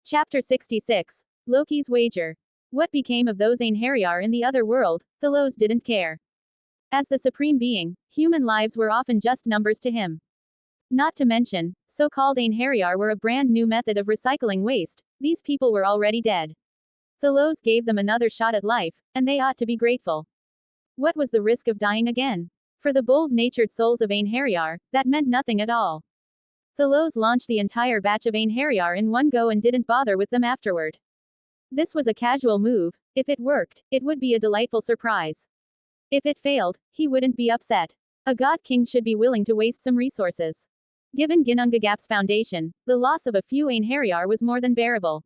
Chapter 66. Loki's Wager. What became of those Einherjar in the other world? Thalos didn't care. As the supreme being, human lives were often just numbers to him. Not to mention, so-called Einherjar were a brand new method of recycling waste. These people were already dead. Thalos gave them another shot at life, and they ought to be grateful. What was the risk of dying again? For the bold-natured souls of Einherjar, that meant nothing at all. Thalos launched the entire batch of Einherjar in one go and didn't bother with them afterward. This was a casual move. If it worked, it would be a delightful surprise. If it failed, he wouldn't be upset. A god king should be willing to waste some resources. Given Ginnungagap's foundation, the loss of a few Einherjar was more than bearable.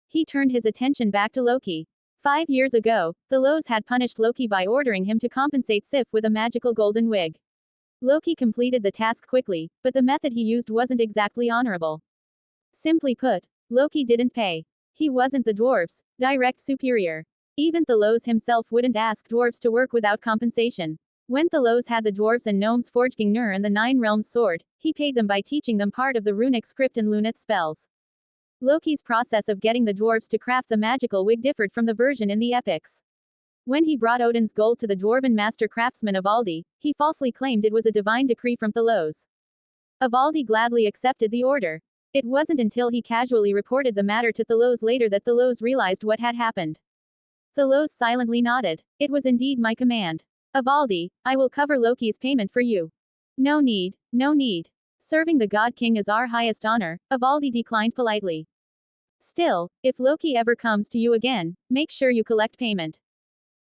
He turned his attention back to Loki. 5 years ago, Thalos had punished Loki by ordering him to compensate Sif with a magical golden wig. Loki completed the task quickly, but the method he used wasn't exactly honorable. Simply put, Loki didn't pay. He wasn't the dwarves' direct superior. Even Thalos himself wouldn't ask dwarves to work without compensation. When Thalos had the dwarves and gnomes forge Gungnir and the Nine Realms sword, he paid them by teaching them part of the runic script and luneth spells. Loki's process of getting the dwarves to craft the magical wig differed from the version in the epics. When he brought Odin's gold to the dwarven master craftsman Ivaldi, he falsely claimed it was a divine decree from Thalos. Ivaldi gladly accepted the order. It wasn't until he casually reported the matter to Thalos later that Thalos realized what had happened. Thalos silently nodded. It was indeed my command. Ivaldi, I will cover Loki's payment for you. No need, no need. Serving the God King is our highest honor, Ivaldi declined politely. Still, if Loki ever comes to you again, make sure you collect payment.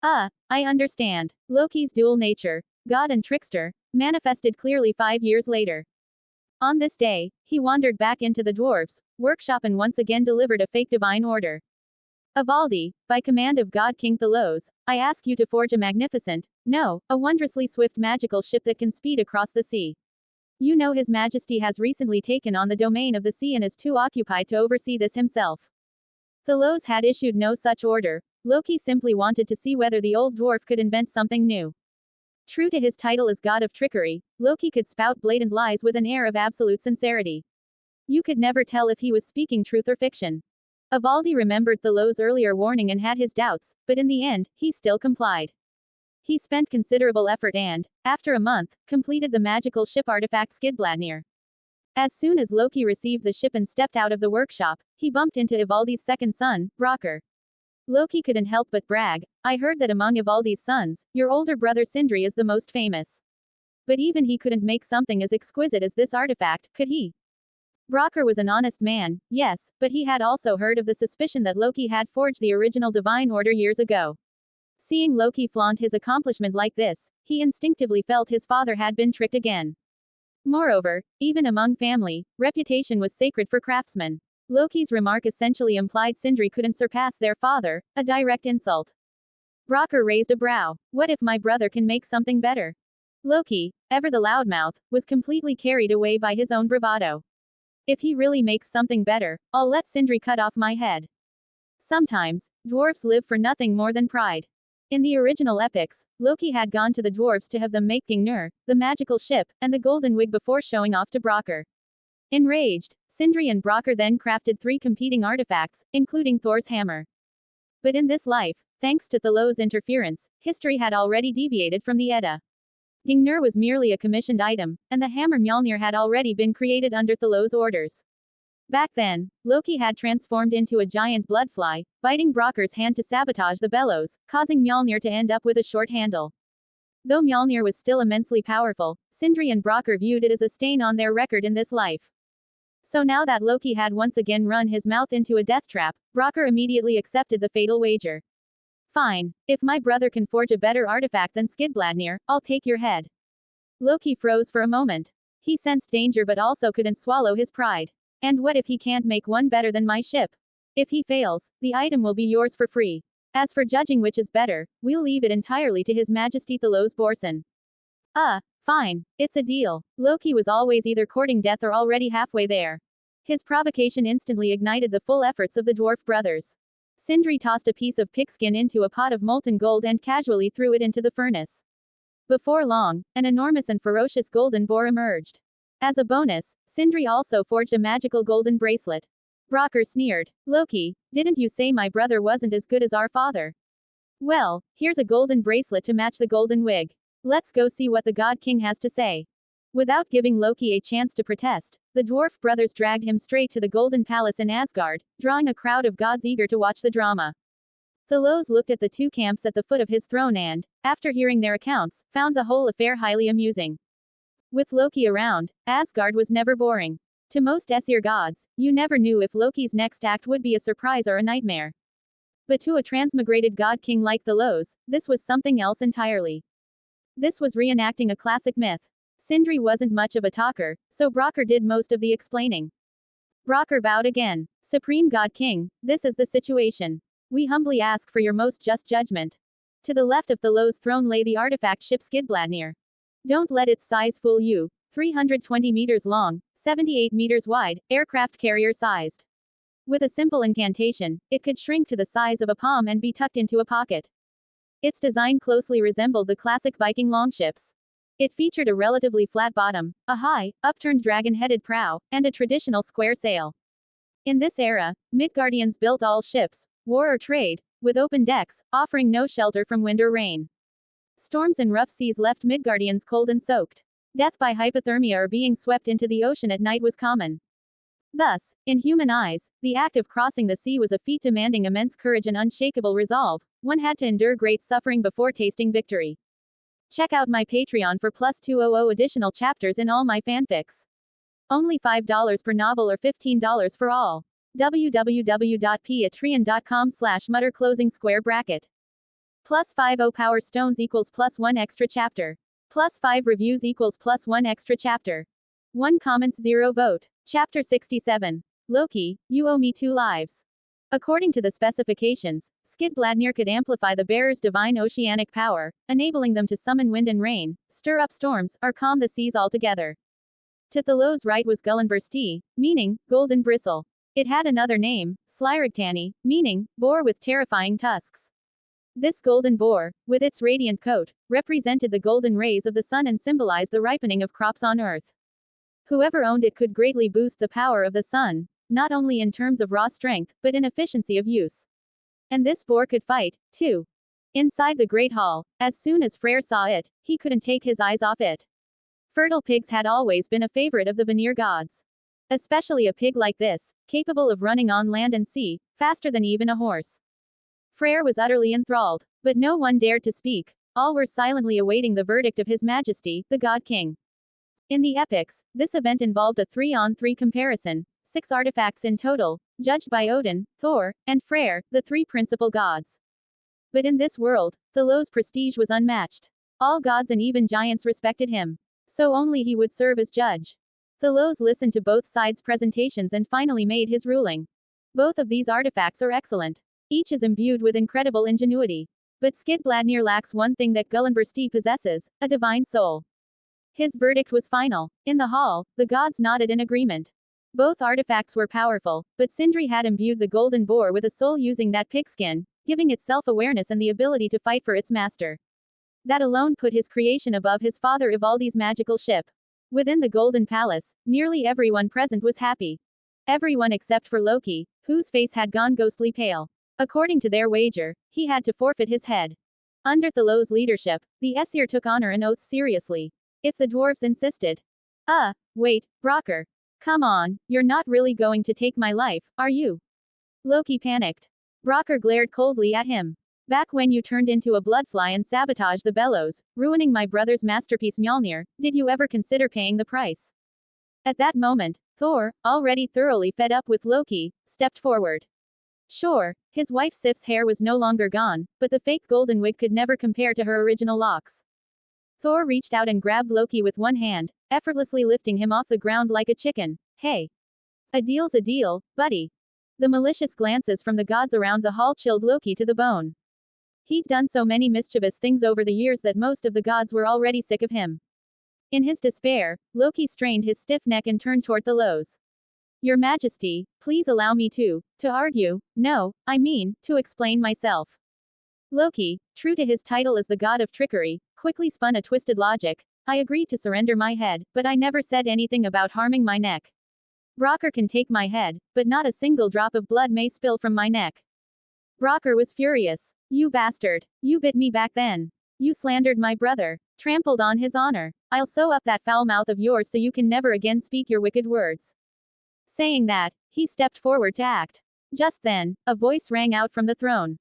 I understand. Loki's dual nature, god and trickster, manifested clearly 5 years later. On this day, he wandered back into the dwarves' workshop and once again delivered a fake divine order. Ivaldi, by command of God King Thalos, I ask you to forge a magnificent, no, a wondrously swift magical ship that can speed across the sea. You know His Majesty has recently taken on the domain of the sea and is too occupied to oversee this himself. Thalos had issued no such order. Loki simply wanted to see whether the old dwarf could invent something new. True to his title as god of trickery, Loki could spout blatant lies with an air of absolute sincerity. You could never tell if he was speaking truth or fiction. Ivaldi remembered Thalos' earlier warning and had his doubts, but in the end, he still complied. He spent considerable effort and, after a month, completed the magical ship artifact Skidbladnir. As soon as Loki received the ship and stepped out of the workshop, he bumped into Ivaldi's second son, Brokkr. Loki couldn't help but brag, I heard that among Ivaldi's sons, your older brother Sindri is the most famous. But even he couldn't make something as exquisite as this artifact, could he? Brokkr was an honest man, yes, but he had also heard of the suspicion that Loki had forged the original divine order years ago. Seeing Loki flaunt his accomplishment like this, he instinctively felt his father had been tricked again. Moreover, even among family, reputation was sacred for craftsmen. Loki's remark essentially implied Sindri couldn't surpass their father, a direct insult. Brokkr raised a brow. What if my brother can make something better? Loki, ever the loudmouth, was completely carried away by his own bravado. If he really makes something better, I'll let Sindri cut off my head. Sometimes, dwarfs live for nothing more than pride. In the original epics, Loki had gone to the dwarves to have them make Gungnir, the magical ship, and the golden wig before showing off to Brokkr. Enraged, Sindri and Brokkr then crafted 3 competing artifacts, including Thor's hammer. But in this life, thanks to Thalos' interference, history had already deviated from the Edda. Gungnir was merely a commissioned item, and the hammer Mjolnir had already been created under Thalos' orders. Back then, Loki had transformed into a giant bloodfly, biting Brokkr's hand to sabotage the bellows, causing Mjolnir to end up with a short handle. Though Mjolnir was still immensely powerful, Sindri and Brokkr viewed it as a stain on their record in this life. So now that Loki had once again run his mouth into a death trap, Brokkr immediately accepted the fatal wager. Fine. If my brother can forge a better artifact than Skidbladnir, I'll take your head. Loki froze for a moment. He sensed danger but also couldn't swallow his pride. And what if he can't make one better than my ship? If he fails, the item will be yours for free. As for judging which is better, we'll leave it entirely to His Majesty Thalos Borson. Fine. It's a deal. Loki was always either courting death or already halfway there. His provocation instantly ignited the full efforts of the dwarf brothers. Sindri tossed a piece of pigskin into a pot of molten gold and casually threw it into the furnace. Before long, an enormous and ferocious golden boar emerged. As a bonus, Sindri also forged a magical golden bracelet. Brocker sneered. Loki, didn't you say my brother wasn't as good as our father? Well, here's a golden bracelet to match the golden wig. Let's go see what the God King has to say. Without giving Loki a chance to protest, the dwarf brothers dragged him straight to the Golden Palace in Asgard, drawing a crowd of gods eager to watch the drama. Thalos looked at the two camps at the foot of his throne and, after hearing their accounts, found the whole affair highly amusing. With Loki around, Asgard was never boring. To most Aesir gods, you never knew if Loki's next act would be a surprise or a nightmare. But to a transmigrated god king like Thalos, this was something else entirely. This was reenacting a classic myth. Sindri wasn't much of a talker, so Brocker did most of the explaining. Brocker bowed again. Supreme God King, this is the situation. We humbly ask for your most just judgment. To the left of Thalos' throne lay the artifact ship Skidbladnir. Don't let its size fool you. 320 meters long, 78 meters wide, aircraft carrier sized. With a simple incantation, it could shrink to the size of a palm and be tucked into a pocket. Its design closely resembled the classic Viking longships. It featured a relatively flat bottom, a high, upturned dragon-headed prow, and a traditional square sail. In this era, Midgardians built all ships, war or trade, with open decks, offering no shelter from wind or rain. Storms and rough seas left Midgardians cold and soaked. Death by hypothermia or being swept into the ocean at night was common. Thus, in human eyes, the act of crossing the sea was a feat demanding immense courage and unshakable resolve. One had to endure great suffering before tasting victory. Check out my Patreon for plus 200 additional chapters in all my fanfics. Only $5 per novel or $15 for all. www.patreon.com/mutter closing square bracket. Plus 50 power stones equals plus 1 extra chapter. Plus 5 reviews equals plus 1 extra chapter. 1 comments 0 vote. Chapter 67. Loki, you owe me 2 lives. According to the specifications, Skidbladnir could amplify the bearer's divine oceanic power, enabling them to summon wind and rain, stir up storms, or calm the seas altogether. To Thalos' right was Gullinbursti, meaning, golden bristle. It had another name, Slyrigtani, meaning, boar with terrifying tusks. This golden boar, with its radiant coat, represented the golden rays of the sun and symbolized the ripening of crops on earth. Whoever owned it could greatly boost the power of the sun, not only in terms of raw strength, but in efficiency of use. And this boar could fight, too. Inside the Great Hall, as soon as Freyr saw it, he couldn't take his eyes off it. Fertile pigs had always been a favorite of the Vanir gods. Especially a pig like this, capable of running on land and sea, faster than even a horse. Freyr was utterly enthralled, but no one dared to speak. All were silently awaiting the verdict of His Majesty, the God King. In the epics, this event involved a 3-on-3 comparison, 6 artifacts in total, judged by Odin, Thor, and Freyr, the 3 principal gods. But in this world, Thalos' prestige was unmatched. All gods and even giants respected him. So only he would serve as judge. Thalos listened to both sides' presentations and finally made his ruling. Both of these artifacts are excellent. Each is imbued with incredible ingenuity. But Skidbladnir lacks one thing that Gullinbursti possesses, a divine soul. His verdict was final. In the hall, the gods nodded in agreement. Both artifacts were powerful, but Sindri had imbued the golden boar with a soul using that pigskin, giving it self-awareness and the ability to fight for its master. That alone put his creation above his father Ivaldi's magical ship. Within the Golden Palace, nearly everyone present was happy. Everyone except for Loki, whose face had gone ghostly pale. According to their wager, he had to forfeit his head. Under Thalos' leadership, the Aesir took honor and oaths seriously. If the dwarves insisted. Wait, Brocker. Come on, you're not really going to take my life, are you? Loki panicked. Brocker glared coldly at him. Back when you turned into a bloodfly and sabotaged the bellows, ruining my brother's masterpiece Mjolnir, did you ever consider paying the price? At that moment, Thor, already thoroughly fed up with Loki, stepped forward. Sure, his wife Sif's hair was no longer gone, but the fake golden wig could never compare to her original locks. Thor reached out and grabbed Loki with one hand, effortlessly lifting him off the ground like a chicken. Hey. A deal's a deal, buddy. The malicious glances from the gods around the hall chilled Loki to the bone. He'd done so many mischievous things over the years that most of the gods were already sick of him. In his despair, Loki strained his stiff neck and turned toward Thalos. Your Majesty, please allow me to argue, no, I mean, to explain myself. Loki, true to his title as the god of trickery, quickly spun a twisted logic. I agreed to surrender my head, but I never said anything about harming my neck. Brokkr can take my head, but not a single drop of blood may spill from my neck. Brokkr was furious. You bastard. You bit me back then. You slandered my brother. Trampled on his honor. I'll sew up that foul mouth of yours so you can never again speak your wicked words. Saying that, he stepped forward to act. Just then, a voice rang out from the throne.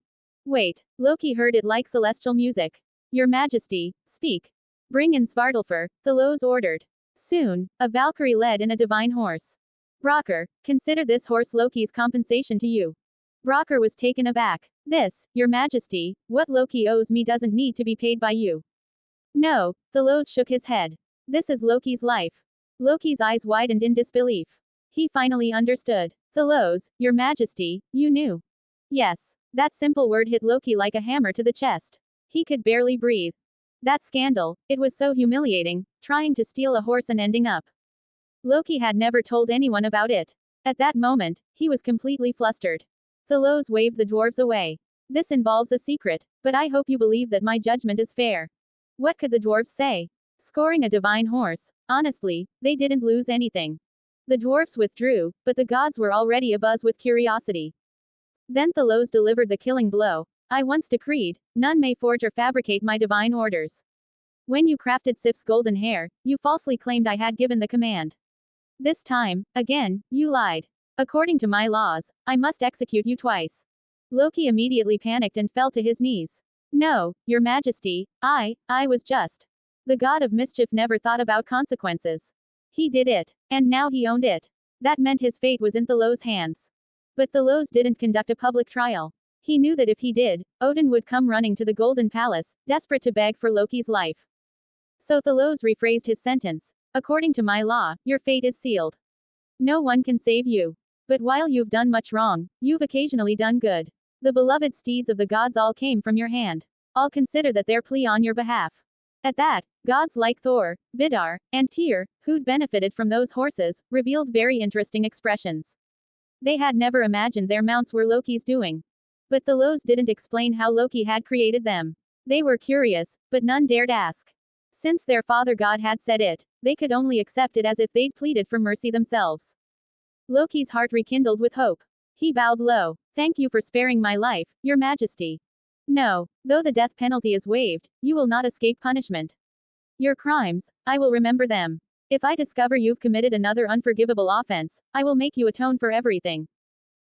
Wait, Loki heard it like celestial music. Your Majesty, speak. Bring in Svartalfr, Thalos ordered. Soon, a Valkyrie led in a divine horse. Brokkr, consider this horse Loki's compensation to you. Brokkr was taken aback. This, Your Majesty, what Loki owes me doesn't need to be paid by you. No, Thalos shook his head. This is Loki's life. Loki's eyes widened in disbelief. He finally understood. Thalos, Your Majesty, you knew. Yes. That simple word hit Loki like a hammer to the chest. He could barely breathe. That scandal, it was so humiliating, trying to steal a horse and ending up. Loki had never told anyone about it. At that moment, he was completely flustered. Thalos waved the dwarves away. This involves a secret, but I hope you believe that my judgment is fair. What could the dwarves say? Scoring a divine horse, honestly, they didn't lose anything. The dwarves withdrew, but the gods were already abuzz with curiosity. Then Thalos delivered the killing blow. I once decreed, none may forge or fabricate my divine orders. When you crafted Sif's golden hair, you falsely claimed I had given the command. This time, again, you lied. According to my laws, I must execute you twice. Loki immediately panicked and fell to his knees. No, Your Majesty, I was just. The god of mischief never thought about consequences. He did it, and now he owned it. That meant his fate was in Thalos' hands. But Thalos didn't conduct a public trial. He knew that if he did, Odin would come running to the Golden Palace, desperate to beg for Loki's life. So Thalos rephrased his sentence. According to my law, your fate is sealed. No one can save you. But while you've done much wrong, you've occasionally done good. The beloved steeds of the gods all came from your hand. I'll consider that their plea on your behalf. At that, gods like Thor, Vidar, and Tyr, who'd benefited from those horses, revealed very interesting expressions. They had never imagined their mounts were Loki's doing. But Thalos didn't explain how Loki had created them. They were curious, but none dared ask. Since their father god had said it, they could only accept it as if they'd pleaded for mercy themselves. Loki's heart rekindled with hope. He bowed low. Thank you for sparing my life, Your Majesty. No, though the death penalty is waived, you will not escape punishment. Your crimes, I will remember them. If I discover you've committed another unforgivable offense, I will make you atone for everything.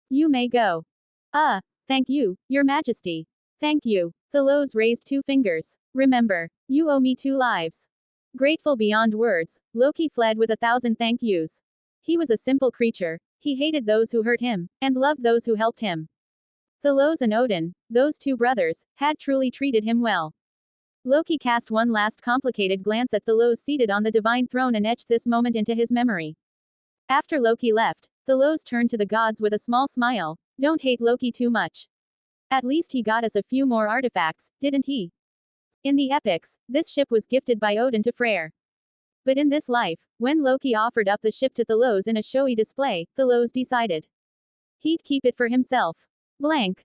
You may go. Thank you, Your Majesty. Thank you. Thalos raised 2 fingers. Remember, you owe me 2 lives. Grateful beyond words, Loki fled with 1,000 thank yous. He was a simple creature. He hated those who hurt him, and loved those who helped him. Thalos and Odin, those 2 brothers, had truly treated him well. Loki cast one last complicated glance at Thalos seated on the divine throne and etched this moment into his memory. After Loki left, Thalos turned to the gods with a small smile. Don't hate Loki too much. At least he got us a few more artifacts, didn't he? In the epics, this ship was gifted by Odin to Freyr. But in this life, when Loki offered up the ship to Thalos in a showy display, Thalos decided he'd keep it for himself. Blank.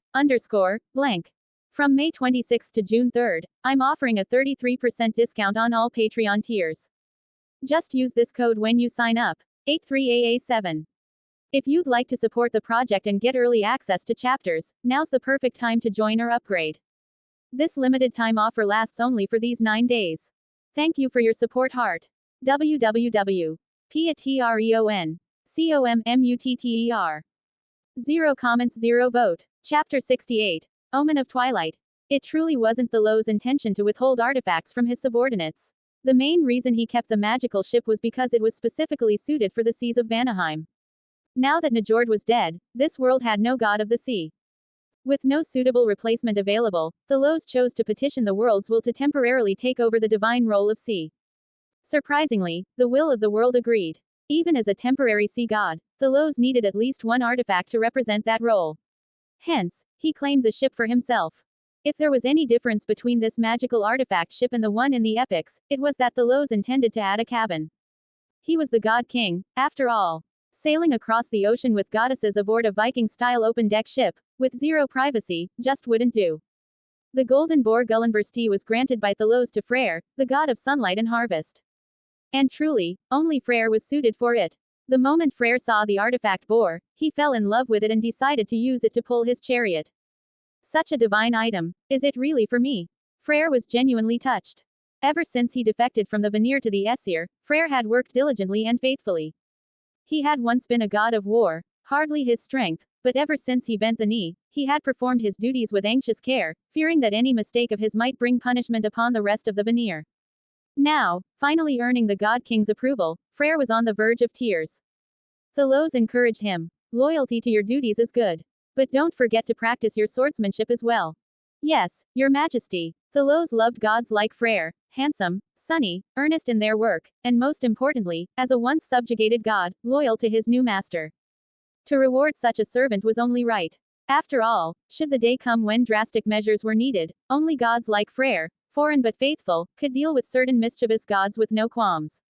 From May 26 to June 3, I'm offering a 33% discount on all Patreon tiers. Just use this code when you sign up. 83AA7. If you'd like to support the project and get early access to chapters, now's the perfect time to join or upgrade. This limited time offer lasts only for these 9 days. Thank you for your support, heart. www.patreon.com/COMMUTTER. 0 comments 0 vote. Chapter 68. Omen of Twilight. It truly wasn't Thalos' intention to withhold artifacts from his subordinates. The main reason he kept the magical ship was because it was specifically suited for the seas of Vanaheim. Now that Njord was dead, this world had no god of the sea. With no suitable replacement available, Thalos chose to petition the world's will to temporarily take over the divine role of sea. Surprisingly, the will of the world agreed. Even as a temporary sea god, Thalos needed at least one artifact to represent that role. Hence, he claimed the ship for himself. If there was any difference between this magical artifact ship and the one in the epics, it was that Thalos intended to add a cabin. He was the god king, after all. Sailing across the ocean with goddesses aboard a Viking-style open-deck ship, with 0 privacy, just wouldn't do. The golden boar Gullinbursti was granted by Thalos to Freyr, the god of sunlight and harvest. And truly, only Freyr was suited for it. The moment Freyr saw the artifact boar, he fell in love with it and decided to use it to pull his chariot. Such a divine item. Is it really for me? Freyr was genuinely touched. Ever since he defected from the Vanir to the Aesir, Freyr had worked diligently and faithfully. He had once been a god of war, hardly his strength, but ever since he bent the knee, he had performed his duties with anxious care, fearing that any mistake of his might bring punishment upon the rest of the Vanir. Now, finally earning the God King's approval, Freyr was on the verge of tears. Thalos encouraged him. Loyalty to your duties is good. But don't forget to practice your swordsmanship as well. Yes, your majesty. Thalos loved gods like Freyr, handsome, sunny, earnest in their work, and most importantly, as a once subjugated god, loyal to his new master. To reward such a servant was only right. After all, should the day come when drastic measures were needed, only gods like Freyr, foreign but faithful, could deal with certain mischievous gods with no qualms.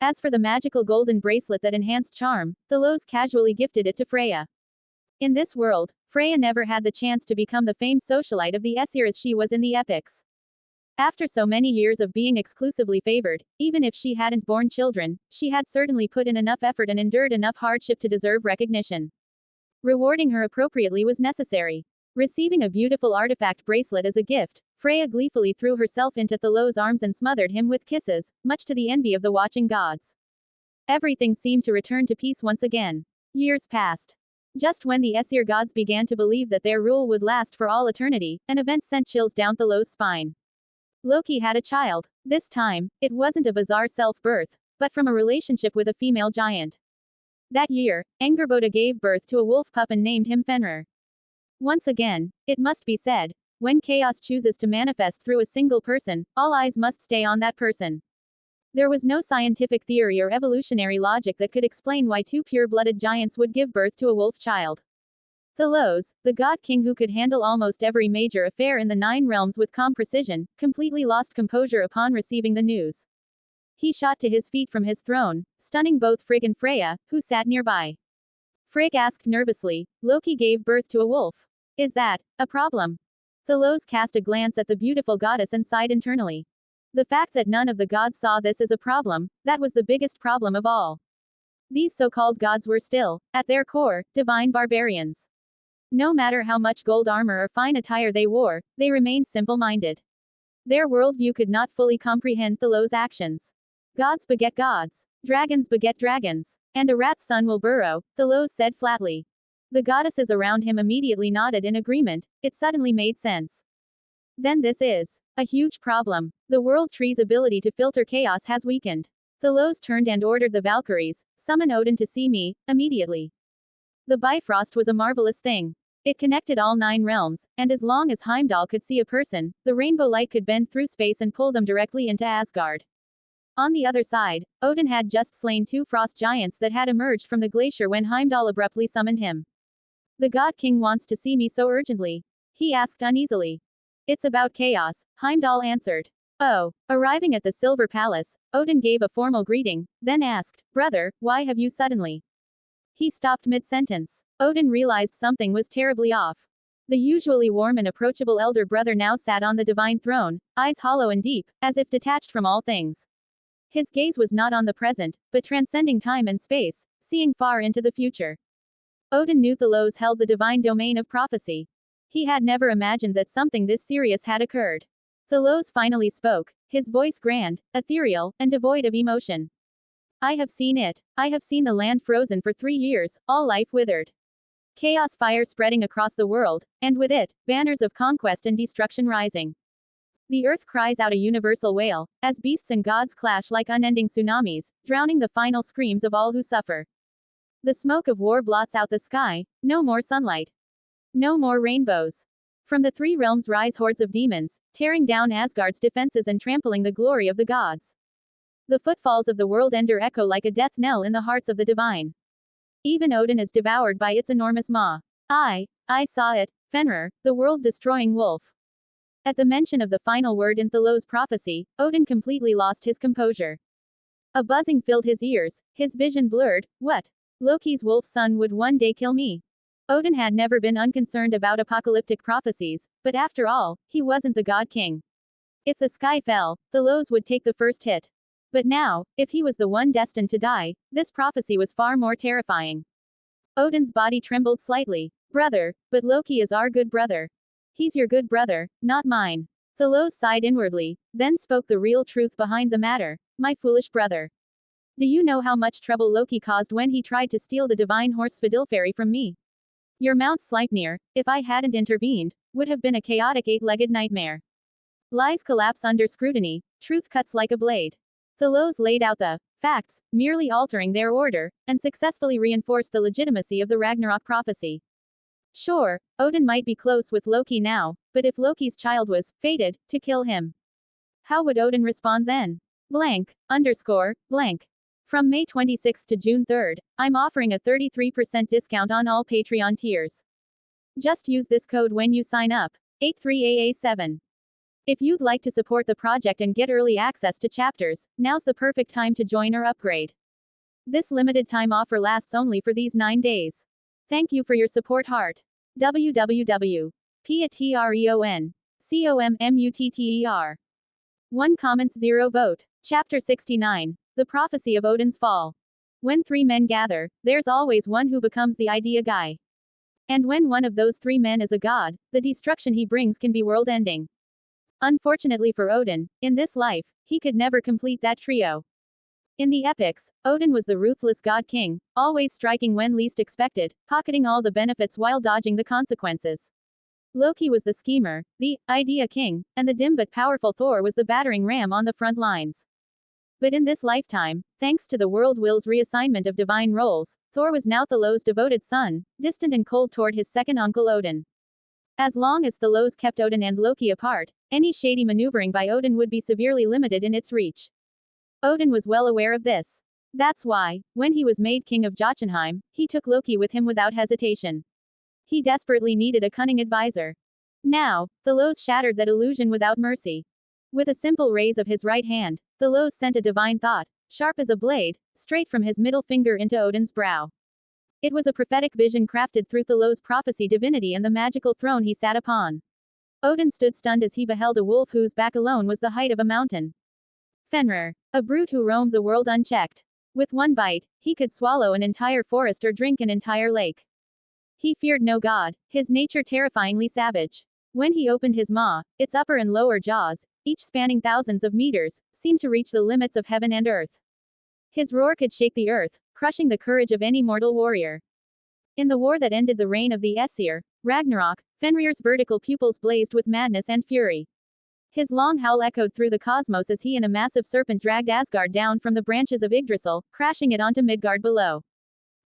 As for the magical golden bracelet that enhanced charm, Thalos casually gifted it to Freya. In this world, Freya never had the chance to become the famed socialite of the Aesir as she was in the epics. After so many years of being exclusively favored, even if she hadn't borne children, she had certainly put in enough effort and endured enough hardship to deserve recognition. Rewarding her appropriately was necessary. Receiving a beautiful artifact bracelet as a gift, Freya gleefully threw herself into Thalos' arms and smothered him with kisses, much to the envy of the watching gods. Everything seemed to return to peace once again. Years passed. Just when the Aesir gods began to believe that their rule would last for all eternity, an event sent chills down Thalos' spine. Loki had a child. This time, it wasn't a bizarre self-birth, but from a relationship with a female giant. That year, Angerboda gave birth to a wolf pup and named him Fenrir. Once again, it must be said, when chaos chooses to manifest through a single person, all eyes must stay on that person. There was no scientific theory or evolutionary logic that could explain why two pure-blooded giants would give birth to a wolf child. Thalos, the god king who could handle almost every major affair in the Nine Realms with calm precision, completely lost composure upon receiving the news. He shot to his feet from his throne, stunning both Frigg and Freya, who sat nearby. Frigg asked nervously, "Loki gave birth to a wolf. Is that a problem?" Thalos cast a glance at the beautiful goddess and sighed internally. The fact that none of the gods saw this as a problem, that was the biggest problem of all. These so-called gods were still, at their core, divine barbarians. No matter how much gold armor or fine attire they wore, they remained simple-minded. Their worldview could not fully comprehend Thalos' actions. Gods beget gods. Dragons beget dragons. And a rat's son will burrow, Thalos said flatly. The goddesses around him immediately nodded in agreement. It suddenly made sense. Then this is a huge problem. The world tree's ability to filter chaos has weakened. Thalos turned and ordered the Valkyries, "Summon Odin to see me, immediately." The Bifrost was a marvelous thing. It connected all 9 realms, and as long as Heimdall could see a person, the rainbow light could bend through space and pull them directly into Asgard. On the other side, Odin had just slain 2 frost giants that had emerged from the glacier when Heimdall abruptly summoned him. "The God King wants to see me so urgently?" he asked uneasily. "It's about chaos," Heimdall answered. Oh. Arriving at the Silver Palace, Odin gave a formal greeting, then asked, "Brother, why have you suddenly?" He stopped mid-sentence. Odin realized something was terribly off. The usually warm and approachable elder brother now sat on the divine throne, eyes hollow and deep, as if detached from all things. His gaze was not on the present, but transcending time and space, seeing far into the future. Odin knew Thalos held the divine domain of prophecy. He had never imagined that something this serious had occurred. Thalos finally spoke, his voice grand, ethereal, and devoid of emotion. "I have seen it. I have seen the land frozen for 3 years, all life withered. Chaos fire spreading across the world, and with it, banners of conquest and destruction rising. The earth cries out a universal wail, as beasts and gods clash like unending tsunamis, drowning the final screams of all who suffer. The smoke of war blots out the sky, no more sunlight. No more rainbows. From the 3 realms rise hordes of demons, tearing down Asgard's defenses and trampling the glory of the gods. The footfalls of the world ender echo like a death knell in the hearts of the divine. Even Odin is devoured by its enormous maw. I saw it, Fenrir, the world-destroying wolf." At the mention of the final word in Thalos' prophecy, Odin completely lost his composure. A buzzing filled his ears, his vision blurred. What? Loki's wolf son would one day kill me? Odin had never been unconcerned about apocalyptic prophecies, but after all, he wasn't the God King. If the sky fell, Thalos would take the first hit. But now, if he was the one destined to die, this prophecy was far more terrifying. Odin's body trembled slightly. Brother, but Loki is our good brother. He's your good brother, not mine. Thalos sighed inwardly, then spoke the real truth behind the matter. My foolish brother. Do you know how much trouble Loki caused when he tried to steal the divine horse Svadilfari from me? Your Mount Sleipnir, if I hadn't intervened, would have been a chaotic eight-legged nightmare. Lies collapse under scrutiny, truth cuts like a blade. Thalos laid out the facts, merely altering their order, and successfully reinforced the legitimacy of the Ragnarok prophecy. Sure, Odin might be close with Loki now, but if Loki's child was fated to kill him, how would Odin respond then? Blank, underscore, blank. From May 26 to June 3, I'm offering a 33% discount on all Patreon tiers. Just use this code when you sign up. 83AA7. If you'd like to support the project and get early access to chapters, now's the perfect time to join or upgrade. This limited time offer lasts only for these 9 days. Thank you for your support, heart. www.patreon.com/COMMUTTER. 1 comments 0 vote. Chapter 69. The Prophecy of Odin's Fall. When 3 men gather, there's always one who becomes the idea guy. And when one of those 3 men is a god, the destruction he brings can be world-ending. Unfortunately for Odin, in this life, he could never complete that trio. In the epics, Odin was the ruthless god king, always striking when least expected, pocketing all the benefits while dodging the consequences. Loki was the schemer, the idea king, and the dim but powerful Thor was the battering ram on the front lines. But in this lifetime, thanks to the world will's reassignment of divine roles, Thor was now Thalos' devoted son, distant and cold toward his second uncle Odin. As long as Thalos kept Odin and Loki apart, any shady maneuvering by Odin would be severely limited in its reach. Odin was well aware of this. That's why, when he was made king of Jotunheim, he took Loki with him without hesitation. He desperately needed a cunning advisor. Now, Thalos shattered that illusion without mercy. With a simple raise of his right hand, Thalos sent a divine thought, sharp as a blade, straight from his middle finger into Odin's brow. It was a prophetic vision crafted through Thalos' prophecy divinity and the magical throne he sat upon. Odin stood stunned as he beheld a wolf whose back alone was the height of a mountain. Fenrir, a brute who roamed the world unchecked. With one bite, he could swallow an entire forest or drink an entire lake. He feared no god, his nature terrifyingly savage. When he opened his maw, its upper and lower jaws, each spanning thousands of meters, seemed to reach the limits of heaven and earth. His roar could shake the earth, crushing the courage of any mortal warrior. In the war that ended the reign of the Aesir, Ragnarok, Fenrir's vertical pupils blazed with madness and fury. His long howl echoed through the cosmos as he and a massive serpent dragged Asgard down from the branches of Yggdrasil, crashing it onto Midgard below.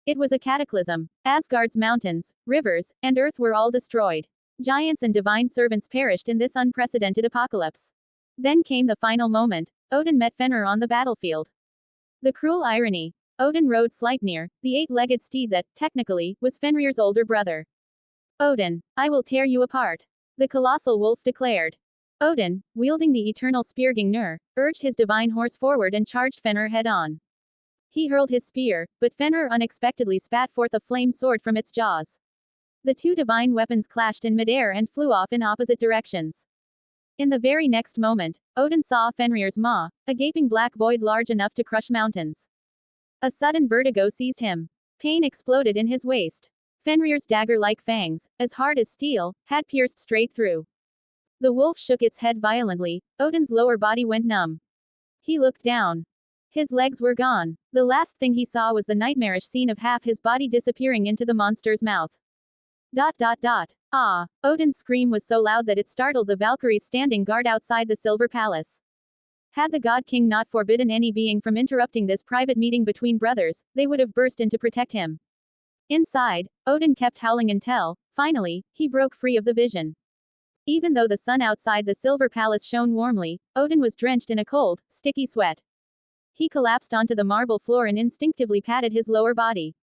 It was a cataclysm. Asgard's mountains, rivers, and earth were all destroyed. Giants and divine servants perished in this unprecedented apocalypse. Then came the final moment. Odin met Fenrir on the battlefield. The cruel irony. Odin rode Sleipnir, the 8-legged steed that, technically, was Fenrir's older brother. Odin, I will tear you apart. The colossal wolf declared. Odin, wielding the eternal Spirgingnir, urged his divine horse forward and charged Fenrir head-on. He hurled his spear, but Fenrir unexpectedly spat forth a flame sword from its jaws. The 2 divine weapons clashed in midair and flew off in opposite directions. In the very next moment, Odin saw Fenrir's maw, a gaping black void large enough to crush mountains. A sudden vertigo seized him. Pain exploded in his waist. Fenrir's dagger-like fangs, as hard as steel, had pierced straight through. The wolf shook its head violently. Odin's lower body went numb. He looked down. His legs were gone. The last thing he saw was the nightmarish scene of half his body disappearing into the monster's mouth. Ah! Odin's scream was so loud that it startled the Valkyries standing guard outside the Silver Palace. Had the God King not forbidden any being from interrupting this private meeting between brothers, they would have burst in to protect him. Inside, Odin kept howling until, finally, he broke free of the vision. Even though the sun outside the Silver Palace shone warmly, Odin was drenched in a cold, sticky sweat. He collapsed onto the marble floor and instinctively patted his lower body.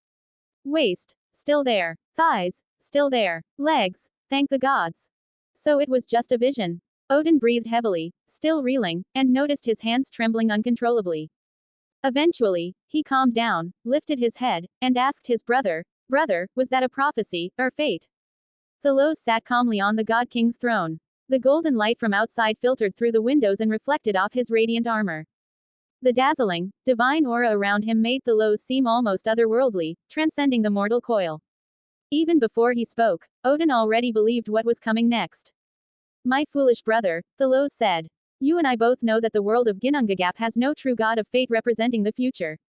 Waist, still there. Thighs, still there. Legs, thank the gods. So it was just a vision. Odin breathed heavily, still reeling, and noticed his hands trembling uncontrollably. Eventually, he calmed down, lifted his head, and asked his brother, "Brother, was that a prophecy, or fate?" Thalos sat calmly on the God King's throne. The golden light from outside filtered through the windows and reflected off his radiant armor. The dazzling, divine aura around him made Thalos seem almost otherworldly, transcending the mortal coil. Even before he spoke, Odin already believed what was coming next. My foolish brother, Thalos said. You and I both know that the world of Ginnungagap has no true god of fate representing the future.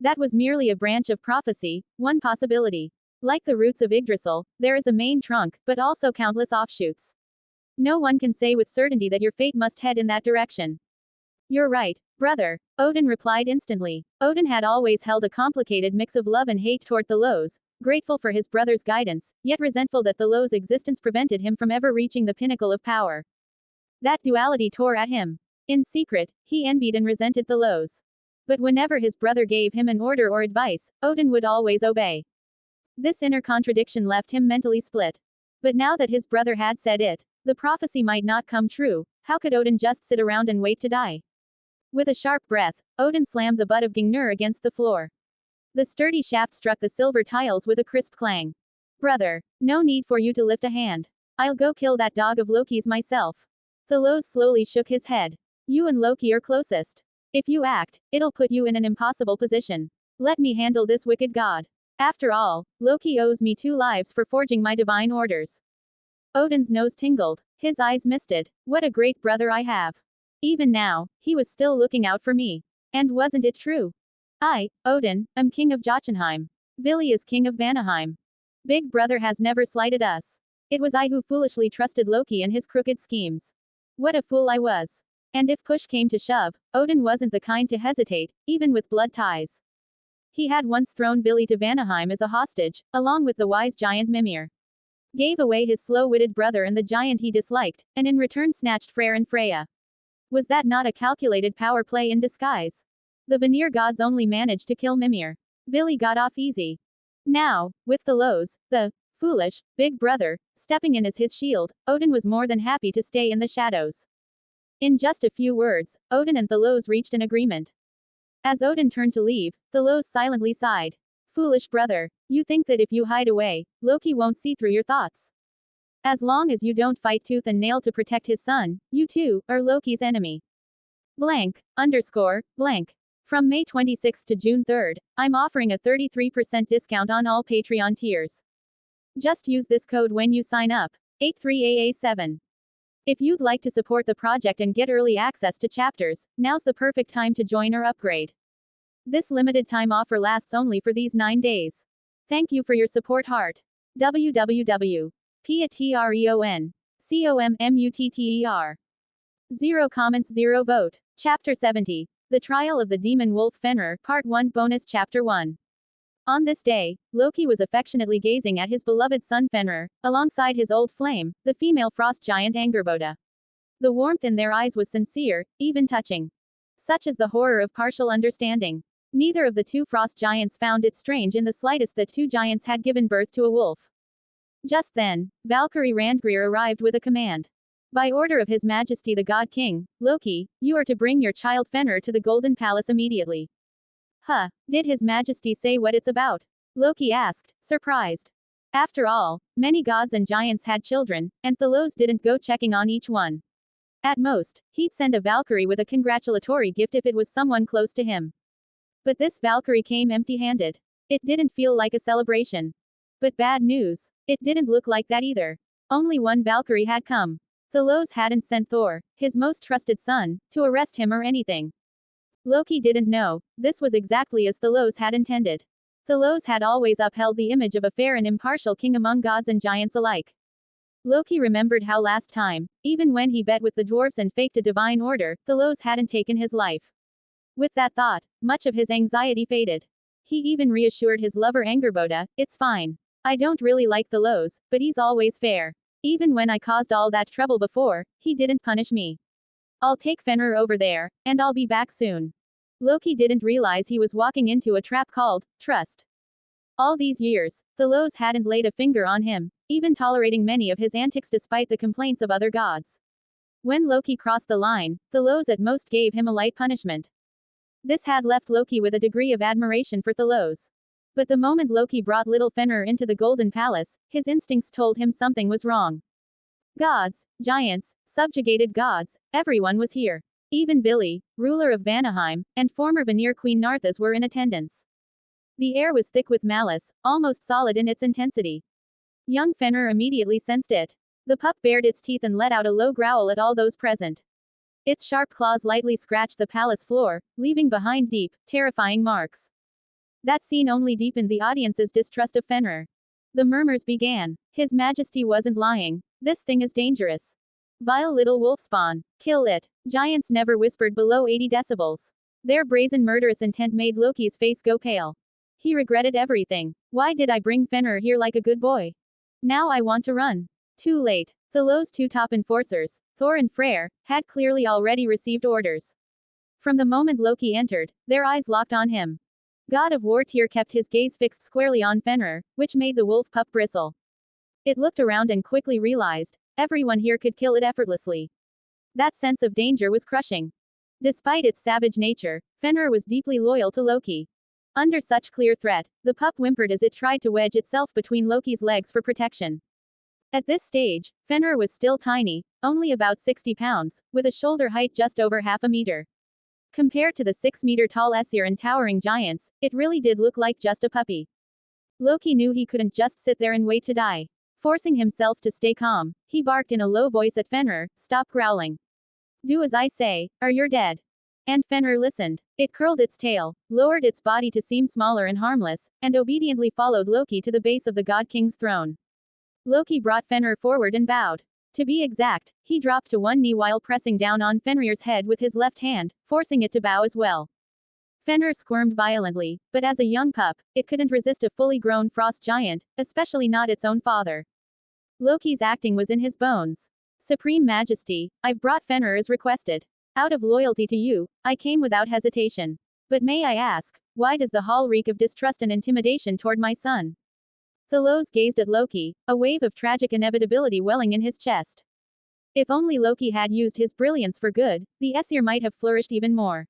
That was merely a branch of prophecy, one possibility. Like the roots of Yggdrasil, there is a main trunk, but also countless offshoots. No one can say with certainty that your fate must head in that direction. You're right, brother, Odin replied instantly. Odin had always held a complicated mix of love and hate toward Thalos, grateful for his brother's guidance, yet resentful that Thalos' existence prevented him from ever reaching the pinnacle of power. That duality tore at him. In secret, he envied and resented Thalos. But whenever his brother gave him an order or advice, Odin would always obey. This inner contradiction left him mentally split. But now that his brother had said it, the prophecy might not come true. How could Odin just sit around and wait to die? With a sharp breath, Odin slammed the butt of Gungnir against the floor. The sturdy shaft struck the silver tiles with a crisp clang. Brother, no need for you to lift a hand. I'll go kill that dog of Loki's myself. Thalos slowly shook his head. You and Loki are closest. If you act, it'll put you in an impossible position. Let me handle this wicked god. After all, Loki owes me 2 lives for forging my divine orders. Odin's nose tingled. His eyes misted. What a great brother I have. Even now, he was still looking out for me. And wasn't it true? I, Odin, am king of Jotunheim. Vili is king of Vanaheim. Big brother has never slighted us. It was I who foolishly trusted Loki and his crooked schemes. What a fool I was. And if push came to shove, Odin wasn't the kind to hesitate, even with blood ties. He had once thrown Vili to Vanaheim as a hostage, along with the wise giant Mimir. Gave away his slow-witted brother and the giant he disliked, and in return snatched Freyr and Freya. Was that not a calculated power play in disguise? The Vanir gods only managed to kill Mimir. Vili got off easy. Now, with Thalos, the foolish big brother, stepping in as his shield, Odin was more than happy to stay in the shadows. In just a few words, Odin and Thalos reached an agreement. As Odin turned to leave, Thalos silently sighed. Foolish brother, you think that if you hide away, Loki won't see through your thoughts. As long as you don't fight tooth and nail to protect his son, you too are Loki's enemy. Blank, _ blank. From May 26 to June 3, I'm offering a 33% discount on all Patreon tiers. Just use this code when you sign up. 83AA7. If you'd like to support the project and get early access to chapters, now's the perfect time to join or upgrade. This limited time offer lasts only for these 9 days. Thank you for your support, heart. www.patreon.com/COMMUTTER. 0 comments 0 vote. Chapter 70. The Trial of the Demon Wolf Fenrir, Part 1 Bonus Chapter 1. On this day, Loki was affectionately gazing at his beloved son Fenrir, alongside his old flame, the female frost giant Angerboda. The warmth in their eyes was sincere, even touching. Such is the horror of partial understanding. Neither of the 2 frost giants found it strange in the slightest that 2 giants had given birth to a wolf. Just then, Valkyrie Randgrir arrived with a command. By order of His Majesty the God King, Loki, you are to bring your child Fenrir to the Golden Palace immediately. Huh, did His Majesty say what it's about? Loki asked, surprised. After all, many gods and giants had children, and Thalos didn't go checking on each one. At most, he'd send a Valkyrie with a congratulatory gift if it was someone close to him. But this Valkyrie came empty-handed. It didn't feel like a celebration. But bad news. It didn't look like that either. Only one Valkyrie had come. Thalos hadn't sent Thor, his most trusted son, to arrest him or anything. Loki didn't know, this was exactly as Thalos had intended. Thalos had always upheld the image of a fair and impartial king among gods and giants alike. Loki remembered how last time, even when he bet with the dwarves and faked a divine order, Thalos hadn't taken his life. With that thought, much of his anxiety faded. He even reassured his lover Angerboda, it's fine. I don't really like Thalos, but he's always fair. Even when I caused all that trouble before, he didn't punish me. I'll take Fenrir over there, and I'll be back soon. Loki didn't realize he was walking into a trap called trust. All these years, Thalos hadn't laid a finger on him, even tolerating many of his antics despite the complaints of other gods. When Loki crossed the line, Thalos at most gave him a light punishment. This had left Loki with a degree of admiration for Thalos. But the moment Loki brought little Fenrir into the Golden Palace, his instincts told him something was wrong. Gods, giants, subjugated gods, everyone was here. Even Billy, ruler of Vanaheim, and former Vanir Queen Narthas were in attendance. The air was thick with malice, almost solid in its intensity. Young Fenrir immediately sensed it. The pup bared its teeth and let out a low growl at all those present. Its sharp claws lightly scratched the palace floor, leaving behind deep, terrifying marks. That scene only deepened the audience's distrust of Fenrir. The murmurs began. His Majesty wasn't lying. This thing is dangerous. Vile little wolf spawn. Kill it. Giants never whispered below 80 decibels. Their brazen murderous intent made Loki's face go pale. He regretted everything. Why did I bring Fenrir here like a good boy? Now I want to run. Too late. Thalos' two top enforcers, Thor and Freyr, had clearly already received orders. From the moment Loki entered, their eyes locked on him. God of War Tyr kept his gaze fixed squarely on Fenrir, which made the wolf pup bristle. It looked around and quickly realized, everyone here could kill it effortlessly. That sense of danger was crushing. Despite its savage nature, Fenrir was deeply loyal to Loki. Under such clear threat, the pup whimpered as it tried to wedge itself between Loki's legs for protection. At this stage, Fenrir was still tiny, only about 60 pounds, with a shoulder height just over half a meter. Compared to the 6-meter-tall Aesir and towering giants, it really did look like just a puppy. Loki knew he couldn't just sit there and wait to die. Forcing himself to stay calm, he barked in a low voice at Fenrir, "Stop growling. Do as I say, or you're dead." And Fenrir listened. It curled its tail, lowered its body to seem smaller and harmless, and obediently followed Loki to the base of the God King's throne. Loki brought Fenrir forward and bowed. To be exact, he dropped to one knee while pressing down on Fenrir's head with his left hand, forcing it to bow as well. Fenrir squirmed violently, but as a young pup, it couldn't resist a fully grown frost giant, especially not its own father. Loki's acting was in his bones. "Supreme Majesty, I've brought Fenrir as requested. Out of loyalty to you, I came without hesitation. But may I ask, why does the hall reek of distrust and intimidation toward my son?" Thalos gazed at Loki, a wave of tragic inevitability welling in his chest. If only Loki had used his brilliance for good, the Aesir might have flourished even more.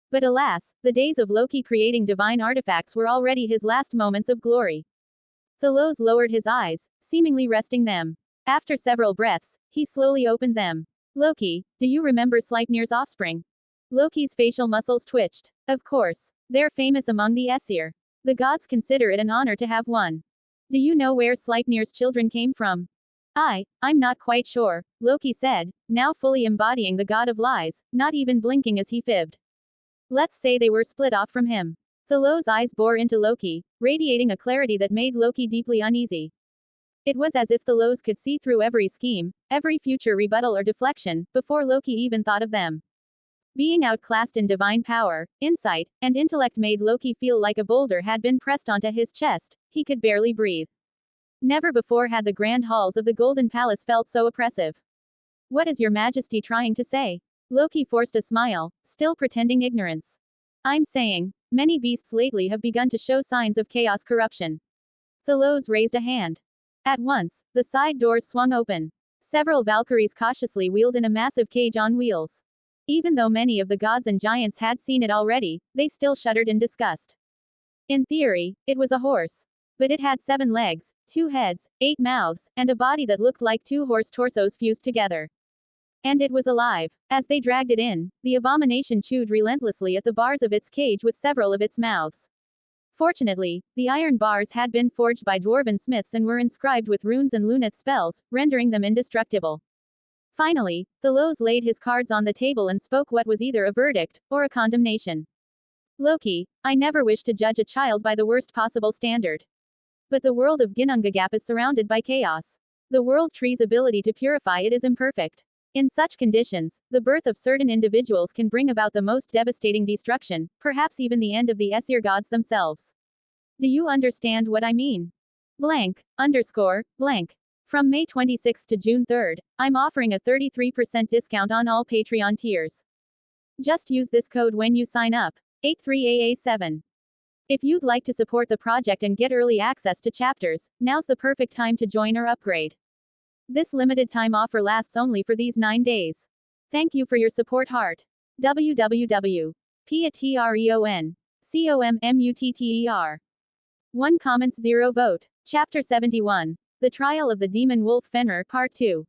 But alas, the days of Loki creating divine artifacts were already his last moments of glory. Thalos lowered his eyes, seemingly resting them. After several breaths, he slowly opened them. "Loki, do you remember Sleipnir's offspring?" Loki's facial muscles twitched. Of course. They're famous among the Aesir. The gods consider it an honor to have one. "Do you know where Sleipnir's children came from?" I'm not quite sure," Loki said, now fully embodying the god of lies, not even blinking as he fibbed. "Let's say they were split off from him." Thalos' eyes bore into Loki, radiating a clarity that made Loki deeply uneasy. It was as if Thalos could see through every scheme, every future rebuttal or deflection, before Loki even thought of them. Being outclassed in divine power, insight, and intellect made Loki feel like a boulder had been pressed onto his chest. He could barely breathe. Never before had the grand halls of the Golden Palace felt so oppressive. "What is your Majesty trying to say?" Loki forced a smile, still pretending ignorance. "I'm saying, many beasts lately have begun to show signs of chaos corruption." Thalos raised a hand. At once, the side doors swung open. Several Valkyries cautiously wheeled in a massive cage on wheels. Even though many of the gods and giants had seen it already, they still shuddered in disgust. In theory, it was a horse. But it had 7 legs, 2 heads, 8 mouths, and a body that looked like 2 horse torsos fused together. And it was alive. As they dragged it in, the abomination chewed relentlessly at the bars of its cage with several of its mouths. Fortunately, the iron bars had been forged by dwarven smiths and were inscribed with runes and lunate spells, rendering them indestructible. Finally, Thalos laid his cards on the table and spoke what was either a verdict, or a condemnation. "Loki, I never wish to judge a child by the worst possible standard. But the world of Ginnungagap is surrounded by chaos. The world tree's ability to purify it is imperfect. In such conditions, the birth of certain individuals can bring about the most devastating destruction, perhaps even the end of the Aesir gods themselves. Do you understand what I mean? Blank, blank. From May 26 to June 3, I'm offering a 33% discount on all Patreon tiers. Just use this code when you sign up. 83AA7. If you'd like to support the project and get early access to chapters, now's the perfect time to join or upgrade. This limited time offer lasts only for these 9 days. Thank you for your support, heart. www.patreon.com/COMMUTTER. 1 comments 0 vote. Chapter 71. The Trial of the Demon Wolf Fenrir Part 2.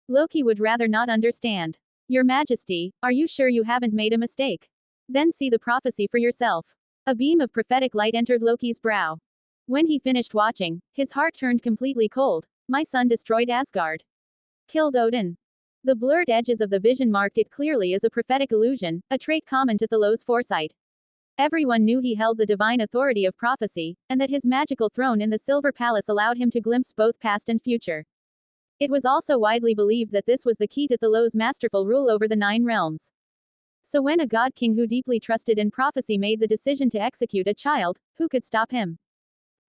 Loki would rather not understand. Your Majesty, are you sure you haven't made a mistake? Then see the prophecy for yourself. A beam of prophetic light entered Loki's brow. When he finished watching, his heart turned completely cold. My son destroyed Asgard. Killed Odin. The blurred edges of the vision marked it clearly as a prophetic illusion, a trait common to Thalos' foresight. Everyone knew he held the divine authority of prophecy, and that his magical throne in the Silver Palace allowed him to glimpse both past and future. It was also widely believed that this was the key to Thalos' masterful rule over the 9 realms. So when a god king who deeply trusted in prophecy made the decision to execute a child, who could stop him?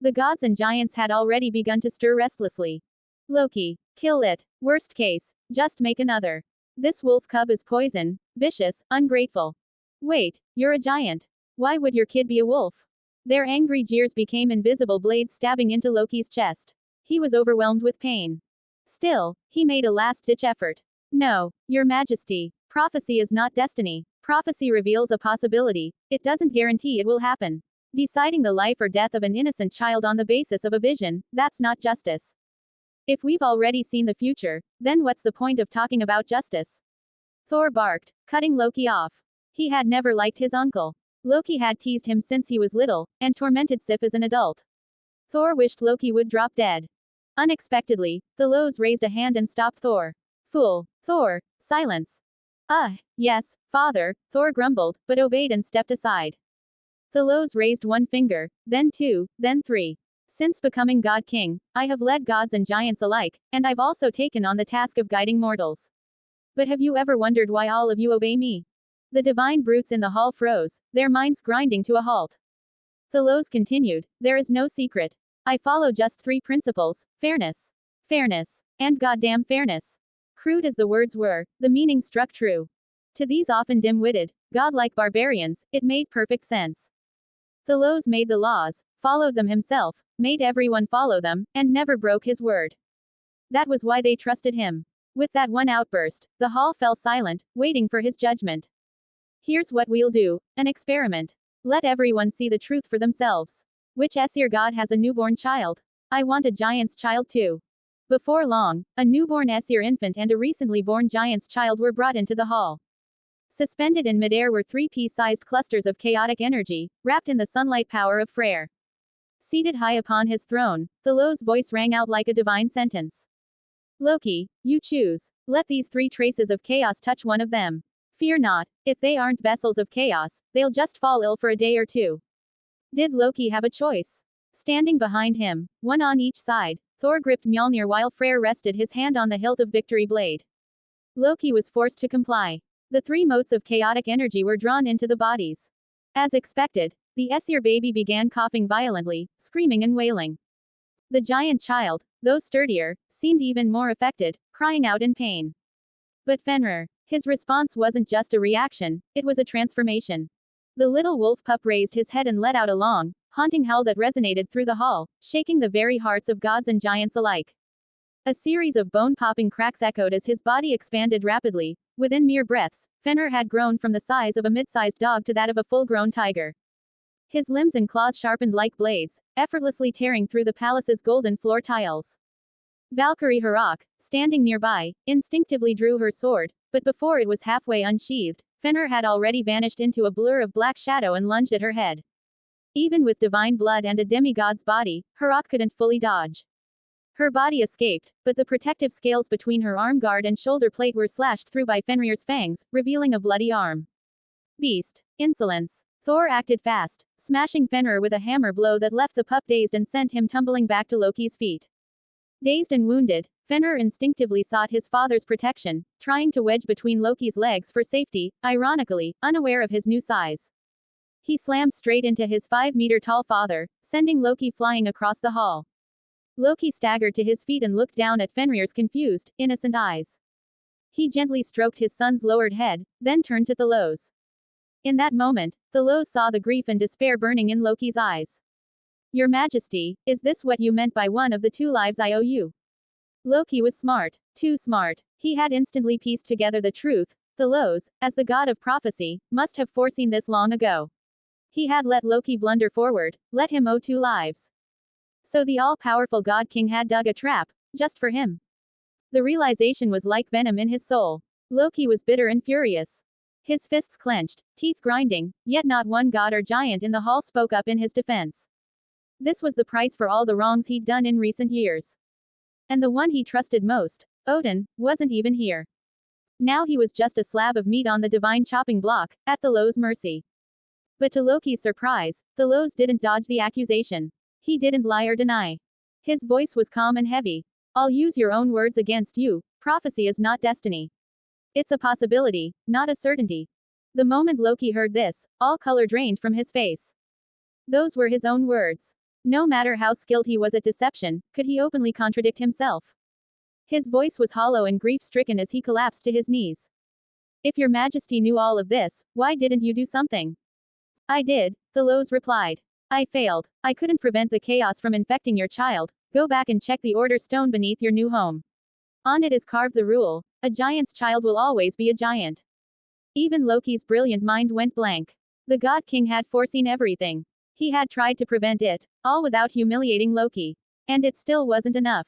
The gods and giants had already begun to stir restlessly. Loki, kill it. Worst case, just make another. This wolf cub is poison, vicious, ungrateful. Wait, you're a giant. Why would your kid be a wolf? Their angry jeers became invisible blades stabbing into Loki's chest. He was overwhelmed with pain. Still, he made a last-ditch effort. No, Your Majesty. Prophecy is not destiny. Prophecy reveals a possibility. It doesn't guarantee it will happen. Deciding the life or death of an innocent child on the basis of a vision, that's not justice. If we've already seen the future, then what's the point of talking about justice? Thor barked, cutting Loki off. He had never liked his uncle. Loki had teased him since he was little, and tormented Sif as an adult. Thor wished Loki would drop dead. Unexpectedly, Thalos raised a hand and stopped Thor. Fool. Thor, silence. Yes, father, Thor grumbled, but obeyed and stepped aside. Thalos raised one finger, then 2, then 3. Since becoming God King, I have led gods and giants alike, and I've also taken on the task of guiding mortals. But have you ever wondered why all of you obey me? The divine brutes in the hall froze, their minds grinding to a halt. Thalos continued, there is no secret. I follow just 3 principles: fairness, and goddamn fairness. Crude as the words were, the meaning struck true. To these often dim-witted, godlike barbarians, it made perfect sense. Thalos made the laws, followed them himself, made everyone follow them, and never broke his word. That was why they trusted him. With that one outburst, the hall fell silent, waiting for his judgment. Here's what we'll do: an experiment. Let everyone see the truth for themselves. Which Aesir god has a newborn child? I want a giant's child too. Before long, a newborn Aesir infant and a recently born giant's child were brought into the hall. Suspended in midair were 3 pea-sized clusters of chaotic energy, wrapped in the sunlight power of Freyr. Seated high upon his throne, Thalos' voice rang out like a divine sentence. Loki, you choose. Let these 3 traces of chaos touch one of them. Fear not, if they aren't vessels of chaos, they'll just fall ill for a day or 2. Did Loki have a choice? Standing behind him, one on each side, Thor gripped Mjolnir while Freyr rested his hand on the hilt of Victory Blade. Loki was forced to comply. The 3 motes of chaotic energy were drawn into the bodies. As expected, the Aesir baby began coughing violently, screaming and wailing. The giant child, though sturdier, seemed even more affected, crying out in pain. But Fenrir, his response wasn't just a reaction, it was a transformation. The little wolf pup raised his head and let out a long, haunting howl that resonated through the hall, shaking the very hearts of gods and giants alike. A series of bone-popping cracks echoed as his body expanded rapidly. Within mere breaths, Fenrir had grown from the size of a mid-sized dog to that of a full-grown tiger. His limbs and claws sharpened like blades, effortlessly tearing through the palace's golden floor tiles. Valkyrie Harok, standing nearby, instinctively drew her sword, but before it was halfway unsheathed, Fenrir had already vanished into a blur of black shadow and lunged at her head. Even with divine blood and a demigod's body, Harok couldn't fully dodge. Her body escaped, but the protective scales between her arm guard and shoulder plate were slashed through by Fenrir's fangs, revealing a bloody arm. Beast. Insolence. Thor acted fast, smashing Fenrir with a hammer blow that left the pup dazed and sent him tumbling back to Loki's feet. Dazed and wounded, Fenrir instinctively sought his father's protection, trying to wedge between Loki's legs for safety, ironically, unaware of his new size. He slammed straight into his 5-meter-tall father, sending Loki flying across the hall. Loki staggered to his feet and looked down at Fenrir's confused, innocent eyes. He gently stroked his son's lowered head, then turned to Thalos. In that moment, Thalos saw the grief and despair burning in Loki's eyes. Your Majesty, is this what you meant by one of the 2 lives I owe you? Loki was smart, too smart. He had instantly pieced together the truth. Thalos, as the god of prophecy, must have foreseen this long ago. He had let Loki blunder forward, let him owe 2 lives. So the all-powerful God King had dug a trap, just for him. The realization was like venom in his soul. Loki was bitter and furious. His fists clenched, teeth grinding, yet not one god or giant in the hall spoke up in his defense. This was the price for all the wrongs he'd done in recent years. And the one he trusted most, Odin, wasn't even here. Now he was just a slab of meat on the divine chopping block, at Thalos' mercy. But to Loki's surprise, Thalos didn't dodge the accusation. He didn't lie or deny. His voice was calm and heavy. I'll use your own words against you. Prophecy is not destiny. It's a possibility, not a certainty. The moment Loki heard this, all color drained from his face. Those were his own words. No matter how skilled he was at deception, could he openly contradict himself? His voice was hollow and grief-stricken as he collapsed to his knees. If your majesty knew all of this, why didn't you do something? I did, Thalos replied. I failed. I couldn't prevent the chaos from infecting your child. Go back and check the order stone beneath your new home. On it is carved the rule, a giant's child will always be a giant. Even Loki's brilliant mind went blank. The God King had foreseen everything. He had tried to prevent it, all without humiliating Loki. And it still wasn't enough.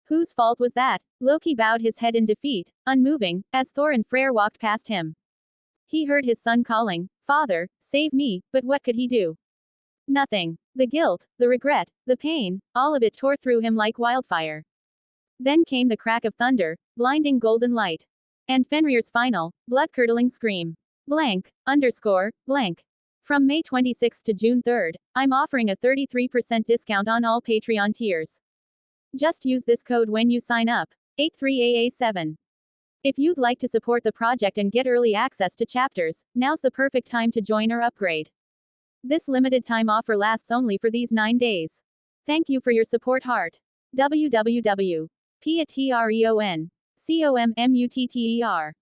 Whose fault was that? Loki bowed his head in defeat, unmoving, as Thor and Freyr walked past him. He heard his son calling, Father, save me, but what could he do? Nothing. The guilt, the regret, the pain, all of it tore through him like wildfire. Then came the crack of thunder, blinding golden light. And Fenrir's final, blood-curdling scream. Blank, blank. From May 26 to June 3, I'm offering a 33% discount on all Patreon tiers. Just use this code when you sign up. 83AA7. If you'd like to support the project and get early access to chapters, now's the perfect time to join or upgrade. This limited time offer lasts only for these 9 days. Thank you for your support, heart. www.patreon.com/COMMUTTER.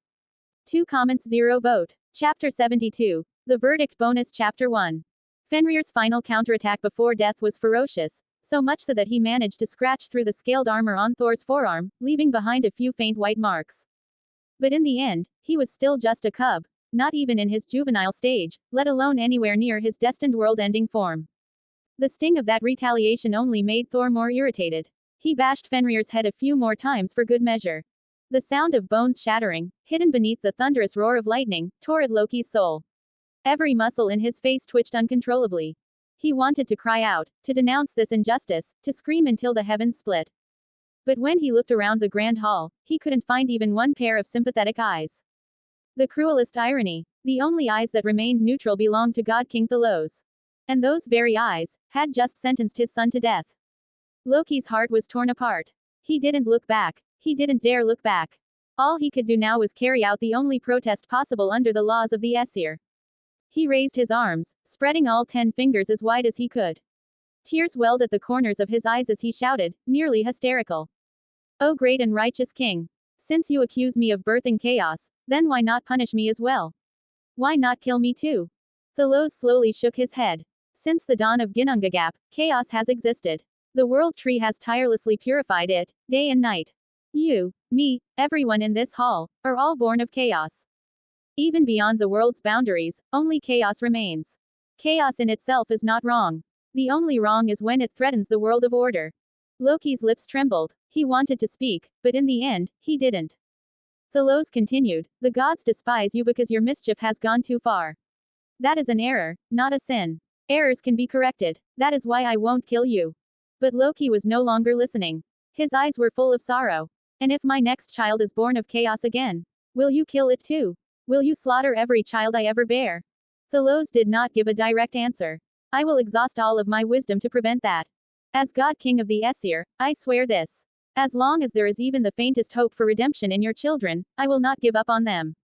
2 comments 0 vote. Chapter 72. The Verdict Bonus Chapter 1. Fenrir's final counterattack before death was ferocious, so much so that he managed to scratch through the scaled armor on Thor's forearm, leaving behind a few faint white marks. But in the end, he was still just a cub, not even in his juvenile stage, let alone anywhere near his destined world-ending form. The sting of that retaliation only made Thor more irritated. He bashed Fenrir's head a few more times for good measure. The sound of bones shattering, hidden beneath the thunderous roar of lightning, tore at Loki's soul. Every muscle in his face twitched uncontrollably. He wanted to cry out, to denounce this injustice, to scream until the heavens split. But when he looked around the grand hall, he couldn't find even one pair of sympathetic eyes. The cruelest irony, the only eyes that remained neutral belonged to God King Thalos. And those very eyes had just sentenced his son to death. Loki's heart was torn apart. He didn't look back. He didn't dare look back. All he could do now was carry out the only protest possible under the laws of the Aesir. He raised his arms, spreading all 10 fingers as wide as he could. Tears welled at the corners of his eyes as he shouted, nearly hysterical. O great and righteous king! Since you accuse me of birthing chaos, then why not punish me as well? Why not kill me too? Thalos slowly shook his head. Since the dawn of Ginnungagap, chaos has existed. The world tree has tirelessly purified it, day and night. You, me, everyone in this hall, are all born of chaos. Even beyond the world's boundaries, only chaos remains. Chaos in itself is not wrong. The only wrong is when it threatens the world of order. Loki's lips trembled. He wanted to speak, but in the end, he didn't. Thalos continued, the gods despise you because your mischief has gone too far. That is an error, not a sin. Errors can be corrected. That is why I won't kill you. But Loki was no longer listening. His eyes were full of sorrow. And if my next child is born of chaos again, will you kill it too? Will you slaughter every child I ever bear? Thalos did not give a direct answer. I will exhaust all of my wisdom to prevent that. As God King of the Aesir, I swear this. As long as there is even the faintest hope for redemption in your children, I will not give up on them.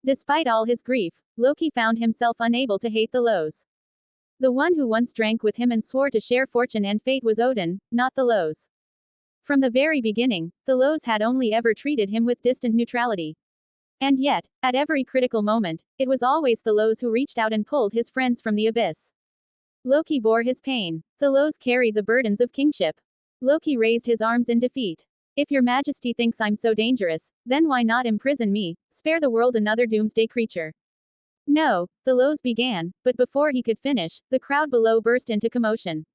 Despite all his grief, Loki found himself unable to hate Thalos. The one who once drank with him and swore to share fortune and fate was Odin, not Thalos. From the very beginning, Thalos had only ever treated him with distant neutrality. And yet, at every critical moment, it was always Thalos who reached out and pulled his friends from the abyss. Loki bore his pain. Thalos carried the burdens of kingship. Loki raised his arms in defeat. If your majesty thinks I'm so dangerous, then why not imprison me, spare the world another doomsday creature? No, Thalos began, but before he could finish, the crowd below burst into commotion.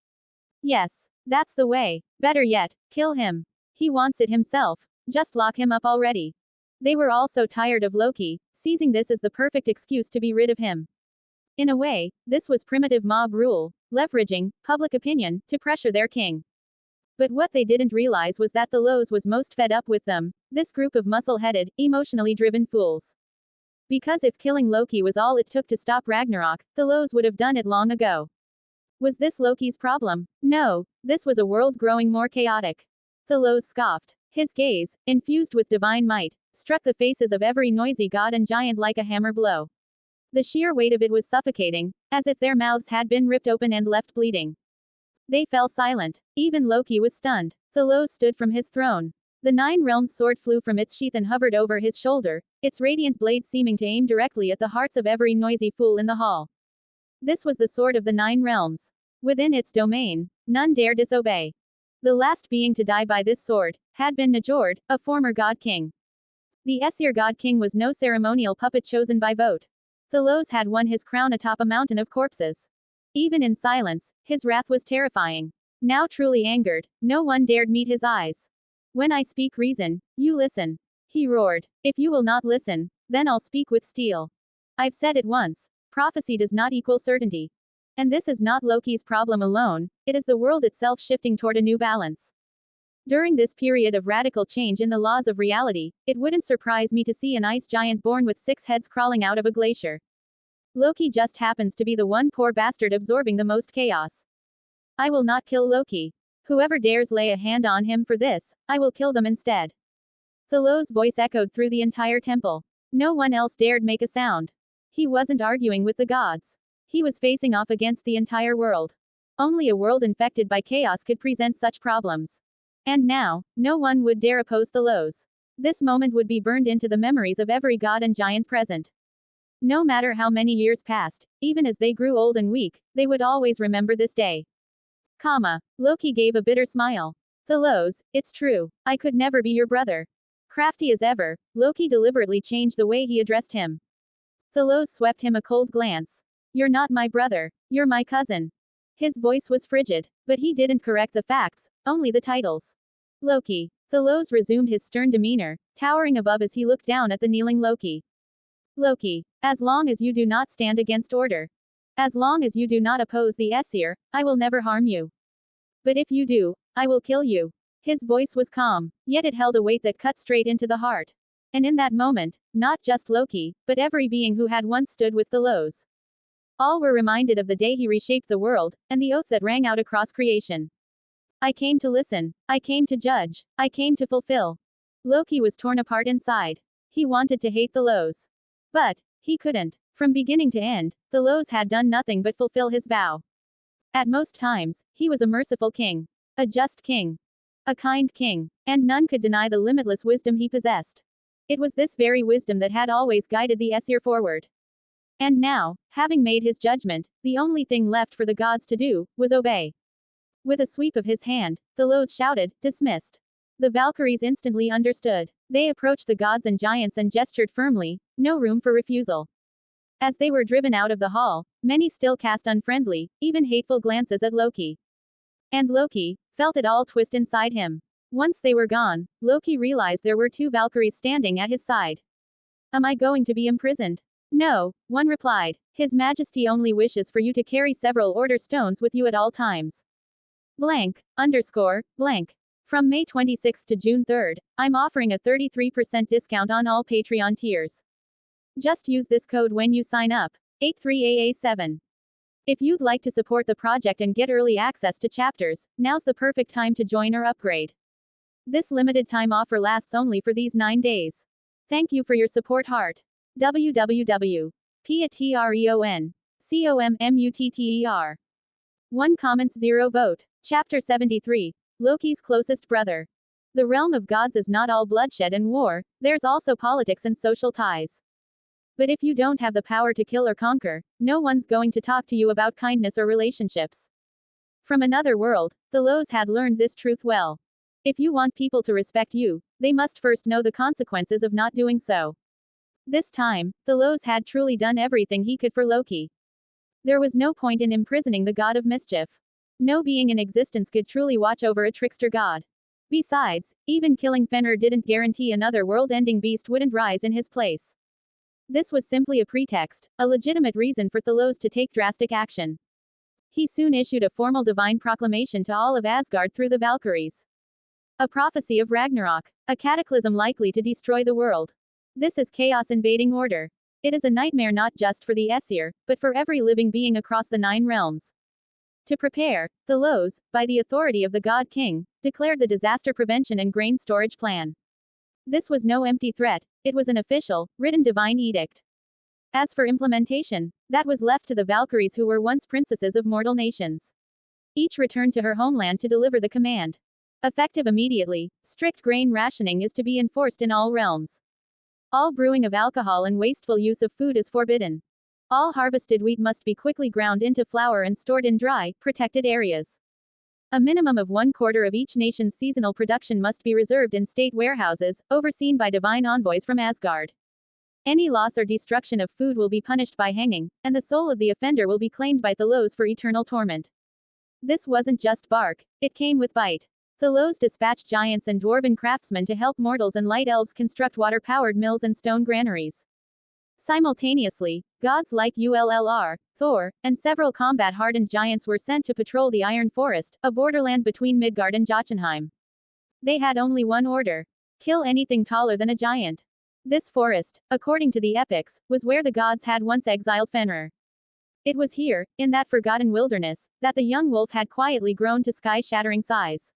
Yes, that's the way. Better yet, kill him. He wants it himself. Just lock him up already. They were all so tired of Loki, seizing this as the perfect excuse to be rid of him. In a way, this was primitive mob rule, leveraging public opinion to pressure their king. But what they didn't realize was that Thalos was most fed up with them, this group of muscle-headed, emotionally driven fools. Because if killing Loki was all it took to stop Ragnarok, Thalos would have done it long ago. Was this Loki's problem? No, this was a world growing more chaotic. Thalos scoffed. His gaze, infused with divine might, struck the faces of every noisy god and giant like a hammer blow. The sheer weight of it was suffocating, as if their mouths had been ripped open and left bleeding. They fell silent. Even Loki was stunned. Thalos stood from his throne. The Nine Realms sword flew from its sheath and hovered over his shoulder, its radiant blade seeming to aim directly at the hearts of every noisy fool in the hall. This was the sword of the Nine Realms. Within its domain, none dare disobey. The last being to die by this sword had been Njord, a former god king. The Aesir god king was no ceremonial puppet chosen by vote. Thalos had won his crown atop a mountain of corpses. Even in silence, his wrath was terrifying. Now truly angered, no one dared meet his eyes. When I speak reason, you listen. He roared. If you will not listen, then I'll speak with steel. I've said it once. Prophecy does not equal certainty. And this is not Loki's problem alone, it is the world itself shifting toward a new balance. During this period of radical change in the laws of reality, it wouldn't surprise me to see an ice giant born with 6 heads crawling out of a glacier. Loki just happens to be the one poor bastard absorbing the most chaos. I will not kill Loki. Whoever dares lay a hand on him for this, I will kill them instead. Thalos' voice echoed through the entire temple. No one else dared make a sound. He wasn't arguing with the gods. He was facing off against the entire world. Only a world infected by chaos could present such problems. And now, no one would dare oppose Thalos. This moment would be burned into the memories of every god and giant present. No matter how many years passed, even as they grew old and weak, they would always remember this day. Loki gave a bitter smile. Thalos, it's true. I could never be your brother. Crafty as ever, Loki deliberately changed the way he addressed him. Thalos swept him a cold glance. You're not my brother. You're my cousin. His voice was frigid, but he didn't correct the facts, only the titles. Loki. Thalos resumed his stern demeanor, towering above as he looked down at the kneeling Loki. Loki. As long as you do not stand against order. As long as you do not oppose the Aesir, I will never harm you. But if you do, I will kill you. His voice was calm, yet it held a weight that cut straight into the heart. And in that moment, not just Loki, but every being who had once stood with Thalos. All were reminded of the day he reshaped the world, and the oath that rang out across creation. I came to listen. I came to judge. I came to fulfill. Loki was torn apart inside. He wanted to hate Thalos. But he couldn't. From beginning to end, Thalos had done nothing but fulfill his vow. At most times, he was a merciful king. A just king. A kind king. And none could deny the limitless wisdom he possessed. It was this very wisdom that had always guided the Aesir forward. And now, having made his judgment, the only thing left for the gods to do was obey. With a sweep of his hand, Thalos shouted, dismissed. The Valkyries instantly understood. They approached the gods and giants and gestured firmly, no room for refusal. As they were driven out of the hall, many still cast unfriendly, even hateful glances at Loki. And Loki felt it all twist inside him. Once they were gone, Loki realized there were 2 Valkyries standing at his side. Am I going to be imprisoned? No, one replied. His Majesty only wishes for you to carry several order stones with you at all times. Blank. From May 26 to June 3, I'm offering a 33% discount on all Patreon tiers. Just use this code when you sign up. 83AA7. If you'd like to support the project and get early access to chapters, now's the perfect time to join or upgrade. This limited time offer lasts only for these 9 days. Thank you for your support, heart. www.patreon.com/COMMUTTER. 1 comments 0 vote. Chapter 73. Loki's closest brother. The realm of gods is not all bloodshed and war, there's also politics and social ties. But if you don't have the power to kill or conquer, no one's going to talk to you about kindness or relationships. From another world, Thalos had learned this truth well. If you want people to respect you, they must first know the consequences of not doing so. This time, Thalos had truly done everything he could for Loki. There was no point in imprisoning the god of mischief. No being in existence could truly watch over a trickster god. Besides, even killing Fenrir didn't guarantee another world-ending beast wouldn't rise in his place. This was simply a pretext, a legitimate reason for Thalos to take drastic action. He soon issued a formal divine proclamation to all of Asgard through the Valkyries. A prophecy of Ragnarok, a cataclysm likely to destroy the world. This is chaos invading order. It is a nightmare not just for the Aesir, but for every living being across the 9 realms. To prepare, Thalos, by the authority of the God King, declared the disaster prevention and grain storage plan. This was no empty threat, it was an official, written divine edict. As for implementation, that was left to the Valkyries who were once princesses of mortal nations. Each returned to her homeland to deliver the command. Effective immediately, strict grain rationing is to be enforced in all realms. All brewing of alcohol and wasteful use of food is forbidden. All harvested wheat must be quickly ground into flour and stored in dry, protected areas. A minimum of 1/4 of each nation's seasonal production must be reserved in state warehouses, overseen by divine envoys from Asgard. Any loss or destruction of food will be punished by hanging, and the soul of the offender will be claimed by Thalos for eternal torment. This wasn't just bark, it came with bite. Thalos dispatched giants and dwarven craftsmen to help mortals and light elves construct water-powered mills and stone granaries. Simultaneously, gods like Ullr, Thor, and several combat-hardened giants were sent to patrol the Iron Forest, a borderland between Midgard and Jotunheim. They had only one order: kill anything taller than a giant. This forest, according to the epics, was where the gods had once exiled Fenrir. It was here, in that forgotten wilderness, that the young wolf had quietly grown to sky-shattering size.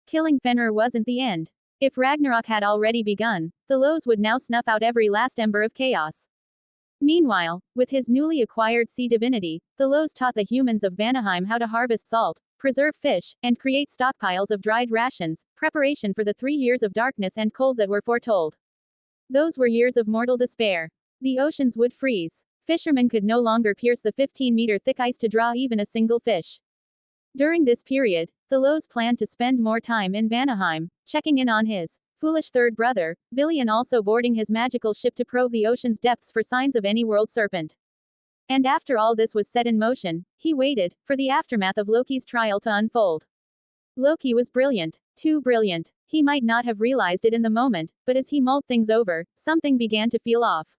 Killing Fenrir wasn't the end. If Ragnarok had already begun, Thalos would now snuff out every last ember of chaos. Meanwhile, with his newly acquired sea divinity, Thalos taught the humans of Vanaheim how to harvest salt, preserve fish, and create stockpiles of dried rations, preparation for the 3 years of darkness and cold that were foretold. Those were years of mortal despair. The oceans would freeze. Fishermen could no longer pierce the 15-meter thick ice to draw even a single fish. During this period, Thalos planned to spend more time in Vanaheim, checking in on his foolish third brother, Vili, and also boarding his magical ship to probe the ocean's depths for signs of any world serpent. And after all this was set in motion, he waited for the aftermath of Loki's trial to unfold. Loki was brilliant, too brilliant. He might not have realized it in the moment, but as he mulled things over, something began to feel off.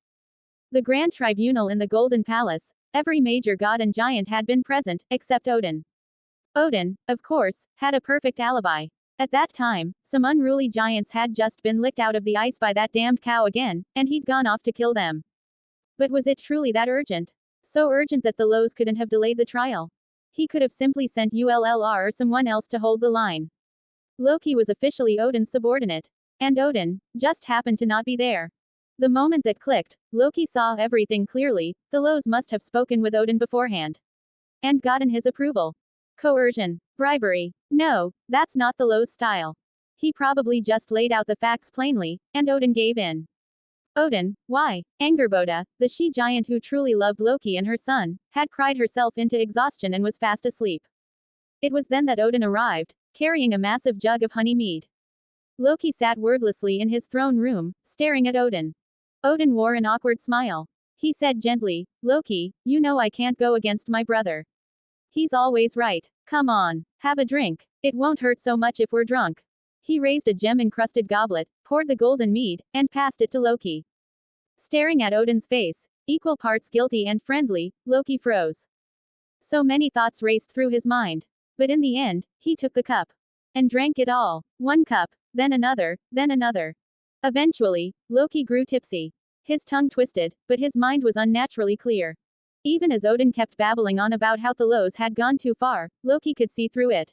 The Grand Tribunal in the Golden Palace, every major god and giant had been present, except Odin. Odin, of course, had a perfect alibi. At that time, some unruly giants had just been licked out of the ice by that damned cow again, and he'd gone off to kill them. But was it truly that urgent? So urgent that Thalos couldn't have delayed the trial. He could have simply sent Ullr or someone else to hold the line. Loki was officially Odin's subordinate. And Odin just happened to not be there. The moment that clicked, Loki saw everything clearly. Thalos must have spoken with Odin beforehand. And gotten his approval. Coercion. Bribery. No, that's not Thalos' style. He probably just laid out the facts plainly, and Odin gave in. Odin, why? Angerboda, the she-giant who truly loved Loki and her son, had cried herself into exhaustion and was fast asleep. It was then that Odin arrived, carrying a massive jug of honey mead. Loki sat wordlessly in his throne room, staring at Odin. Odin wore an awkward smile. He said gently, Loki, you know I can't go against my brother. He's always right. Come on, have a drink. It won't hurt so much if we're drunk. He raised a gem-encrusted goblet, poured the golden mead, and passed it to Loki. Staring at Odin's face, equal parts guilty and friendly, Loki froze. So many thoughts raced through his mind. But in the end, he took the cup. And drank it all. One cup, then another, then another. Eventually, Loki grew tipsy. His tongue twisted, but his mind was unnaturally clear. Even as Odin kept babbling on about how Thalos had gone too far, Loki could see through it.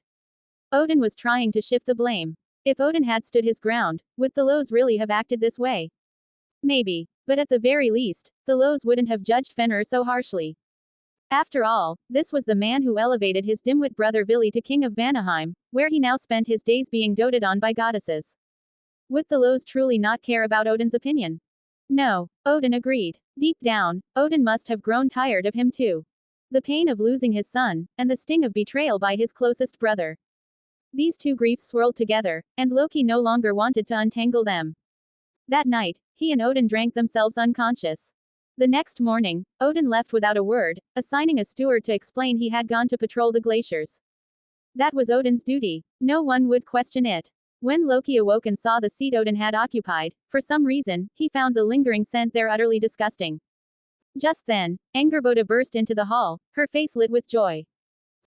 Odin was trying to shift the blame. If Odin had stood his ground, would Thalos really have acted this way? Maybe. But at the very least, Thalos wouldn't have judged Fenrir so harshly. After all, this was the man who elevated his dimwit brother Vili to king of Vanaheim, where he now spent his days being doted on by goddesses. Would Thalos truly not care about Odin's opinion? No, Odin agreed. Deep down, Odin must have grown tired of him too. The pain of losing his son, and the sting of betrayal by his closest brother. These two griefs swirled together, and Loki no longer wanted to untangle them. That night, he and Odin drank themselves unconscious. The next morning, Odin left without a word, assigning a steward to explain he had gone to patrol the glaciers. That was Odin's duty. No one would question it. When Loki awoke and saw the seat Odin had occupied, for some reason, he found the lingering scent there utterly disgusting. Just then, Angerboda burst into the hall, her face lit with joy.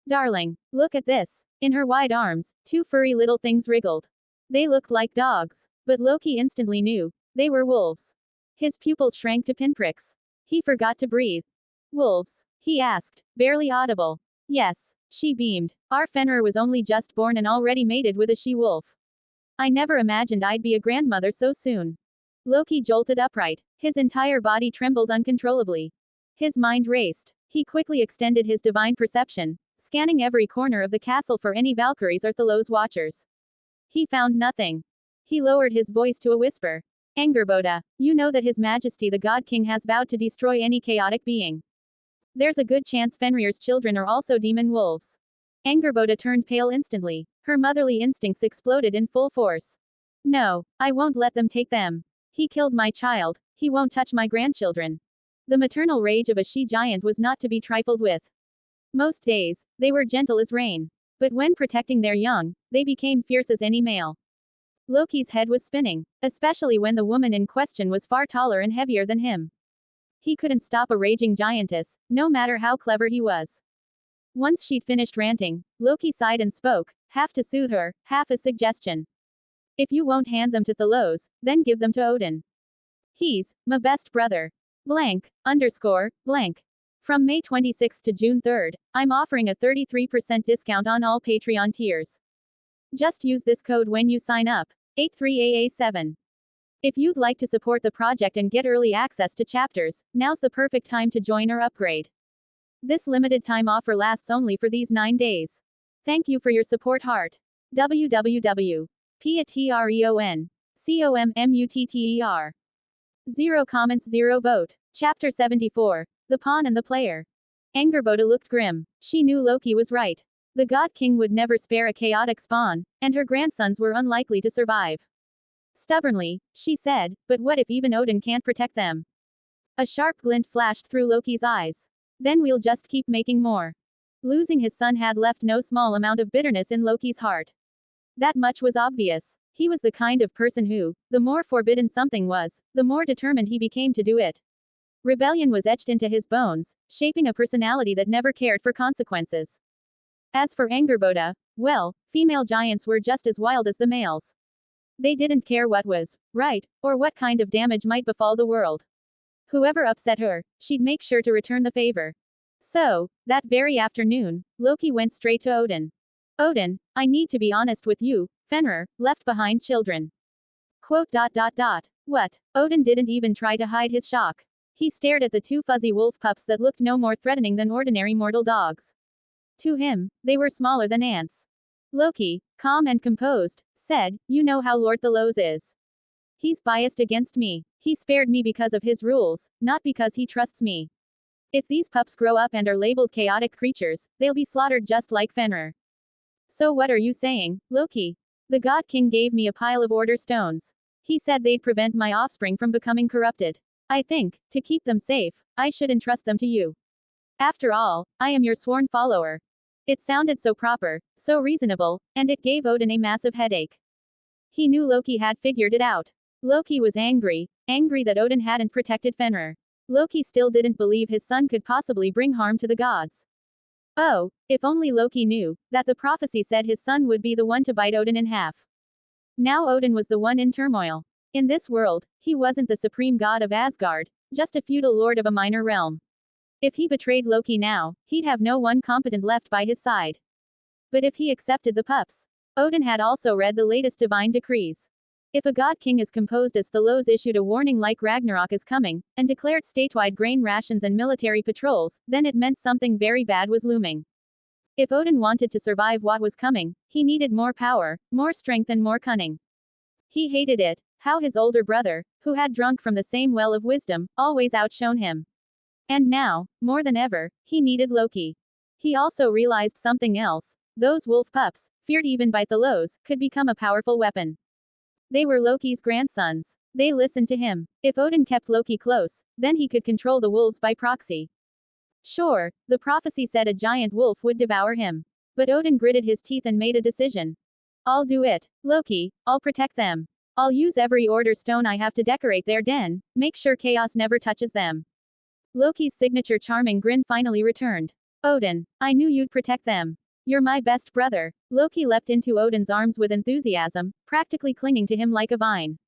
Darling, look at this. In her wide arms, two furry little things wriggled. They looked like dogs. But Loki instantly knew. They were wolves. His pupils shrank to pinpricks. He forgot to breathe. Wolves? He asked, barely audible. Yes, she beamed. Our Fenrir was only just born and already mated with a she-wolf. I never imagined I'd be a grandmother so soon. Loki jolted upright. His entire body trembled uncontrollably. His mind raced. He quickly extended his divine perception, scanning every corner of the castle for any Valkyries or Thalos watchers. He found nothing. He lowered his voice to a whisper. Angerboda, you know that His Majesty the God King has vowed to destroy any chaotic being. There's a good chance Fenrir's children are also demon wolves. Angerboda turned pale instantly. Her motherly instincts exploded in full force. No, I won't let them take them. He killed my child. He won't touch my grandchildren. The maternal rage of a she-giant was not to be trifled with. Most days, they were gentle as rain. But when protecting their young, they became fierce as any male. Loki's head was spinning, especially when the woman in question was far taller and heavier than him. He couldn't stop a raging giantess, no matter how clever he was. Once she'd finished ranting, Loki sighed and spoke, half to soothe her, half as suggestion. If you won't hand them to Thalos, then give them to Odin. He's my best brother. Blank, _ blank. From May 26 to June 3, I'm offering a 33% discount on all Patreon tiers. Just use this code when you sign up. 83AA7. If you'd like to support the project and get early access to chapters, now's the perfect time to join or upgrade. This limited time offer lasts only for these 9 days. Thank you for your support, heart. www.patreon.com/COMMUTTER. 0 comments 0 vote. Chapter 74. The Pawn and the Player. Angerboda looked grim. She knew Loki was right. The God King would never spare a chaotic spawn, and her grandsons were unlikely to survive. Stubbornly, she said, but what if even Odin can't protect them? A sharp glint flashed through Loki's eyes. Then we'll just keep making more. Losing his son had left no small amount of bitterness in Loki's heart. That much was obvious. He was the kind of person who, the more forbidden something was, the more determined he became to do it. Rebellion was etched into his bones, shaping a personality that never cared for consequences. As for Angerboda, well, female giants were just as wild as the males. They didn't care what was right, or what kind of damage might befall the world. Whoever upset her, she'd make sure to return the favor. So, that very afternoon, Loki went straight to Odin. Odin, I need to be honest with you, Fenrir left behind children. Quote. What? Odin didn't even try to hide his shock. He stared at the two fuzzy wolf pups that looked no more threatening than ordinary mortal dogs. To him, they were smaller than ants. Loki, calm and composed, said, you know how Lord Thalos is. He's biased against me. He spared me because of his rules, not because he trusts me. If these pups grow up and are labeled chaotic creatures, they'll be slaughtered just like Fenrir. So what are you saying, Loki? The God King gave me a pile of order stones. He said they'd prevent my offspring from becoming corrupted. I think, to keep them safe, I should entrust them to you. After all, I am your sworn follower. It sounded so proper, so reasonable, and it gave Odin a massive headache. He knew Loki had figured it out. Loki was angry that Odin hadn't protected Fenrir. Loki still didn't believe his son could possibly bring harm to the gods. Oh, if only Loki knew that the prophecy said his son would be the one to bite Odin in half. Now Odin was the one in turmoil. In this world, he wasn't the supreme god of Asgard, just a feudal lord of a minor realm. If he betrayed Loki now, he'd have no one competent left by his side. But if he accepted the pups, Odin had also read the latest divine decrees. If a god king is composed as Thalos issued a warning like Ragnarok is coming, and declared statewide grain rations and military patrols, then it meant something very bad was looming. If Odin wanted to survive what was coming, he needed more power, more strength and more cunning. He hated it, how his older brother, who had drunk from the same well of wisdom, always outshone him. And now, more than ever, he needed Loki. He also realized something else. Those wolf pups, feared even by Thalos, could become a powerful weapon. They were Loki's grandsons. They listened to him. If Odin kept Loki close, then he could control the wolves by proxy. Sure, the prophecy said a giant wolf would devour him. But Odin gritted his teeth and made a decision. I'll do it. Loki, I'll protect them. I'll use every order stone I have to decorate their den, make sure chaos never touches them. Loki's signature charming grin finally returned. Odin, I knew you'd protect them. You're my best brother. Loki leapt into Odin's arms with enthusiasm, practically clinging to him like a vine.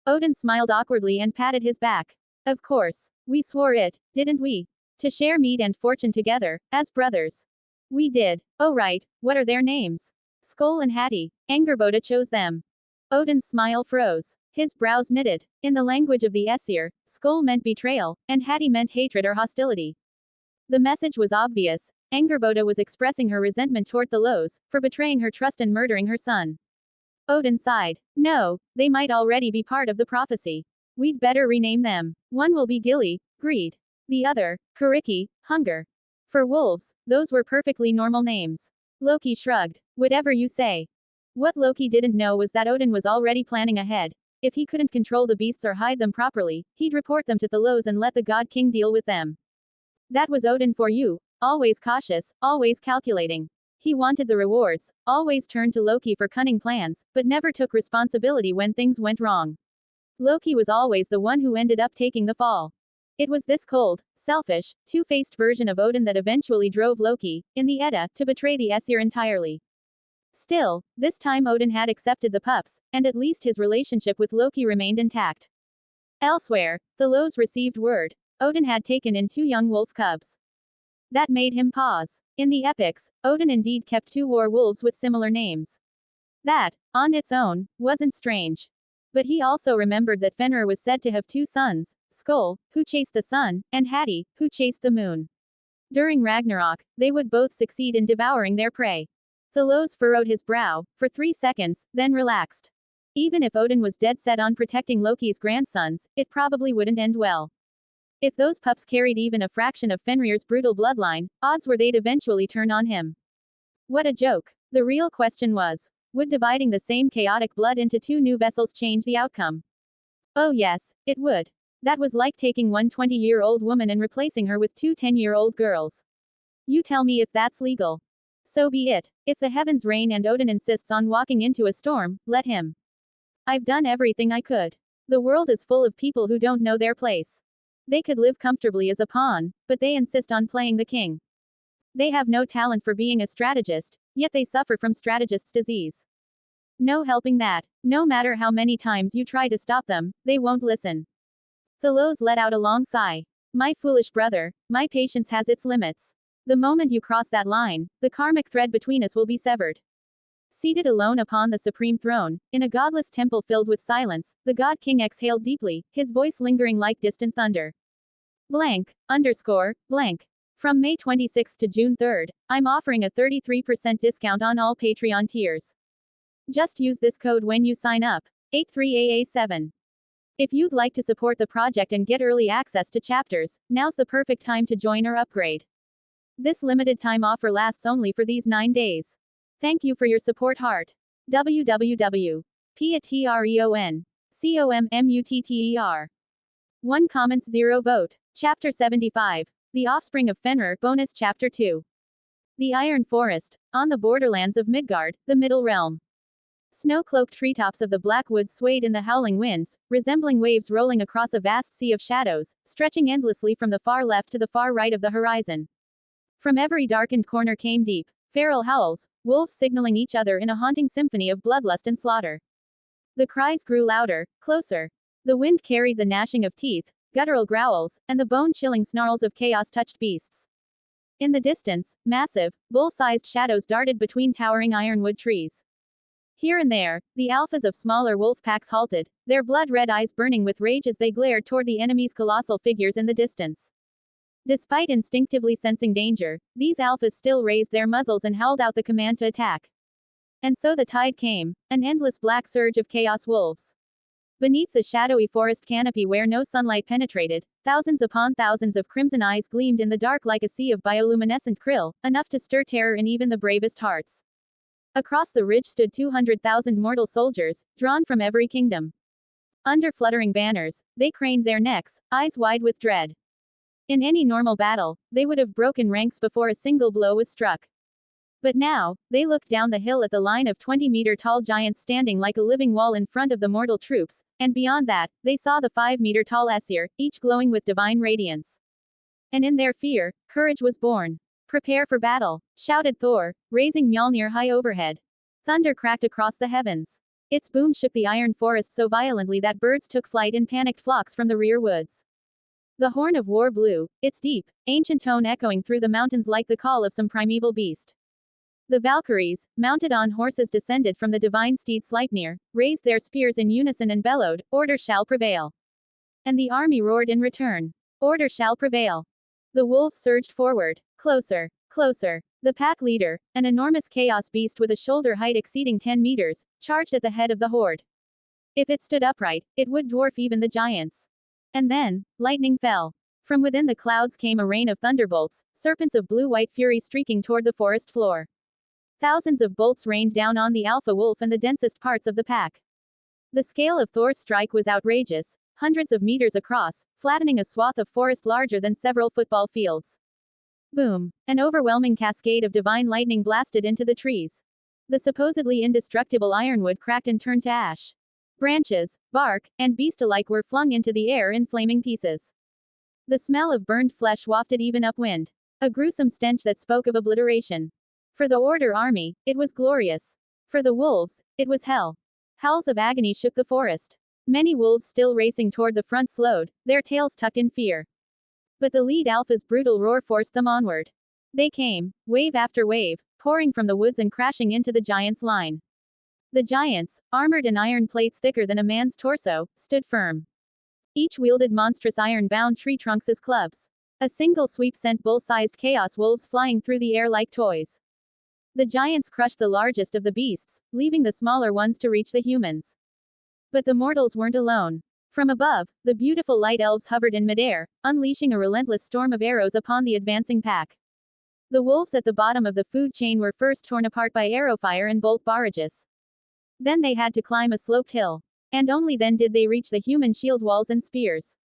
Odin smiled awkwardly and patted his back. Of course. We swore it, didn't we? To share mead and fortune together, as brothers. We did. Oh right, what are their names? Skoll and Hati. Angerboda chose them. Odin's smile froze. His brows knitted. In the language of the Aesir, Skoll meant betrayal, and Hati meant hatred or hostility. The message was obvious. Angerboda was expressing her resentment toward Thalos, for betraying her trust and murdering her son. Odin sighed. No, they might already be part of the prophecy. We'd better rename them. One will be Gilly, greed. The other, Kariki, hunger. For wolves, those were perfectly normal names. Loki shrugged. Whatever you say. What Loki didn't know was that Odin was already planning ahead. If he couldn't control the beasts or hide them properly, he'd report them to Thalos and let the God King deal with them. That was Odin for you. Always cautious, always calculating. He wanted the rewards, always turned to Loki for cunning plans, but never took responsibility when things went wrong. Loki was always the one who ended up taking the fall. It was this cold, selfish, two-faced version of Odin that eventually drove Loki, in the Edda, to betray the Aesir entirely. Still, this time Odin had accepted the pups, and at least his relationship with Loki remained intact. Elsewhere, Thalos received word. Odin had taken in 2 young wolf cubs. That made him pause. In the epics, Odin indeed kept 2 war wolves with similar names. That, on its own, wasn't strange. But he also remembered that Fenrir was said to have 2 sons, Skoll, who chased the sun, and Hati, who chased the moon. During Ragnarok, they would both succeed in devouring their prey. Thalos furrowed his brow, for 3 seconds, then relaxed. Even if Odin was dead set on protecting Loki's grandsons, it probably wouldn't end well. If those pups carried even a fraction of Fenrir's brutal bloodline, odds were they'd eventually turn on him. What a joke. The real question was, would dividing the same chaotic blood into 2 new vessels change the outcome? Oh yes, it would. That was like taking one 20-year-old woman and replacing her with 2 10-year-old girls. You tell me if that's legal. So be it. If the heavens rain and Odin insists on walking into a storm, let him. I've done everything I could. The world is full of people who don't know their place. They could live comfortably as a pawn, but they insist on playing the king. They have no talent for being a strategist, yet they suffer from strategist's disease. No helping that. No matter how many times you try to stop them, they won't listen. Thalos let out a long sigh. My foolish brother, my patience has its limits. The moment you cross that line, the karmic thread between us will be severed. Seated alone upon the supreme throne, in a godless temple filled with silence, the God King exhaled deeply, his voice lingering like distant thunder. Blank, blank. From May 26 to June 3, I'm offering a 33% discount on all Patreon tiers. Just use this code when you sign up. 83AA7. If you'd like to support the project and get early access to chapters, now's the perfect time to join or upgrade. This limited time offer lasts only for these 9 days. Thank you for your support, heart. www.patreon.com/COMMUTTER. 1 comments 0 vote. Chapter 75. The Offspring of Fenrir, bonus chapter 2. The Iron Forest, on the borderlands of Midgard, the Middle Realm. Snow-cloaked treetops of the black woods swayed in the howling winds, resembling waves rolling across a vast sea of shadows, stretching endlessly from the far left to the far right of the horizon. From every darkened corner came deep, feral howls, wolves signaling each other in a haunting symphony of bloodlust and slaughter. The cries grew louder, closer. The wind carried the gnashing of teeth, guttural growls, and the bone-chilling snarls of chaos-touched beasts. In the distance, massive, bull-sized shadows darted between towering ironwood trees. Here and there, the alphas of smaller wolf packs halted, their blood-red eyes burning with rage as they glared toward the enemy's colossal figures in the distance. Despite instinctively sensing danger, these alphas still raised their muzzles and howled out the command to attack. And so the tide came, an endless black surge of chaos wolves. Beneath the shadowy forest canopy where no sunlight penetrated, thousands upon thousands of crimson eyes gleamed in the dark like a sea of bioluminescent krill, enough to stir terror in even the bravest hearts. Across the ridge stood 200,000 mortal soldiers, drawn from every kingdom. Under fluttering banners, they craned their necks, eyes wide with dread. In any normal battle, they would have broken ranks before a single blow was struck. But now, they looked down the hill at the line of 20-meter-tall giants standing like a living wall in front of the mortal troops, and beyond that, they saw the 5-meter-tall Aesir, each glowing with divine radiance. And in their fear, courage was born. "Prepare for battle," shouted Thor, raising Mjolnir high overhead. Thunder cracked across the heavens. Its boom shook the iron forest so violently that birds took flight in panicked flocks from the rear woods. The horn of war blew, its deep, ancient tone echoing through the mountains like the call of some primeval beast. The Valkyries, mounted on horses descended from the divine steed Sleipnir, raised their spears in unison and bellowed, "Order shall prevail." And the army roared in return, "Order shall prevail." The wolves surged forward, closer, closer. The pack leader, an enormous chaos beast with a shoulder height exceeding 10 meters, charged at the head of the horde. If it stood upright, it would dwarf even the giants. And then, lightning fell. From within the clouds came a rain of thunderbolts, serpents of blue-white fury streaking toward the forest floor. Thousands of bolts rained down on the alpha wolf and the densest parts of the pack. The scale of Thor's strike was outrageous, hundreds of meters across, flattening a swath of forest larger than several football fields. Boom! An overwhelming cascade of divine lightning blasted into the trees. The supposedly indestructible ironwood cracked and turned to ash. Branches, bark, and beast alike were flung into the air in flaming pieces. The smell of burned flesh wafted even upwind. A gruesome stench that spoke of obliteration. For the Order army, it was glorious. For the wolves, it was hell. Howls of agony shook the forest. Many wolves still racing toward the front slowed, their tails tucked in fear. But the lead alpha's brutal roar forced them onward. They came, wave after wave, pouring from the woods and crashing into the giants' line. The giants, armored in iron plates thicker than a man's torso, stood firm. Each wielded monstrous iron-bound tree trunks as clubs. A single sweep sent bull-sized chaos wolves flying through the air like toys. The giants crushed the largest of the beasts, leaving the smaller ones to reach the humans. But the mortals weren't alone. From above, the beautiful light elves hovered in midair, unleashing a relentless storm of arrows upon the advancing pack. The wolves at the bottom of the food chain were first torn apart by arrow fire and bolt barrages. Then they had to climb a sloped hill. And only then did they reach the human shield walls and spears.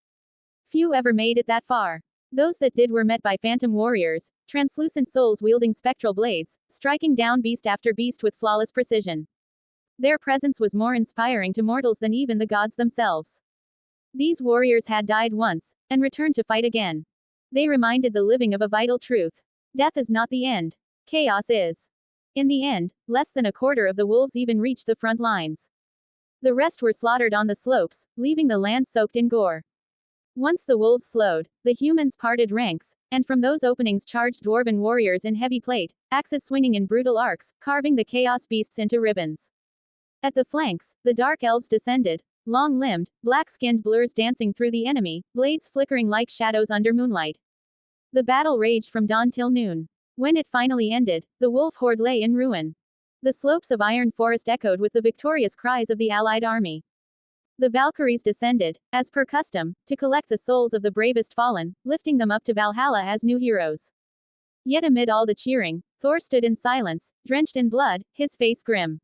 Few ever made it that far. Those that did were met by phantom warriors, translucent souls wielding spectral blades, striking down beast after beast with flawless precision. Their presence was more inspiring to mortals than even the gods themselves. These warriors had died once, and returned to fight again. They reminded the living of a vital truth. Death is not the end. Chaos is. In the end, less than a quarter of the wolves even reached the front lines. The rest were slaughtered on the slopes, leaving the land soaked in gore. Once the wolves slowed, the humans parted ranks, and from those openings charged dwarven warriors in heavy plate, axes swinging in brutal arcs, carving the chaos beasts into ribbons. At the flanks, the dark elves descended, long-limbed, black-skinned blurs dancing through the enemy, blades flickering like shadows under moonlight. The battle raged from dawn till noon. When it finally ended, the wolf horde lay in ruin. The slopes of Iron Forest echoed with the victorious cries of the allied army. The Valkyries descended, as per custom, to collect the souls of the bravest fallen, lifting them up to Valhalla as new heroes. Yet amid all the cheering, Thor stood in silence, drenched in blood, his face grim.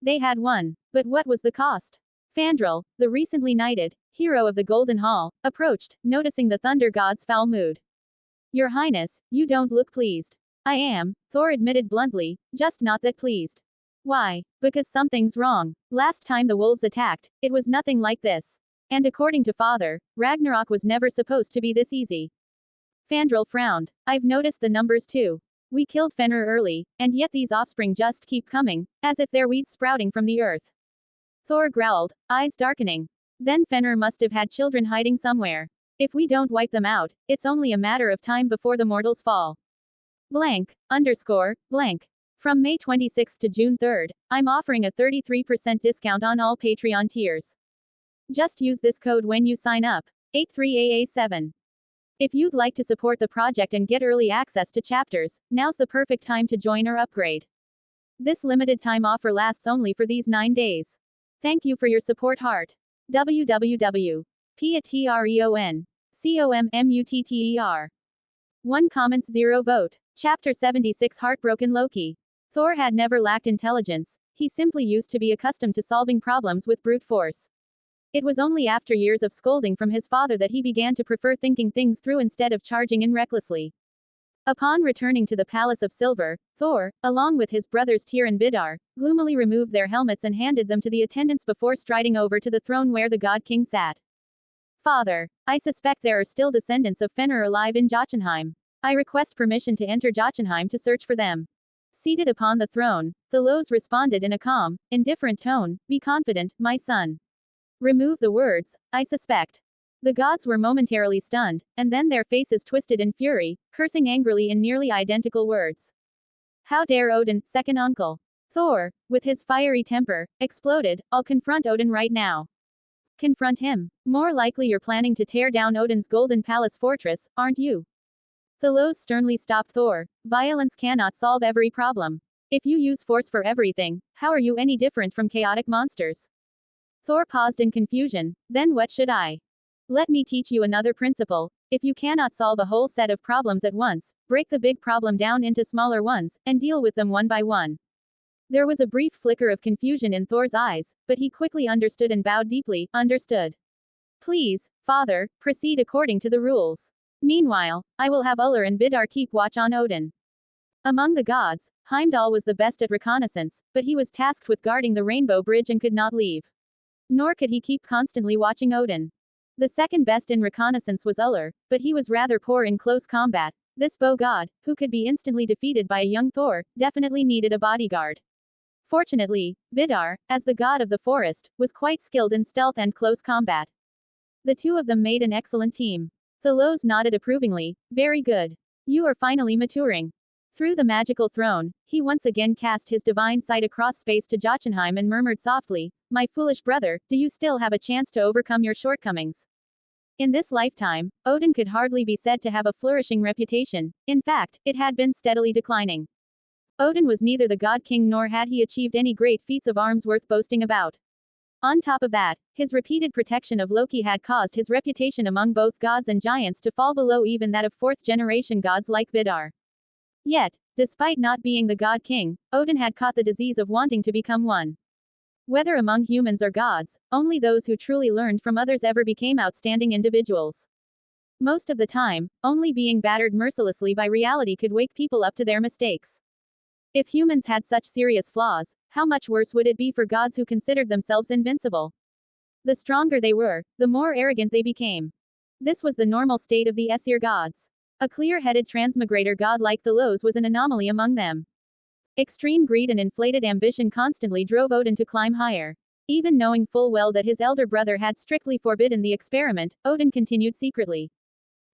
They had won. But what was the cost? Fandral, the recently knighted hero of the Golden Hall, approached, noticing the Thunder God's foul mood. "Your Highness, you don't look pleased." "I am," Thor admitted bluntly, "just not that pleased." "Why?" "Because something's wrong. Last time the wolves attacked, it was nothing like this. And according to Father, Ragnarok was never supposed to be this easy." Fandral frowned. "I've noticed the numbers too. We killed Fenrir early, and yet these offspring just keep coming, as if they're weeds sprouting from the earth." Thor growled, eyes darkening. "Then Fenrir must have had children hiding somewhere. If we don't wipe them out, it's only a matter of time before the mortals fall. Blank, _ blank. From May 26 to June 3, I'm offering a 33% discount on all Patreon tiers. Just use this code when you sign up. 83AA7. If you'd like to support the project and get early access to chapters, now's the perfect time to join or upgrade. This limited time offer lasts only for these 9 days. Thank you for your support, heart. www.patreon.com/commutter. 1 comments 0 vote. Chapter 76 Heartbroken Loki. Thor had never lacked intelligence, he simply used to be accustomed to solving problems with brute force. It was only after years of scolding from his father that he began to prefer thinking things through instead of charging in recklessly. Upon returning to the Palace of Silver, Thor, along with his brothers Tyr and Vidar, gloomily removed their helmets and handed them to the attendants before striding over to the throne where the God King sat. Father, I suspect there are still descendants of Fenrir alive in Jotunheim. I request permission to enter Jotunheim to search for them. Seated upon the throne, Thalos responded in a calm, indifferent tone, "Be confident, my son." Remove the words, "I suspect." The gods were momentarily stunned, and then their faces twisted in fury, cursing angrily in nearly identical words. How dare Odin, second uncle? Thor, with his fiery temper, exploded, "I'll confront Odin right now." Confront him. More likely you're planning to tear down Odin's golden palace fortress, aren't you? Thalos sternly stopped Thor. Violence cannot solve every problem. If you use force for everything, how are you any different from chaotic monsters? Thor paused in confusion. Then what should I? Let me teach you another principle. If you cannot solve a whole set of problems at once, break the big problem down into smaller ones, and deal with them one by one. There was a brief flicker of confusion in Thor's eyes, but he quickly understood and bowed deeply. Understood. Please, Father, proceed according to the rules. Meanwhile, I will have Ullr and Vidar keep watch on Odin. Among the gods, Heimdall was the best at reconnaissance, but he was tasked with guarding the Rainbow Bridge and could not leave. Nor could he keep constantly watching Odin. The second best in reconnaissance was Ullr, but he was rather poor in close combat. This bow god, who could be instantly defeated by a young Thor, definitely needed a bodyguard. Fortunately, Vidar, as the god of the forest, was quite skilled in stealth and close combat. The two of them made an excellent team. Thalos nodded approvingly. Very good. You are finally maturing. Through the magical throne, he once again cast his divine sight across space to Jotunheim and murmured softly, "My foolish brother, do you still have a chance to overcome your shortcomings?" In this lifetime, Odin could hardly be said to have a flourishing reputation. In fact, it had been steadily declining. Odin was neither the God King nor had he achieved any great feats of arms worth boasting about. On top of that, his repeated protection of Loki had caused his reputation among both gods and giants to fall below even that of fourth-generation gods like Vidar. Yet, despite not being the God King, Odin had caught the disease of wanting to become one. Whether among humans or gods, only those who truly learned from others ever became outstanding individuals. Most of the time, only being battered mercilessly by reality could wake people up to their mistakes. If humans had such serious flaws, how much worse would it be for gods who considered themselves invincible? The stronger they were, the more arrogant they became. This was the normal state of the Aesir gods. A clear-headed transmigrator god like Thalos was an anomaly among them. Extreme greed and inflated ambition constantly drove Odin to climb higher. Even knowing full well that his elder brother had strictly forbidden the experiment, Odin continued secretly.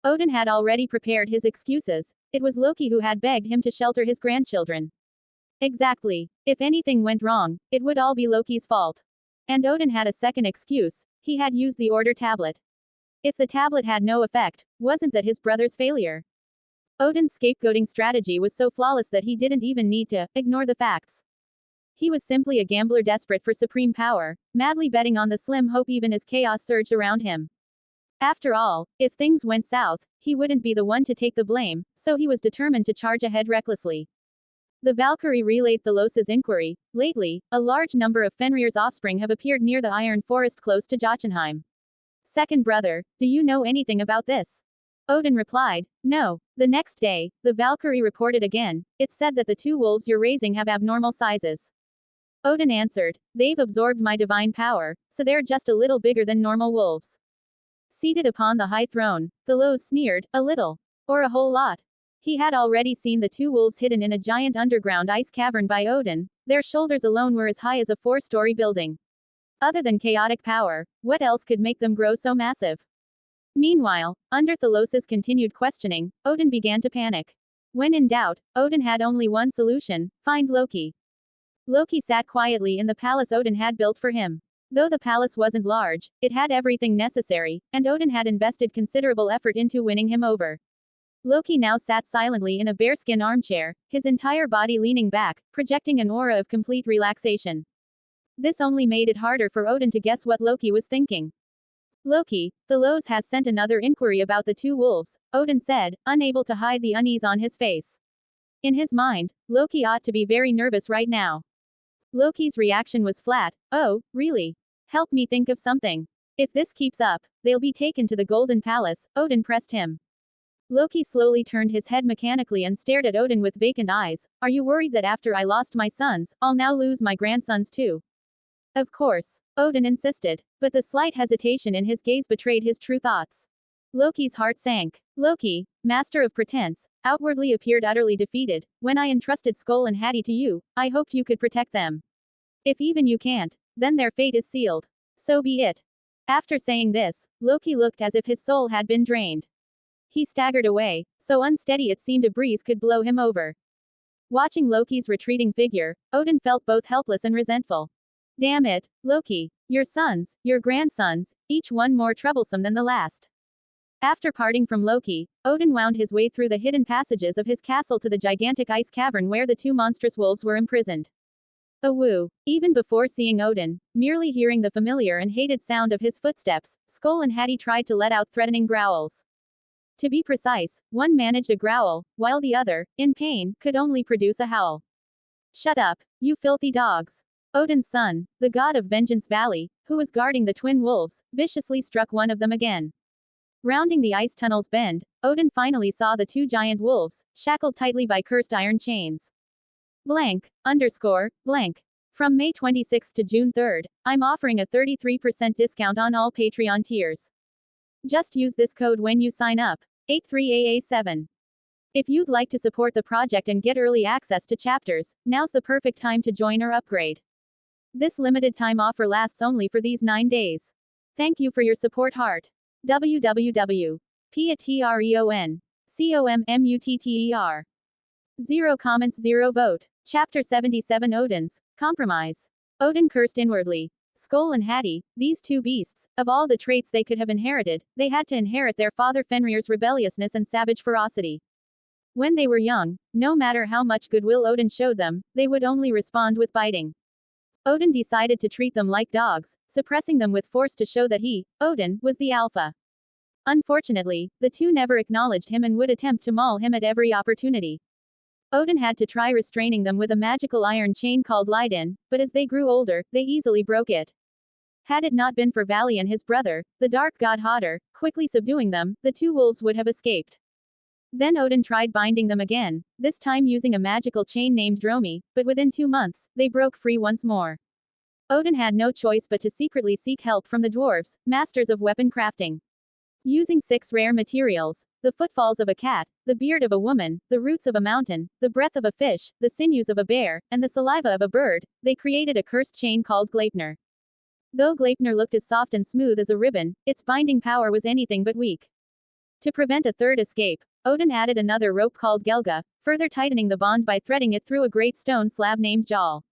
Odin had already prepared his excuses. It was Loki who had begged him to shelter his grandchildren. Exactly. If anything went wrong, it would all be Loki's fault. And Odin had a second excuse. He had used the order tablet. If the tablet had no effect, wasn't that his brother's failure? Odin's scapegoating strategy was so flawless that he didn't even need to ignore the facts. He was simply a gambler desperate for supreme power, madly betting on the slim hope even as chaos surged around him. After all, if things went south, he wouldn't be the one to take the blame, so he was determined to charge ahead recklessly. The Valkyrie relayed Thalos's inquiry. Lately, a large number of Fenrir's offspring have appeared near the Iron Forest close to Jotunheim. Second brother, do you know anything about this? Odin replied, no. The next day, the Valkyrie reported again. It's said that the two wolves you're raising have abnormal sizes. Odin answered, they've absorbed my divine power, so they're just a little bigger than normal wolves. Seated upon the high throne, Thalos sneered, a little. Or a whole lot. He had already seen the two wolves hidden in a giant underground ice cavern by Odin. Their shoulders alone were as high as a 4-story building. Other than chaotic power, what else could make them grow so massive? Meanwhile, under Thalos's continued questioning, Odin began to panic. When in doubt, Odin had only one solution: find Loki. Loki sat quietly in the palace Odin had built for him. Though the palace wasn't large, it had everything necessary, and Odin had invested considerable effort into winning him over. Loki now sat silently in a bearskin armchair, his entire body leaning back, projecting an aura of complete relaxation. This only made it harder for Odin to guess what Loki was thinking. Loki, Thalos has sent another inquiry about the two wolves, Odin said, unable to hide the unease on his face. In his mind, Loki ought to be very nervous right now. Loki's reaction was flat. Oh, really? Help me think of something. If this keeps up, they'll be taken to the Golden Palace, Odin pressed him. Loki slowly turned his head mechanically and stared at Odin with vacant eyes. Are you worried that after I lost my sons, I'll now lose my grandsons too? Of course, Odin insisted, but the slight hesitation in his gaze betrayed his true thoughts. Loki's heart sank. Loki, master of pretense, outwardly appeared utterly defeated. When I entrusted Skull and Hattie to you, I hoped you could protect them. If even you can't, then their fate is sealed. So be it. After saying this, Loki looked as if his soul had been drained. He staggered away, so unsteady it seemed a breeze could blow him over. Watching Loki's retreating figure, Odin felt both helpless and resentful. Damn it, Loki. Your sons, your grandsons, each one more troublesome than the last. After parting from Loki, Odin wound his way through the hidden passages of his castle to the gigantic ice cavern where the two monstrous wolves were imprisoned. Awoo. Even before seeing Odin, merely hearing the familiar and hated sound of his footsteps, Skull and Hattie tried to let out threatening growls. To be precise, one managed a growl, while the other, in pain, could only produce a howl. Shut up, you filthy dogs. Odin's son, the god of Vengeance Valley, who was guarding the twin wolves, viciously struck one of them again. Rounding the ice tunnel's bend, Odin finally saw the two giant wolves, shackled tightly by cursed iron chains. Blank, blank. From May 26 to June 3, I'm offering a 33% discount on all Patreon tiers. Just use this code when you sign up. 83AA7. If you'd like to support the project and get early access to chapters, now's the perfect time to join or upgrade. This limited time offer lasts only for these 9 days. Thank you for your support, heart. www.patreon.com/COMMUTTER. 0 comments, 0 vote. Chapter 77 Odin's Compromise. Odin cursed inwardly. Skull and Hattie, these two beasts, of all the traits they could have inherited, they had to inherit their father Fenrir's rebelliousness and savage ferocity. When they were young, no matter how much goodwill Odin showed them, they would only respond with biting. Odin decided to treat them like dogs, suppressing them with force to show that he, Odin, was the alpha. Unfortunately, the two never acknowledged him and would attempt to maul him at every opportunity. Odin had to try restraining them with a magical iron chain called Lydin, but as they grew older, they easily broke it. Had it not been for Vali and his brother, the dark god Hodder, quickly subduing them, the two wolves would have escaped. Then Odin tried binding them again, this time using a magical chain named Dromi, but within 2 months, they broke free once more. Odin had no choice but to secretly seek help from the dwarves, masters of weapon crafting. Using 6 rare materials, the footfalls of a cat, the beard of a woman, the roots of a mountain, the breath of a fish, the sinews of a bear, and the saliva of a bird, they created a cursed chain called Gleipnir. Though Gleipnir looked as soft and smooth as a ribbon, its binding power was anything but weak. To prevent a third escape, Odin added another rope called Gelga, further tightening the bond by threading it through a great stone slab named Jal.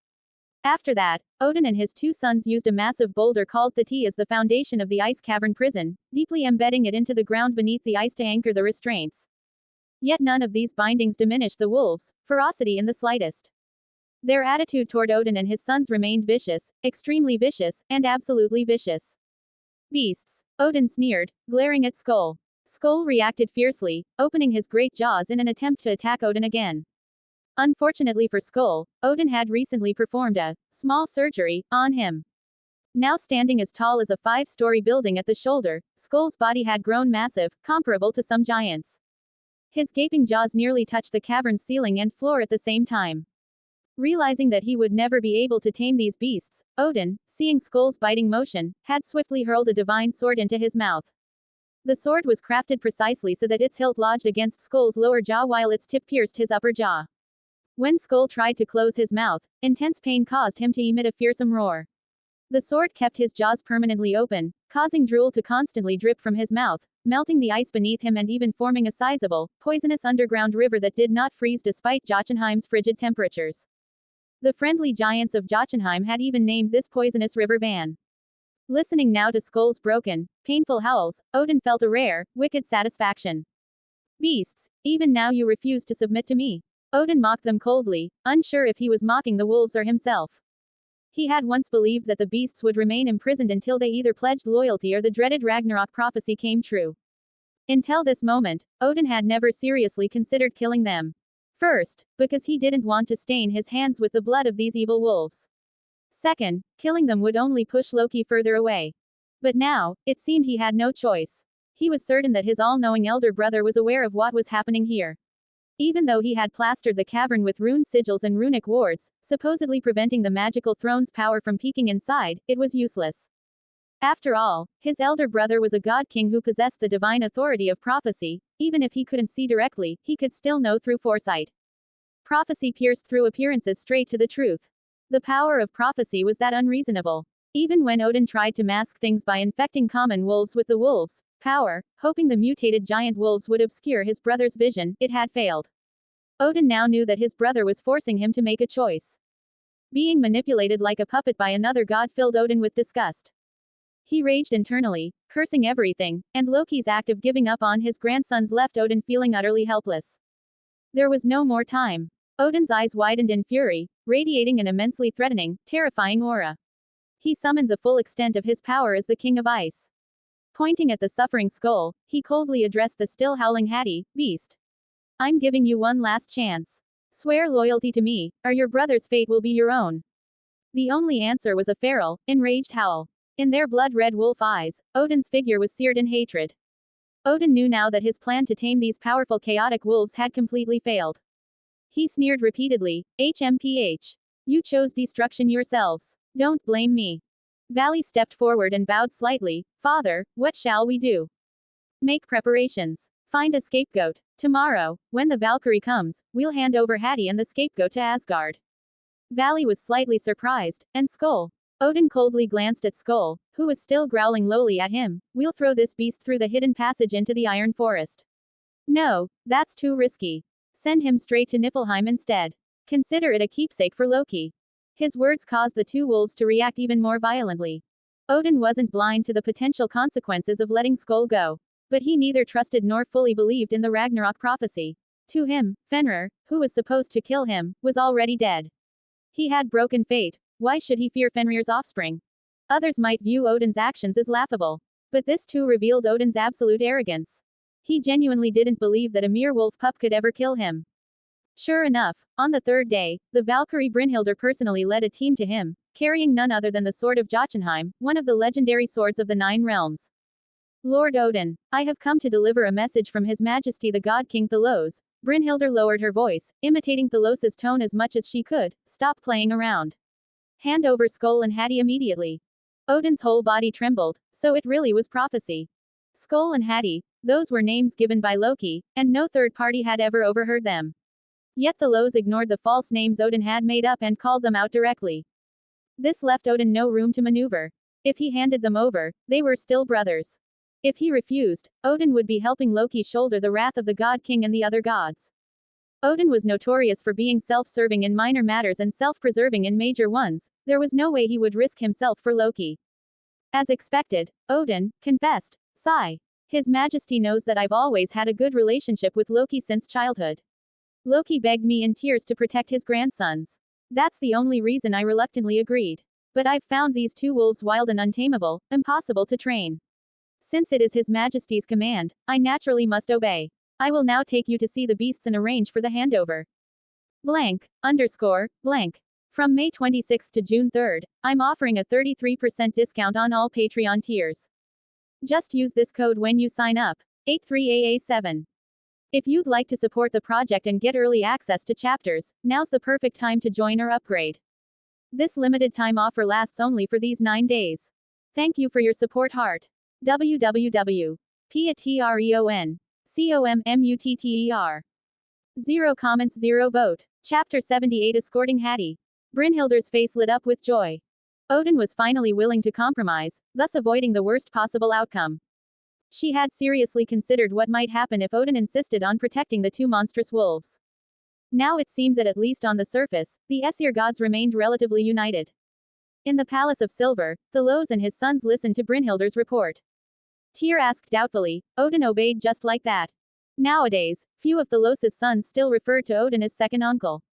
After that, Odin and his 2 sons used a massive boulder called Thati as the foundation of the ice cavern prison, deeply embedding it into the ground beneath the ice to anchor the restraints. Yet none of these bindings diminished the wolves' ferocity in the slightest. Their attitude toward Odin and his sons remained vicious, extremely vicious, and absolutely vicious. Beasts, Odin sneered, glaring at Skull. Skull reacted fiercely, opening his great jaws in an attempt to attack Odin again. Unfortunately for Skull, Odin had recently performed a small surgery on him. Now standing as tall as a 5-story building at the shoulder, Skull's body had grown massive, comparable to some giants. His gaping jaws nearly touched the cavern's ceiling and floor at the same time. Realizing that he would never be able to tame these beasts, Odin, seeing Skull's biting motion, had swiftly hurled a divine sword into his mouth. The sword was crafted precisely so that its hilt lodged against Skull's lower jaw while its tip pierced his upper jaw. When Skull tried to close his mouth, intense pain caused him to emit a fearsome roar. The sword kept his jaws permanently open, causing drool to constantly drip from his mouth, melting the ice beneath him and even forming a sizable, poisonous underground river that did not freeze despite Jotunheim's frigid temperatures. The friendly giants of Jotunheim had even named this poisonous river Van. Listening now to Skull's broken, painful howls, Odin felt a rare, wicked satisfaction. Beasts, even now you refuse to submit to me. Odin mocked them coldly, unsure if he was mocking the wolves or himself. He had once believed that the beasts would remain imprisoned until they either pledged loyalty or the dreaded Ragnarok prophecy came true. Until this moment, Odin had never seriously considered killing them. First, because he didn't want to stain his hands with the blood of these evil wolves. Second, killing them would only push Loki further away. But now, it seemed he had no choice. He was certain that his all-knowing elder brother was aware of what was happening here. Even though he had plastered the cavern with rune sigils and runic wards, supposedly preventing the magical throne's power from peeking inside, it was useless. After all, his elder brother was a god king who possessed the divine authority of prophecy. Even if he couldn't see directly, he could still know through foresight. Prophecy pierced through appearances straight to the truth. The power of prophecy was that unreasonable. Even when Odin tried to mask things by infecting common wolves with the wolves' power, hoping the mutated giant wolves would obscure his brother's vision, it had failed. Odin now knew that his brother was forcing him to make a choice. Being manipulated like a puppet by another god filled Odin with disgust. He raged internally, cursing everything, and Loki's act of giving up on his grandsons left Odin feeling utterly helpless. There was no more time. Odin's eyes widened in fury, radiating an immensely threatening, terrifying aura. He summoned the full extent of his power as the King of Ice. Pointing at the suffering skull, he coldly addressed the still howling Hati, "Beast. I'm giving you one last chance. Swear loyalty to me, or your brother's fate will be your own." The only answer was a feral, enraged howl. In their blood-red wolf eyes, Odin's figure was seared in hatred. Odin knew now that his plan to tame these powerful chaotic wolves had completely failed. He sneered repeatedly, "HMPH. You chose destruction yourselves. Don't blame me." Vali stepped forward and bowed slightly. "Father, what shall we do?" "Make preparations. Find a scapegoat. Tomorrow, when the Valkyrie comes, we'll hand over Hati and the scapegoat to Asgard." Vali was slightly surprised, and Skoll. Odin coldly glanced at Skoll, who was still growling lowly at him. "We'll throw this beast through the hidden passage into the Iron Forest." "No, that's too risky. Send him straight to Niflheim instead. Consider it a keepsake for Loki." His words caused the two wolves to react even more violently. Odin wasn't blind to the potential consequences of letting Skoll go. But he neither trusted nor fully believed in the Ragnarok prophecy. To him, Fenrir, who was supposed to kill him, was already dead. He had broken fate. Why should he fear Fenrir's offspring? Others might view Odin's actions as laughable. But this too revealed Odin's absolute arrogance. He genuinely didn't believe that a mere wolf pup could ever kill him. Sure enough, on the third day, the Valkyrie Brynhildr personally led a team to him, carrying none other than the sword of Jotunheim, one of the legendary swords of the Nine Realms. "Lord Odin, I have come to deliver a message from His Majesty the God King Thalos." Brynhildr lowered her voice, imitating Thalos's tone as much as she could. "Stop playing around. Hand over Skoll and Hati immediately." Odin's whole body trembled, so it really was prophecy. Skoll and Hati, those were names given by Loki, and no third party had ever overheard them. Yet Thalos ignored the false names Odin had made up and called them out directly. This left Odin no room to maneuver. If he handed them over, they were still brothers. If he refused, Odin would be helping Loki shoulder the wrath of the God King and the other gods. Odin was notorious for being self-serving in minor matters and self-preserving in major ones. There was no way he would risk himself for Loki. As expected, Odin confessed, "Sigh. His Majesty knows that I've always had a good relationship with Loki since childhood. Loki begged me in tears to protect his grandsons. That's the only reason I reluctantly agreed. But I've found these two wolves wild and untamable, impossible to train. Since it is His Majesty's command, I naturally must obey. I will now take you to see the beasts and arrange for the handover. Blank, _ blank. From May 26 to June 3, I'm offering a 33% discount on all Patreon tiers. Just use this code when you sign up. 83AA7. If you'd like to support the project and get early access to chapters, now's the perfect time to join or upgrade. This limited time offer lasts only for these 9 days. Thank you for your support, heart. www.patreon.com/COMMUTTER. 0 comments, 0 vote. Chapter 78, Escorting Hati. Brynhildr's face lit up with joy. Odin was finally willing to compromise, thus avoiding the worst possible outcome. She had seriously considered what might happen if Odin insisted on protecting the two monstrous wolves. Now it seemed that at least on the surface, the Aesir gods remained relatively united. In the Palace of Silver, Thalos and his sons listened to Brynhildr's report. Tyr asked doubtfully. Odin obeyed just like that. Nowadays, few of Thalos's sons still referred to Odin as second uncle.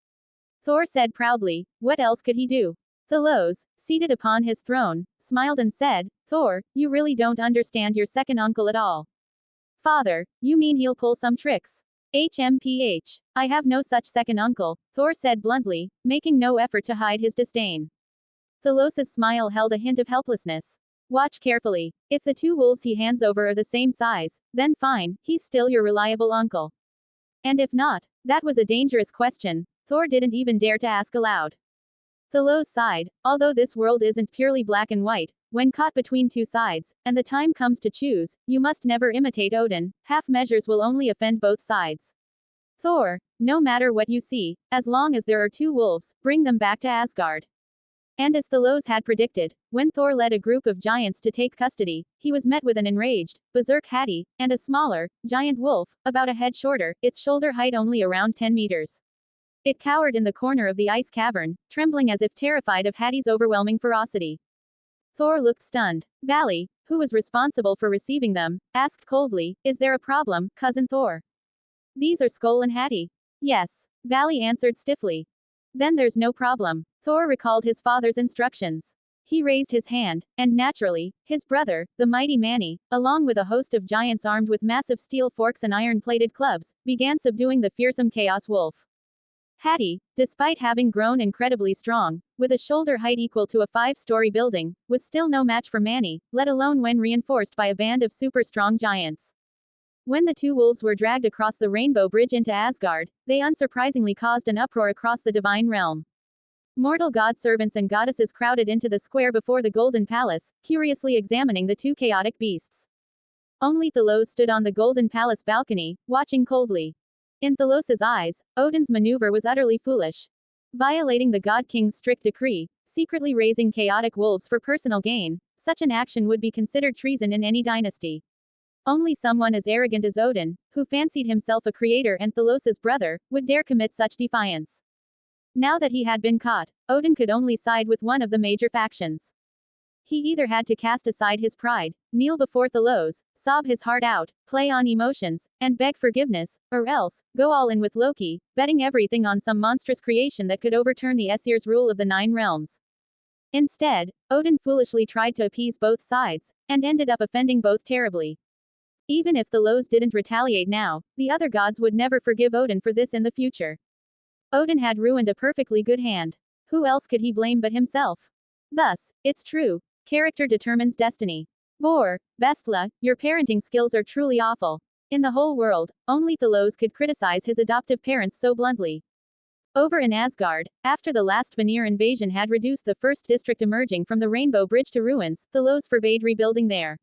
Thor said proudly, what else could he do? Thalos, seated upon his throne, smiled and said, Thor, you really don't understand your second uncle at all. Father, you mean he'll pull some tricks? HMPH. I have no such second uncle, Thor said bluntly, making no effort to hide his disdain. Thalos's smile held a hint of helplessness. Watch carefully. If the two wolves he hands over are the same size, then fine, he's still your reliable uncle. And if not, that was a dangerous question. Thor didn't even dare to ask aloud. Thalos sighed. Although this world isn't purely black and white, when caught between two sides, and the time comes to choose, you must never imitate Odin. Half measures will only offend both sides. Thor, no matter what you see, as long as there are two wolves, bring them back to Asgard. And as Thalos had predicted, when Thor led a group of giants to take custody, he was met with an enraged, berserk Hati, and a smaller, giant wolf, about a head shorter, its shoulder height only around 10 meters. It cowered in the corner of the ice cavern, trembling as if terrified of Hati's overwhelming ferocity. Thor looked stunned. Vali, who was responsible for receiving them, asked coldly, "Is there a problem, cousin Thor?" "These are Skoll and Hati." "Yes," Vali answered stiffly. "Then there's no problem." Thor recalled his father's instructions. He raised his hand, and naturally, his brother, the mighty Mani, along with a host of giants armed with massive steel forks and iron-plated clubs, began subduing the fearsome Chaos Wolf. Hati, despite having grown incredibly strong, with a shoulder height equal to a 5-story building, was still no match for Mani, let alone when reinforced by a band of super-strong giants. When the two wolves were dragged across the Rainbow Bridge into Asgard, they unsurprisingly caused an uproar across the divine realm. Mortal god servants and goddesses crowded into the square before the Golden Palace, curiously examining the two chaotic beasts. Only Thalos stood on the Golden Palace balcony, watching coldly. In Thalos's eyes, Odin's maneuver was utterly foolish. Violating the God King's strict decree, secretly raising chaotic wolves for personal gain, such an action would be considered treason in any dynasty. Only someone as arrogant as Odin, who fancied himself a creator and Thalos's brother, would dare commit such defiance. Now that he had been caught, Odin could only side with one of the major factions. He either had to cast aside his pride, kneel before Thalos, sob his heart out, play on emotions, and beg forgiveness, or else, go all in with Loki, betting everything on some monstrous creation that could overturn the Aesir's rule of the 9 realms. Instead, Odin foolishly tried to appease both sides, and ended up offending both terribly. Even if Thalos didn't retaliate now, the other gods would never forgive Odin for this in the future. Odin had ruined a perfectly good hand. Who else could he blame but himself? Thus, it's true. Character determines destiny. Vor, Bestla, your parenting skills are truly awful. In the whole world, only Thalos could criticize his adoptive parents so bluntly. Over in Asgard, after the last Vanir invasion had reduced the first district emerging from the Rainbow Bridge to ruins, Thalos forbade rebuilding there.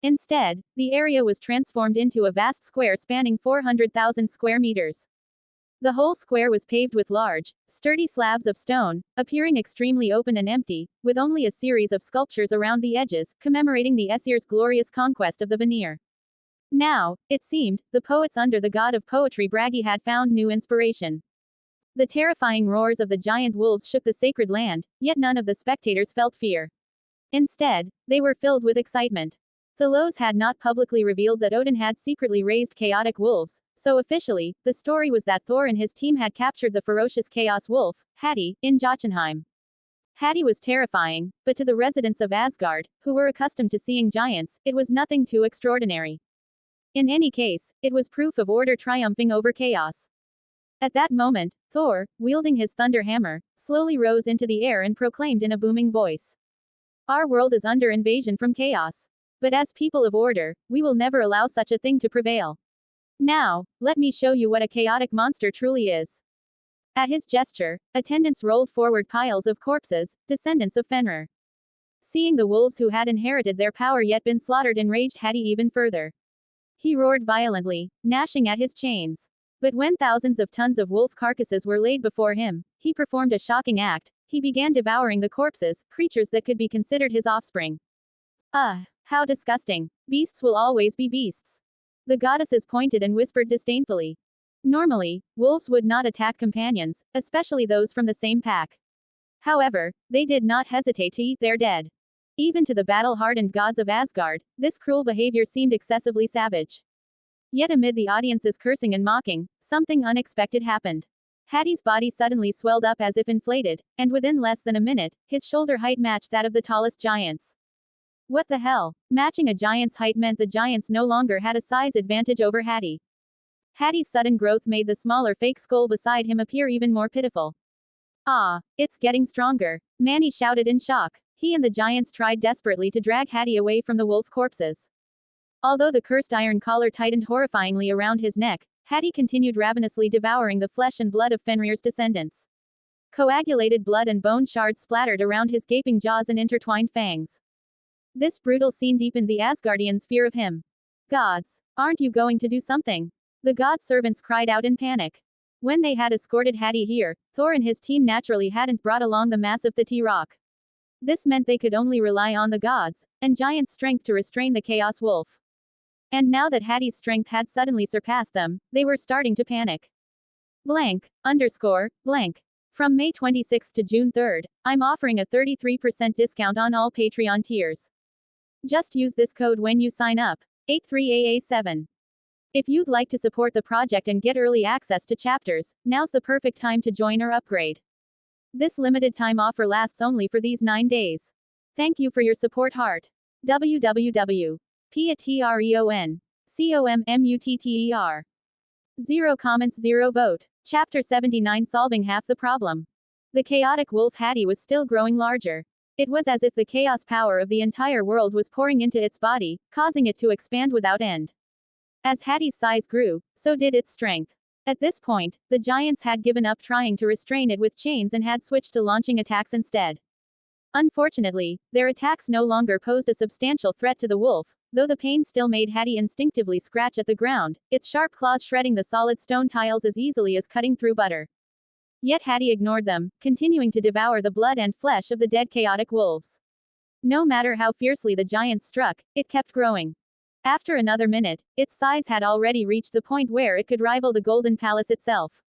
Instead, the area was transformed into a vast square spanning 400,000 square meters. The whole square was paved with large, sturdy slabs of stone, appearing extremely open and empty, with only a series of sculptures around the edges, commemorating the Aesir's glorious conquest of the Vanir. Now, it seemed, the poets under the god of poetry Bragi had found new inspiration. The terrifying roars of the giant wolves shook the sacred land, yet none of the spectators felt fear. Instead, they were filled with excitement. Thalos had not publicly revealed that Odin had secretly raised chaotic wolves, so officially, the story was that Thor and his team had captured the ferocious Chaos Wolf, Hati, in Jotunheim. Hati was terrifying, but to the residents of Asgard, who were accustomed to seeing giants, it was nothing too extraordinary. In any case, it was proof of order triumphing over chaos. At that moment, Thor, wielding his thunder hammer, slowly rose into the air and proclaimed in a booming voice. "Our world is under invasion from chaos. But as people of order, we will never allow such a thing to prevail. Now, let me show you what a chaotic monster truly is." At his gesture, attendants rolled forward piles of corpses, descendants of Fenrir. Seeing the wolves who had inherited their power yet been slaughtered enraged Hati even further. He roared violently, gnashing at his chains. But when thousands of tons of wolf carcasses were laid before him, he performed a shocking act. He began devouring the corpses, creatures that could be considered his offspring. How disgusting. Beasts will always be beasts. The goddesses pointed and whispered disdainfully. Normally, wolves would not attack companions, especially those from the same pack. However, they did not hesitate to eat their dead. Even to the battle-hardened gods of Asgard, this cruel behavior seemed excessively savage. Yet amid the audience's cursing and mocking, something unexpected happened. Hati's body suddenly swelled up as if inflated, and within less than a minute, his shoulder height matched that of the tallest giants. What the hell? Matching a giant's height meant the giants no longer had a size advantage over Hati. Hati's sudden growth made the smaller fake skull beside him appear even more pitiful. It's getting stronger. Mani shouted in shock. He and the giants tried desperately to drag Hati away from the wolf corpses. Although the cursed iron collar tightened horrifyingly around his neck, Hati continued ravenously devouring the flesh and blood of Fenrir's descendants. Coagulated blood and bone shards splattered around his gaping jaws and intertwined fangs. This brutal scene deepened the Asgardians' fear of him. Gods, aren't you going to do something? The god servants cried out in panic. When they had escorted Hati here, Thor and his team naturally hadn't brought along the massive Thati rock. This meant they could only rely on the gods' and giants' strength to restrain the Chaos Wolf. And now that Hati's strength had suddenly surpassed them, they were starting to panic. Blank. From May 26 to June 3, I'm offering a 33% discount on all Patreon tiers. Just use this code when you sign up. 83AA7. If you'd like to support the project and get early access to chapters, now's the perfect time to join or upgrade. This limited time offer lasts only for these 9 days. Thank you for your support, heart. www.patreon.com/COMMUTTER. 0 comments, 0 vote. Chapter 79, Solving Half the Problem. The chaotic wolf Hati was still growing larger. It was as if the chaos power of the entire world was pouring into its body, causing it to expand without end. As Hati's size grew, so did its strength. At this point, the giants had given up trying to restrain it with chains and had switched to launching attacks instead. Unfortunately, their attacks no longer posed a substantial threat to the wolf, though the pain still made Hati instinctively scratch at the ground, its sharp claws shredding the solid stone tiles as easily as cutting through butter. Yet Hati ignored them, continuing to devour the blood and flesh of the dead chaotic wolves. No matter how fiercely the giants struck, it kept growing. After another minute, its size had already reached the point where it could rival the Golden Palace itself.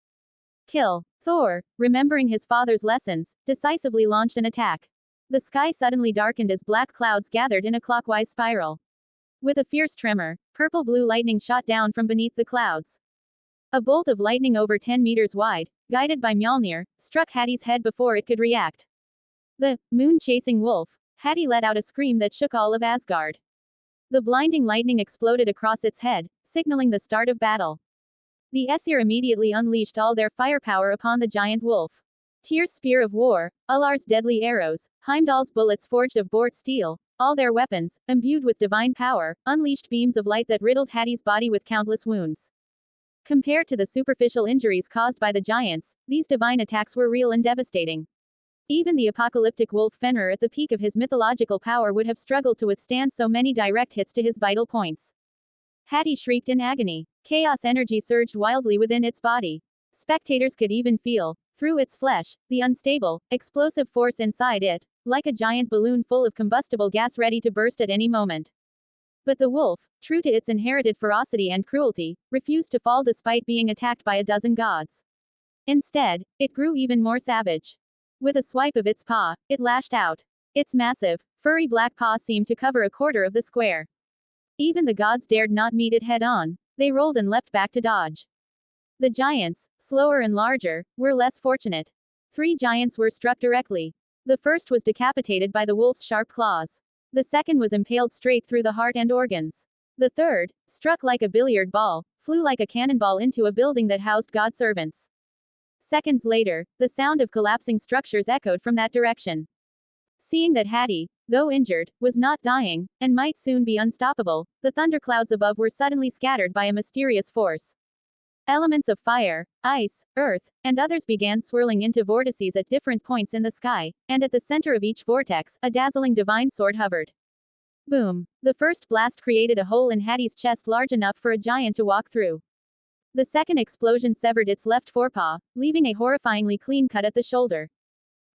Kill. Thor, remembering his father's lessons, decisively launched an attack. The sky suddenly darkened as black clouds gathered in a clockwise spiral. With a fierce tremor, purple-blue lightning shot down from beneath the clouds. A bolt of lightning over 10 meters wide, guided by Mjolnir, struck Hati's head before it could react. The moon-chasing wolf, Hati let out a scream that shook all of Asgard. The blinding lightning exploded across its head, signaling the start of battle. The Aesir immediately unleashed all their firepower upon the giant wolf. Tyr's spear of war, Alar's deadly arrows, Heimdall's bullets forged of bored steel, all their weapons, imbued with divine power, unleashed beams of light that riddled Hati's body with countless wounds. Compared to the superficial injuries caused by the giants, these divine attacks were real and devastating. Even the apocalyptic wolf Fenrir at the peak of his mythological power would have struggled to withstand so many direct hits to his vital points. Hati shrieked in agony. Chaos energy surged wildly within its body. Spectators could even feel, through its flesh, the unstable, explosive force inside it, like a giant balloon full of combustible gas ready to burst at any moment. But the wolf, true to its inherited ferocity and cruelty, refused to fall despite being attacked by a dozen gods. Instead, it grew even more savage. With a swipe of its paw, it lashed out. Its massive, furry black paw seemed to cover a quarter of the square. Even the gods dared not meet it head-on. They rolled and leapt back to dodge. The giants, slower and larger, were less fortunate. 3 giants were struck directly. The first was decapitated by the wolf's sharp claws. The second was impaled straight through the heart and organs. The third, struck like a billiard ball, flew like a cannonball into a building that housed god servants. Seconds later, the sound of collapsing structures echoed from that direction. Seeing that Hati, though injured, was not dying, and might soon be unstoppable, the thunderclouds above were suddenly scattered by a mysterious force. Elements of fire, ice, earth, and others began swirling into vortices at different points in the sky, and at the center of each vortex, a dazzling divine sword hovered. Boom! The first blast created a hole in Hati's chest large enough for a giant to walk through. The second explosion severed its left forepaw, leaving a horrifyingly clean cut at the shoulder.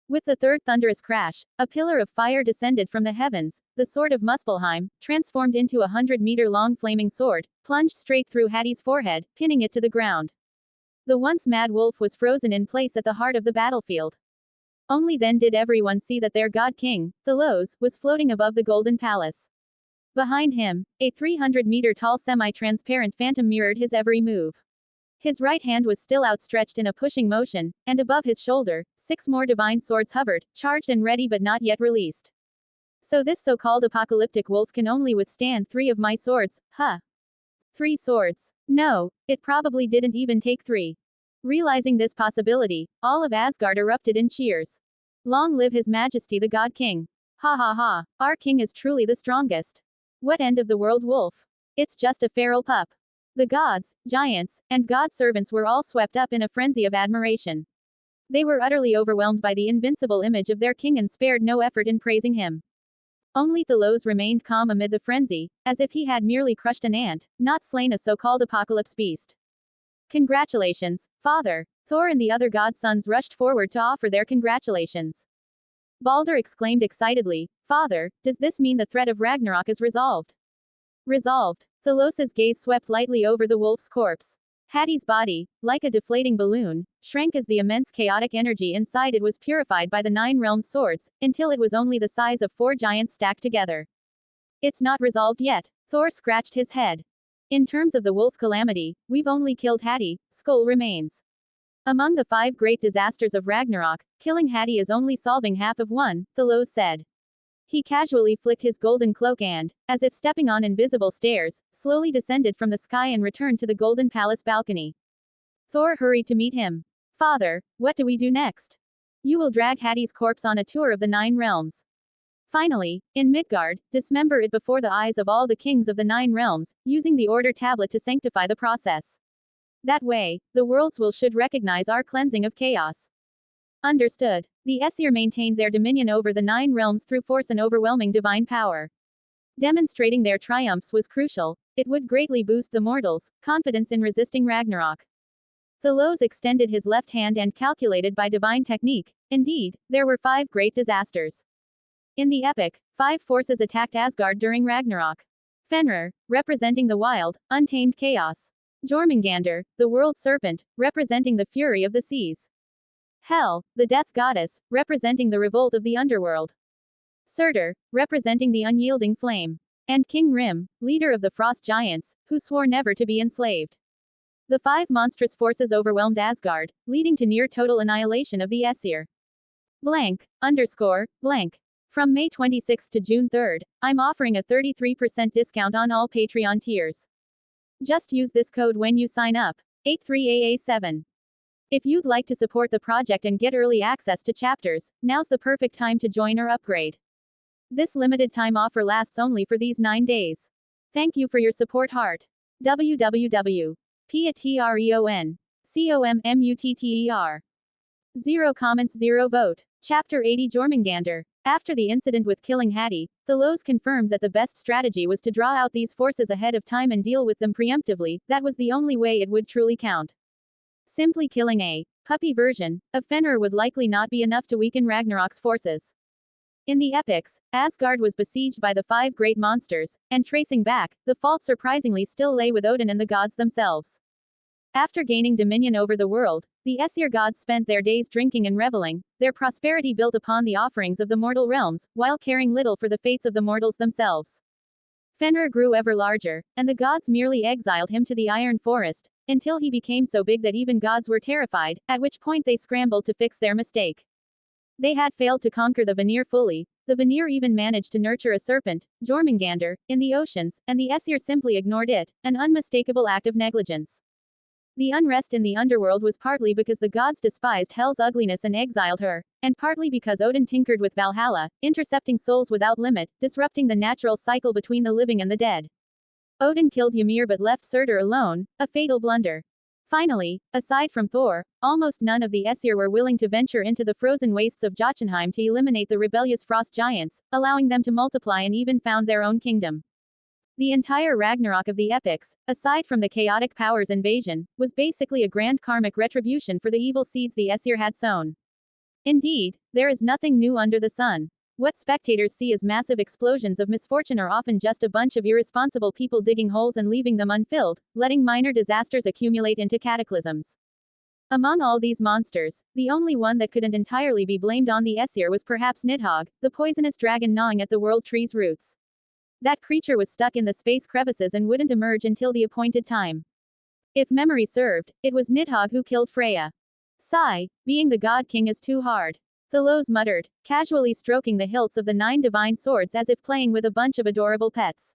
With the third thunderous crash, a pillar of fire descended from the heavens. The sword of Muspelheim, transformed into a 100-meter-long flaming sword, plunged straight through Hati's forehead, pinning it to the ground. The once mad wolf was frozen in place at the heart of the battlefield. Only then did everyone see that their god king, Thalos, was floating above the Golden Palace. Behind him, a 300-meter-tall semi-transparent phantom mirrored his every move. His right hand was still outstretched in a pushing motion, and above his shoulder, 6 more divine swords hovered, charged and ready but not yet released. So this so-called apocalyptic wolf can only withstand 3 of my swords, huh? 3 swords. No, it probably didn't even take 3. Realizing this possibility, all of Asgard erupted in cheers. Long live His Majesty the God King. Ha ha ha, our king is truly the strongest. What end of the world wolf? It's just a feral pup. The gods, giants, and god servants were all swept up in a frenzy of admiration. They were utterly overwhelmed by the invincible image of their king and spared no effort in praising him. Only Thalos remained calm amid the frenzy, as if he had merely crushed an ant, not slain a so-called apocalypse beast. Congratulations, father! Thor and the other god's sons rushed forward to offer their congratulations. Balder exclaimed excitedly, "Father, does this mean the threat of Ragnarok is resolved?" Resolved. Thalos's gaze swept lightly over the wolf's corpse. Hati's body, like a deflating balloon, shrank as the immense chaotic energy inside it was purified by the Nine Realms swords, until it was only the size of 4 giants stacked together. It's not resolved yet. Thor scratched his head. In terms of the wolf calamity, we've only killed Hati, Skoll remains. Among the 5 great disasters of Ragnarok, killing Hati is only solving half of one, Thalos said. He casually flicked his golden cloak and, as if stepping on invisible stairs, slowly descended from the sky and returned to the golden palace balcony. Thor hurried to meet him. "Father, what do we do next?" "You will drag Hati's corpse on a tour of the 9 realms. Finally, in Midgard, dismember it before the eyes of all the kings of the 9 realms, using the order tablet to sanctify the process. That way, the worlds should recognize our cleansing of chaos." Understood. The Aesir maintained their dominion over the 9 realms through force and overwhelming divine power. Demonstrating their triumphs was crucial. It would greatly boost the mortals' confidence in resisting Ragnarok. Thalos extended his left hand and calculated by divine technique. Indeed, there were 5 great disasters. In the epic, 5 forces attacked Asgard during Ragnarok. Fenrir, representing the wild, untamed chaos. Jormungandr, the world serpent, representing the fury of the seas. Hel, the death goddess, representing the revolt of the underworld. Surtur, representing the unyielding flame. And King Rim, leader of the frost giants, who swore never to be enslaved. The 5 monstrous forces overwhelmed Asgard, leading to near total annihilation of the Aesir. Blank. From May 26 to June 3, I'm offering a 33% discount on all Patreon tiers. Just use this code when you sign up. 83AA7. If you'd like to support the project and get early access to chapters, now's the perfect time to join or upgrade. This limited time offer lasts only for these 9 days. Thank you for your support, heart. www.patreon.com/COMMUTTER. 0 comments 0 vote. Chapter 80 Jormungandr. After the incident with killing Hati, Thalos confirmed that the best strategy was to draw out these forces ahead of time and deal with them preemptively. That was the only way it would truly count. Simply killing a puppy version of Fenrir would likely not be enough to weaken Ragnarok's forces. In the epics, Asgard was besieged by the 5 great monsters, and tracing back, the fault surprisingly still lay with Odin and the gods themselves. After gaining dominion over the world, the Aesir gods spent their days drinking and reveling, their prosperity built upon the offerings of the mortal realms, while caring little for the fates of the mortals themselves. Fenrir grew ever larger, and the gods merely exiled him to the Iron Forest, until he became so big that even gods were terrified, at which point they scrambled to fix their mistake. They had failed to conquer the Vanir fully. The Vanir even managed to nurture a serpent, Jormungandr, in the oceans, and the Aesir simply ignored it, an unmistakable act of negligence. The unrest in the underworld was partly because the gods despised Hel's ugliness and exiled her, and partly because Odin tinkered with Valhalla, intercepting souls without limit, disrupting the natural cycle between the living and the dead. Odin killed Ymir but left Surtur alone, a fatal blunder. Finally, aside from Thor, almost none of the Aesir were willing to venture into the frozen wastes of Jotunheim to eliminate the rebellious frost giants, allowing them to multiply and even found their own kingdom. The entire Ragnarok of the epics, aside from the chaotic powers invasion, was basically a grand karmic retribution for the evil seeds the Aesir had sown. Indeed, there is nothing new under the sun. What spectators see as massive explosions of misfortune are often just a bunch of irresponsible people digging holes and leaving them unfilled, letting minor disasters accumulate into cataclysms. Among all these monsters, the only one that couldn't entirely be blamed on the Aesir was perhaps Nidhogg, the poisonous dragon gnawing at the world tree's roots. That creature was stuck in the space crevices and wouldn't emerge until the appointed time. If memory served, it was Nidhogg who killed Freya. Sigh, being the god king is too hard. Thalos muttered, casually stroking the hilts of the 9 divine swords as if playing with a bunch of adorable pets.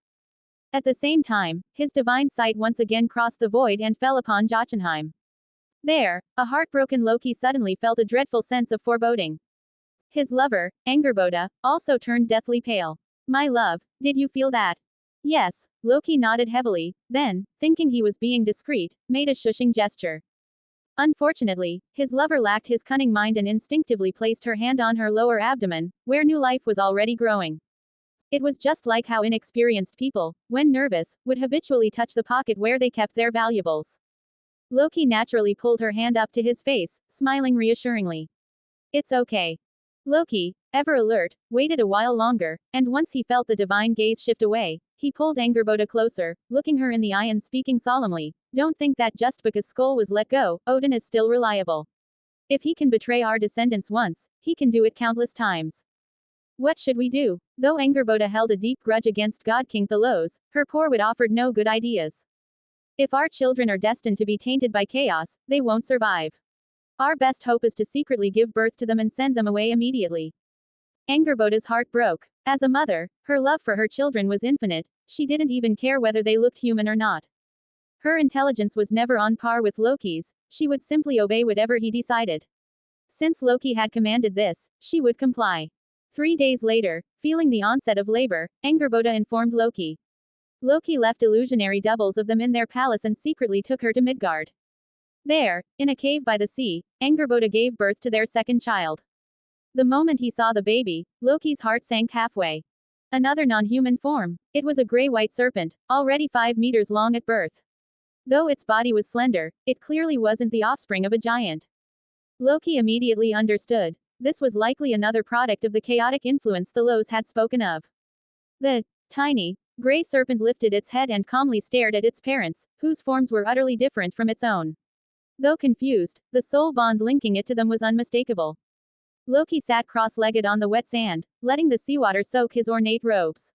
At the same time, his divine sight once again crossed the void and fell upon Jotunheim. There, a heartbroken Loki suddenly felt a dreadful sense of foreboding. His lover, Angerboda, also turned deathly pale. My love, did you feel that? Yes, Loki nodded heavily, then, thinking he was being discreet, made a shushing gesture. Unfortunately, his lover lacked his cunning mind and instinctively placed her hand on her lower abdomen, where new life was already growing. It was just like how inexperienced people, when nervous, would habitually touch the pocket where they kept their valuables. Loki naturally pulled her hand up to his face, smiling reassuringly. It's okay. Loki, ever alert, waited a while longer, and once he felt the divine gaze shift away, he pulled Angerboda closer, looking her in the eye and speaking solemnly. Don't think that just because Skull was let go, Odin is still reliable. If he can betray our descendants once, he can do it countless times. What should we do? Though Angerboda held a deep grudge against God King Thalos, her poor wit offered no good ideas. If our children are destined to be tainted by chaos, they won't survive. Our best hope is to secretly give birth to them and send them away immediately. Angerboda's heart broke. As a mother, her love for her children was infinite, she didn't even care whether they looked human or not. Her intelligence was never on par with Loki's, she would simply obey whatever he decided. Since Loki had commanded this, she would comply. 3 days later, feeling the onset of labor, Angerboda informed Loki. Loki left illusionary doubles of them in their palace and secretly took her to Midgard. There, in a cave by the sea, Angerboda gave birth to their second child. The moment he saw the baby, Loki's heart sank halfway. Another non-human form. It was a gray-white serpent, already 5 meters long at birth. Though its body was slender, it clearly wasn't the offspring of a giant. Loki immediately understood. This was likely another product of the chaotic influence Thalos had spoken of. The tiny, gray serpent lifted its head and calmly stared at its parents, whose forms were utterly different from its own. Though confused, the soul bond linking it to them was unmistakable. Loki sat cross-legged on the wet sand, letting the seawater soak his ornate robes.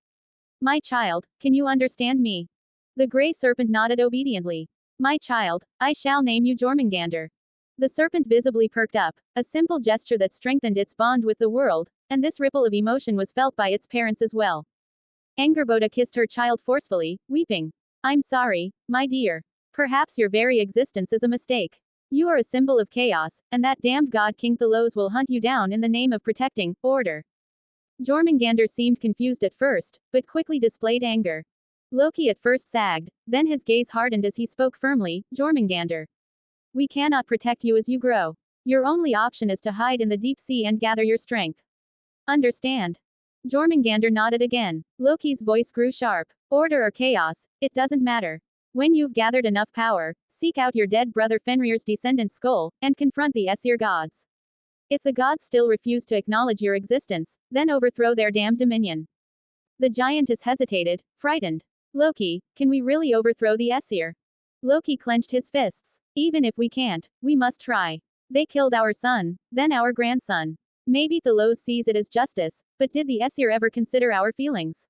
My child, can you understand me? The gray serpent nodded obediently. My child, I shall name you Jormungandr. The serpent visibly perked up, a simple gesture that strengthened its bond with the world, and this ripple of emotion was felt by its parents as well. Angerboda kissed her child forcefully, weeping. I'm sorry, my dear. Perhaps your very existence is a mistake. You are a symbol of chaos, and that damned god King Thalos will hunt you down in the name of protecting order. Jormungandr seemed confused at first, but quickly displayed anger. Loki at first sagged, then his gaze hardened as he spoke firmly. Jormungandr. We cannot protect you as you grow. Your only option is to hide in the deep sea and gather your strength. Understand? Jormungandr nodded again. Loki's voice grew sharp. Order or chaos, it doesn't matter. When you've gathered enough power, seek out your dead brother Fenrir's descendant Skull, and confront the Aesir gods. If the gods still refuse to acknowledge your existence, then overthrow their damned dominion. The giantess hesitated, frightened. Loki, can we really overthrow the Aesir? Loki clenched his fists. Even if we can't, we must try. They killed our son, then our grandson. Maybe Thalos sees it as justice, but did the Aesir ever consider our feelings?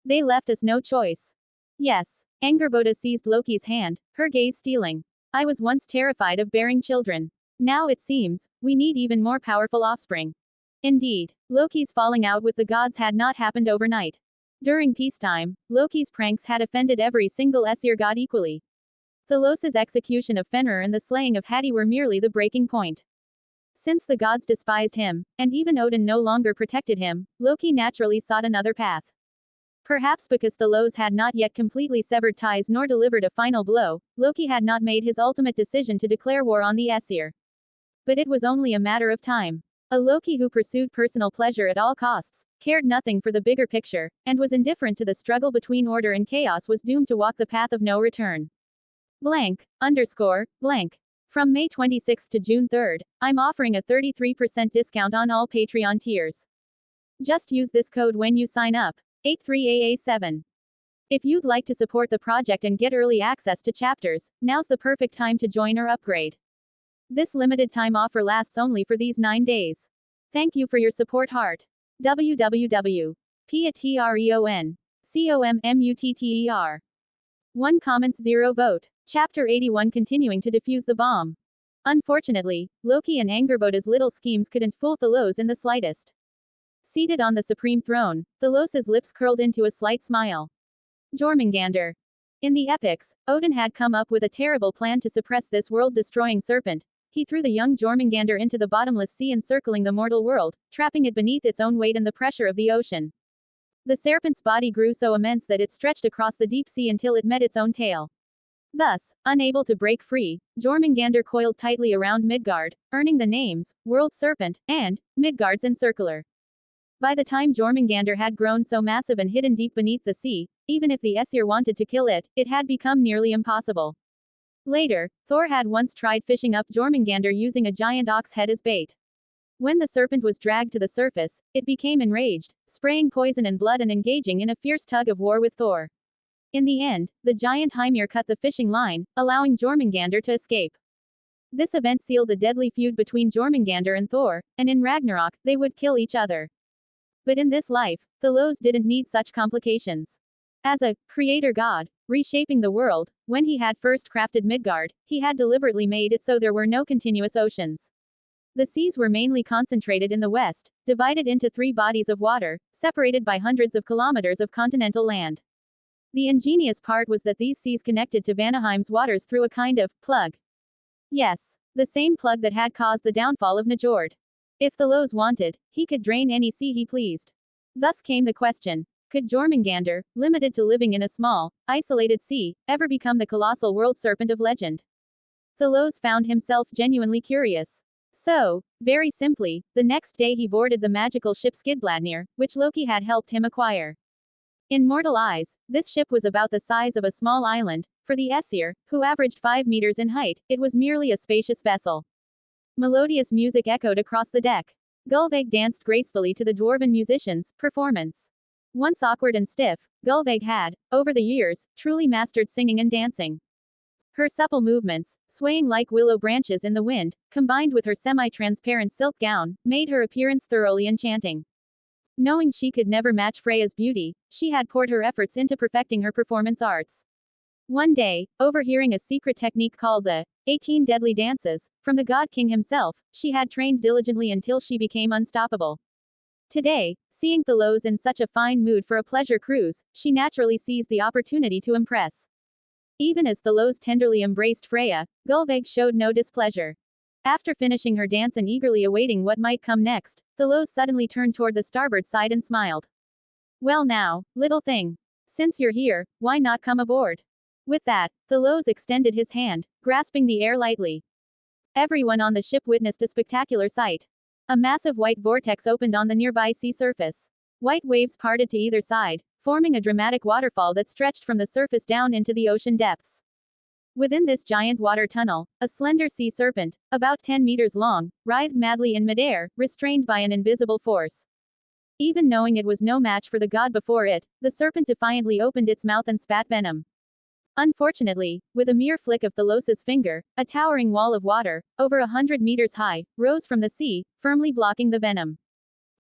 They left us no choice. Yes. Angerboda seized Loki's hand, her gaze stealing. I was once terrified of bearing children. Now it seems, we need even more powerful offspring. Indeed, Loki's falling out with the gods had not happened overnight. During peacetime, Loki's pranks had offended every single Aesir god equally. Thalos's execution of Fenrir and the slaying of Hati were merely the breaking point. Since the gods despised him, and even Odin no longer protected him, Loki naturally sought another path. Perhaps because Thalos had not yet completely severed ties nor delivered a final blow, Loki had not made his ultimate decision to declare war on the Aesir. But it was only a matter of time. A Loki who pursued personal pleasure at all costs, cared nothing for the bigger picture, and was indifferent to the struggle between order and chaos was doomed to walk the path of no return. Blank. From May 26 to June 3, I'm offering a 33% discount on all Patreon tiers. Just use this code when you sign up. 83AA7. If you'd like to support the project and get early access to chapters, now's the perfect time to join or upgrade. This limited time offer lasts only for these 9 days. Thank you for your support, heart. www.patreon.com/commutter. 1 comments 0 vote. Chapter 81 continuing to defuse the bomb. Unfortunately, Loki and Angerboda's little schemes couldn't fool Thalos in the slightest. Seated on the supreme throne, Thalos's lips curled into a slight smile. Jormungandr. In the epics, Odin had come up with a terrible plan to suppress this world-destroying serpent, he threw the young Jormungandr into the bottomless sea encircling the mortal world, trapping it beneath its own weight and the pressure of the ocean. The serpent's body grew so immense that it stretched across the deep sea until it met its own tail. Thus, unable to break free, Jormungandr coiled tightly around Midgard, earning the names, World Serpent, and Midgard's Encircler. By the time Jormungandr had grown so massive and hidden deep beneath the sea, even if the Aesir wanted to kill it, it had become nearly impossible. Later, Thor had once tried fishing up Jormungandr using a giant ox head as bait. When the serpent was dragged to the surface, it became enraged, spraying poison and blood and engaging in a fierce tug of war with Thor. In the end, the giant Hymir cut the fishing line, allowing Jormungandr to escape. This event sealed the deadly feud between Jormungandr and Thor, and in Ragnarok, they would kill each other. But in this life, Thalos didn't need such complications. As a creator god, reshaping the world, when he had first crafted Midgard, he had deliberately made it so there were no continuous oceans. The seas were mainly concentrated in the west, divided into 3 bodies of water, separated by hundreds of kilometers of continental land. The ingenious part was that these seas connected to Vanaheim's waters through a kind of plug. Yes, the same plug that had caused the downfall of Njord. If Thalos wanted, he could drain any sea he pleased. Thus came the question, could Jormungandr, limited to living in a small, isolated sea, ever become the colossal world serpent of legend? Thalos found himself genuinely curious. So, very simply, the next day he boarded the magical ship Skidbladnir, which Loki had helped him acquire. In mortal eyes, this ship was about the size of a small island. For the Aesir, who averaged 5 meters in height, it was merely a spacious vessel. Melodious music echoed across the deck. Gullveig danced gracefully to the dwarven musicians' performance. Once awkward and stiff, Gullveig had, over the years, truly mastered singing and dancing. Her supple movements, swaying like willow branches in the wind, combined with her semi-transparent silk gown, made her appearance thoroughly enchanting. Knowing she could never match Freya's beauty, she had poured her efforts into perfecting her performance arts. One day, overhearing a secret technique called the 18 Deadly Dances, from the God King himself, she had trained diligently until she became unstoppable. Today, seeing Thalos in such a fine mood for a pleasure cruise, she naturally seized the opportunity to impress. Even as Thalos tenderly embraced Freya, Gullveig showed no displeasure. After finishing her dance and eagerly awaiting what might come next, Thalos suddenly turned toward the starboard side and smiled. Well now, little thing. Since you're here, why not come aboard? With that, Thalos extended his hand, grasping the air lightly. Everyone on the ship witnessed a spectacular sight. A massive white vortex opened on the nearby sea surface. White waves parted to either side, forming a dramatic waterfall that stretched from the surface down into the ocean depths. Within this giant water tunnel, a slender sea serpent, about 10 meters long, writhed madly in midair, restrained by an invisible force. Even knowing it was no match for the god before it, the serpent defiantly opened its mouth and spat venom. Unfortunately, with a mere flick of Thalos's finger, a towering wall of water, over 100 meters high, rose from the sea, firmly blocking the venom.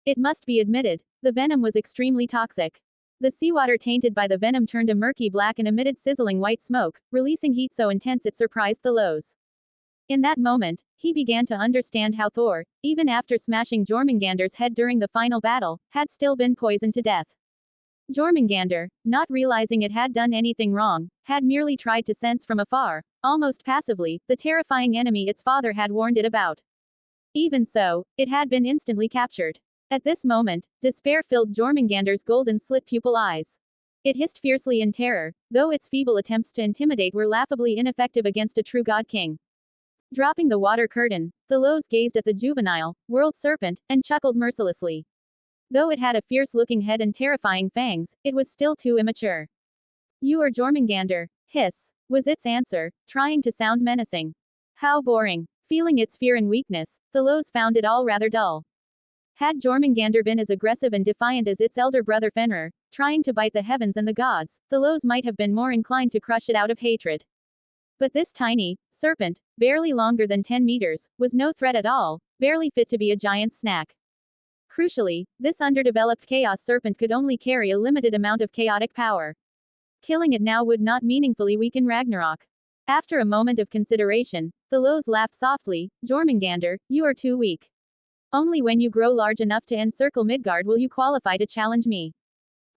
It must be admitted, the venom was extremely toxic. The seawater tainted by the venom turned a murky black and emitted sizzling white smoke, releasing heat so intense it surprised Thalos. In that moment, he began to understand how Thor, even after smashing Jormungandr's head during the final battle, had still been poisoned to death. Jormungandr, not realizing it had done anything wrong, had merely tried to sense from afar, almost passively, the terrifying enemy its father had warned it about. Even so, it had been instantly captured. At this moment, despair filled Jormungandr's golden slit-pupil eyes. It hissed fiercely in terror, though its feeble attempts to intimidate were laughably ineffective against a true god king. Dropping the water curtain, Thalos gazed at the juvenile, world serpent, and chuckled mercilessly. Though it had a fierce-looking head and terrifying fangs, it was still too immature. You are Jormungandr, hiss, was its answer, trying to sound menacing. How boring. Feeling its fear and weakness, Thalos found it all rather dull. Had Jormungandr been as aggressive and defiant as its elder brother Fenrir, trying to bite the heavens and the gods, Thalos might have been more inclined to crush it out of hatred. But this tiny serpent, barely longer than 10 meters, was no threat at all, barely fit to be a giant's snack. Crucially, this underdeveloped chaos serpent could only carry a limited amount of chaotic power. Killing it now would not meaningfully weaken Ragnarok. After a moment of consideration, Thalos laughed softly. Jormungandr, you are too weak. Only when you grow large enough to encircle Midgard will you qualify to challenge me.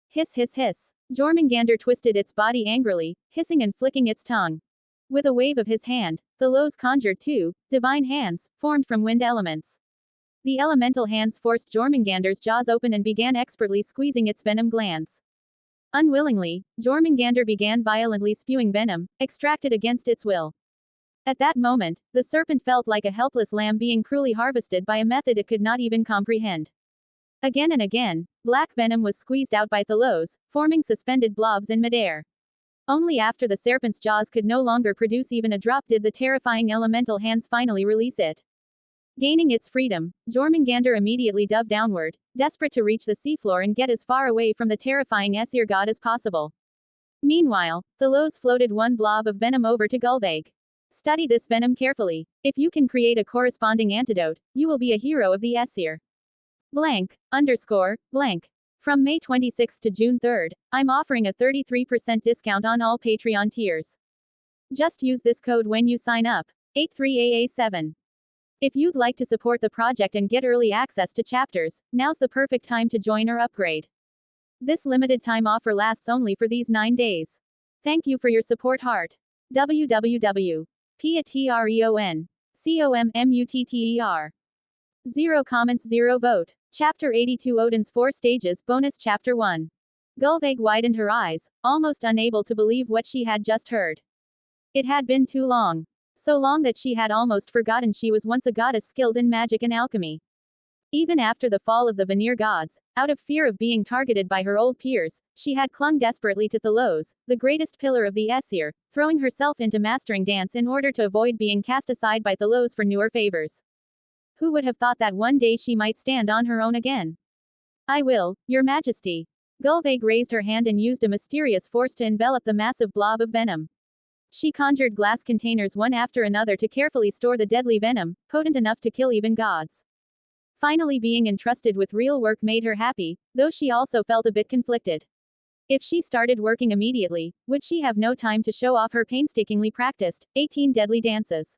Hiss hiss hiss. Jormungandr twisted its body angrily, hissing and flicking its tongue. With a wave of his hand, Thalos conjured two divine hands, formed from wind elements. The elemental hands forced Jormungandr's jaws open and began expertly squeezing its venom glands. Unwillingly, Jormungandr began violently spewing venom, extracted against its will. At that moment, the serpent felt like a helpless lamb being cruelly harvested by a method it could not even comprehend. Again and again, black venom was squeezed out by Thalos, forming suspended blobs in midair. Only after the serpent's jaws could no longer produce even a drop did the terrifying elemental hands finally release it. Gaining its freedom, Jormungandr immediately dove downward, desperate to reach the seafloor and get as far away from the terrifying Aesir god as possible. Meanwhile, Thalos floated one blob of venom over to Gulveig. Study this venom carefully. If you can create a corresponding antidote, you will be a hero of the Aesir. Blank. From May 26 to June 3, I'm offering a 33% discount on all Patreon tiers. Just use this code when you sign up. 83AA7. If you'd like to support the project and get early access to chapters, now's the perfect time to join or upgrade. This limited time offer lasts only for these 9 days. Thank you for your support, heart. www.patreon.com/COMMUTTER. 0 comments 0 vote. Chapter 82 Odin's 4 Stages Bonus Chapter 1. Gulveig widened her eyes, almost unable to believe what she had just heard. It had been too long. So long that she had almost forgotten she was once a goddess skilled in magic and alchemy. Even after the fall of the Vanir gods, out of fear of being targeted by her old peers, she had clung desperately to Thalos, the greatest pillar of the Aesir, throwing herself into mastering dance in order to avoid being cast aside by Thalos for newer favors. Who would have thought that one day she might stand on her own again? I will, Your Majesty. Gulveig raised her hand and used a mysterious force to envelop the massive blob of venom. She conjured glass containers one after another to carefully store the deadly venom, potent enough to kill even gods. Finally being entrusted with real work made her happy, though she also felt a bit conflicted. If she started working immediately, would she have no time to show off her painstakingly practiced 18 deadly dances?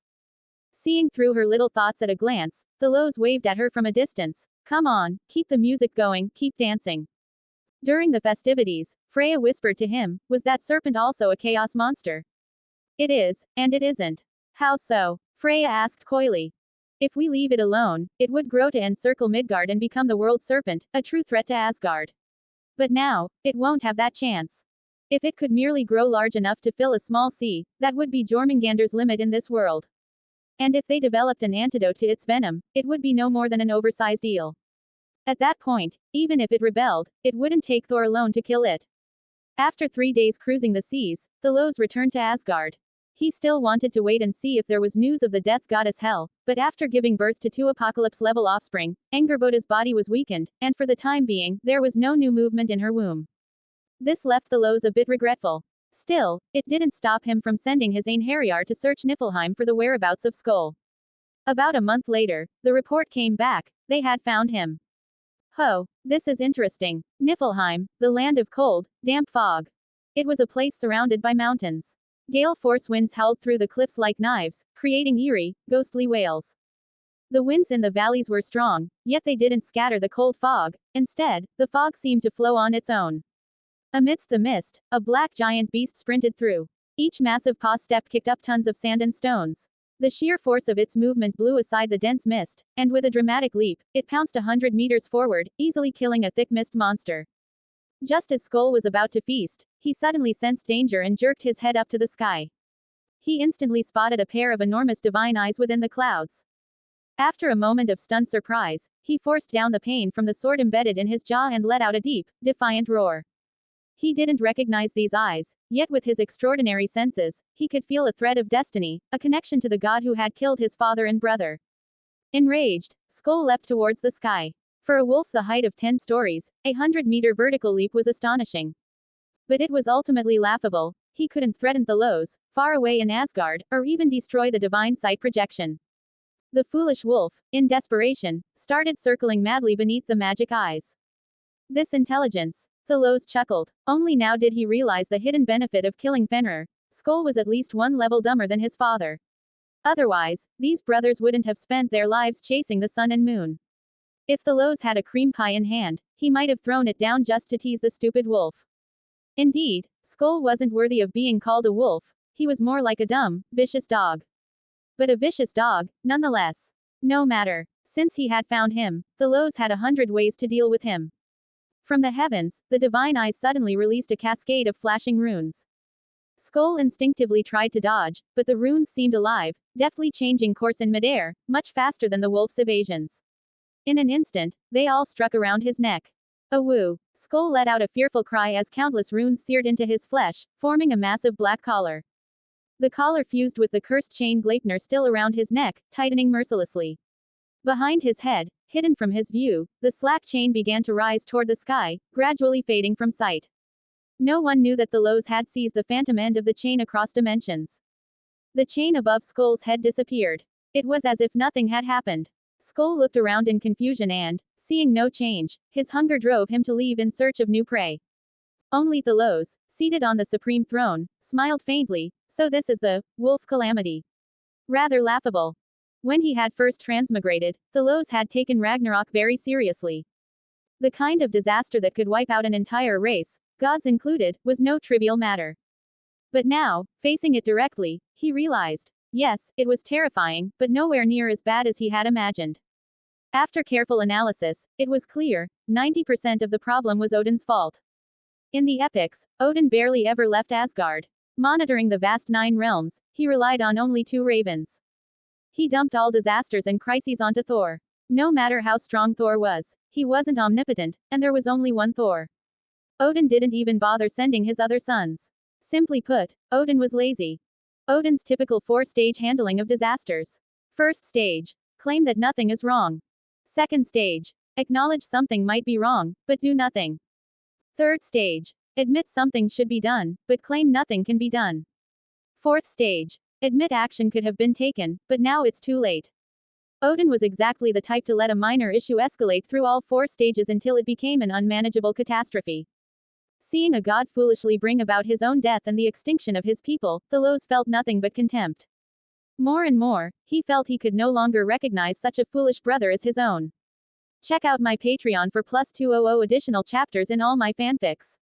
Seeing through her little thoughts at a glance, Thalos waved at her from a distance. Come on, keep the music going, keep dancing. During the festivities, Freya whispered to him, was that serpent also a chaos monster? It is, and it isn't. How so? Freya asked coyly. If we leave it alone, it would grow to encircle Midgard and become the world serpent, a true threat to Asgard. But now, it won't have that chance. If it could merely grow large enough to fill a small sea, that would be Jormungandr's limit in this world. And if they developed an antidote to its venom, it would be no more than an oversized eel. At that point, even if it rebelled, it wouldn't take Thor alone to kill it. After 3 days cruising the seas, Thalos returned to Asgard. He still wanted to wait and see if there was news of the death goddess Hel, but after giving birth to 2 apocalypse-level offspring, Angerboda's body was weakened, and for the time being, there was no new movement in her womb. This left Thalos a bit regretful. Still, it didn't stop him from sending his Einherjar to search Niflheim for the whereabouts of Skoll. About a month later, the report came back, they had found him. Ho, this is interesting. Niflheim, the land of cold, damp fog. It was a place surrounded by mountains. Gale force winds howled through the cliffs like knives, creating eerie, ghostly wails. The winds in the valleys were strong, yet they didn't scatter the cold fog. Instead, the fog seemed to flow on its own. Amidst the mist, a black giant beast sprinted through. Each massive paw step kicked up tons of sand and stones. The sheer force of its movement blew aside the dense mist, and with a dramatic leap, it pounced 100 meters forward, easily killing a thick mist monster. Just as Skoll was about to feast, he suddenly sensed danger and jerked his head up to the sky. He instantly spotted a pair of enormous divine eyes within the clouds. After a moment of stunned surprise, he forced down the pain from the sword embedded in his jaw and let out a deep, defiant roar. He didn't recognize these eyes, yet with his extraordinary senses, he could feel a thread of destiny, a connection to the god who had killed his father and brother. Enraged, Skoll leapt towards the sky. For a wolf the height of 10 stories, a 100-meter vertical leap was astonishing. But it was ultimately laughable. He couldn't threaten Thalos, far away in Asgard, or even destroy the divine sight projection. The foolish wolf, in desperation, started circling madly beneath the magic eyes. This intelligence. Thalos chuckled. Only now did he realize the hidden benefit of killing Fenrir. Skoll was at least 1 level dumber than his father. Otherwise, these brothers wouldn't have spent their lives chasing the sun and moon. If Thalos had a cream pie in hand, he might have thrown it down just to tease the stupid wolf. Indeed, Skoll wasn't worthy of being called a wolf. he was more like a dumb, vicious dog. But a vicious dog, nonetheless. No matter. Since he had found him, Thalos had 100 ways to deal with him. From the heavens, the divine eyes suddenly released a cascade of flashing runes. Skull instinctively tried to dodge, but the runes seemed alive, deftly changing course in midair, much faster than the wolf's evasions. In an instant, they all struck around his neck. A woo! Skull let out a fearful cry as countless runes seared into his flesh, forming a massive black collar. The collar fused with the cursed chain Gleipnir still around his neck, tightening mercilessly. Behind his head, hidden from his view, the slack chain began to rise toward the sky, gradually fading from sight. No one knew that Thalos had seized the phantom end of the chain across dimensions. The chain above Skull's head disappeared. It was as if nothing had happened. Skull looked around in confusion and, seeing no change, his hunger drove him to leave in search of new prey. Only Thalos, seated on the supreme throne, smiled faintly. So this is the wolf calamity. Rather laughable. When he had first transmigrated, Thalos had taken Ragnarok very seriously. The kind of disaster that could wipe out an entire race, gods included, was no trivial matter. But now, facing it directly, he realized, yes, it was terrifying, but nowhere near as bad as he had imagined. After careful analysis, it was clear, 90% of the problem was Odin's fault. In the epics, Odin barely ever left Asgard. Monitoring the vast 9 realms, he relied on only 2 ravens. He dumped all disasters and crises onto Thor. No matter how strong Thor was, he wasn't omnipotent, and there was only one Thor. Odin didn't even bother sending his other sons. Simply put, Odin was lazy. Odin's typical 4-stage handling of disasters. First stage. Claim that nothing is wrong. Second stage. Acknowledge something might be wrong, but do nothing. Third stage. Admit something should be done, but claim nothing can be done. Fourth stage. Admit action could have been taken, but now it's too late. Odin was exactly the type to let a minor issue escalate through all 4 stages until it became an unmanageable catastrophe. Seeing a god foolishly bring about his own death and the extinction of his people, Thalos felt nothing but contempt. More and more, he felt he could no longer recognize such a foolish brother as his own. Check out my Patreon for plus 200 additional chapters in all my fanfics.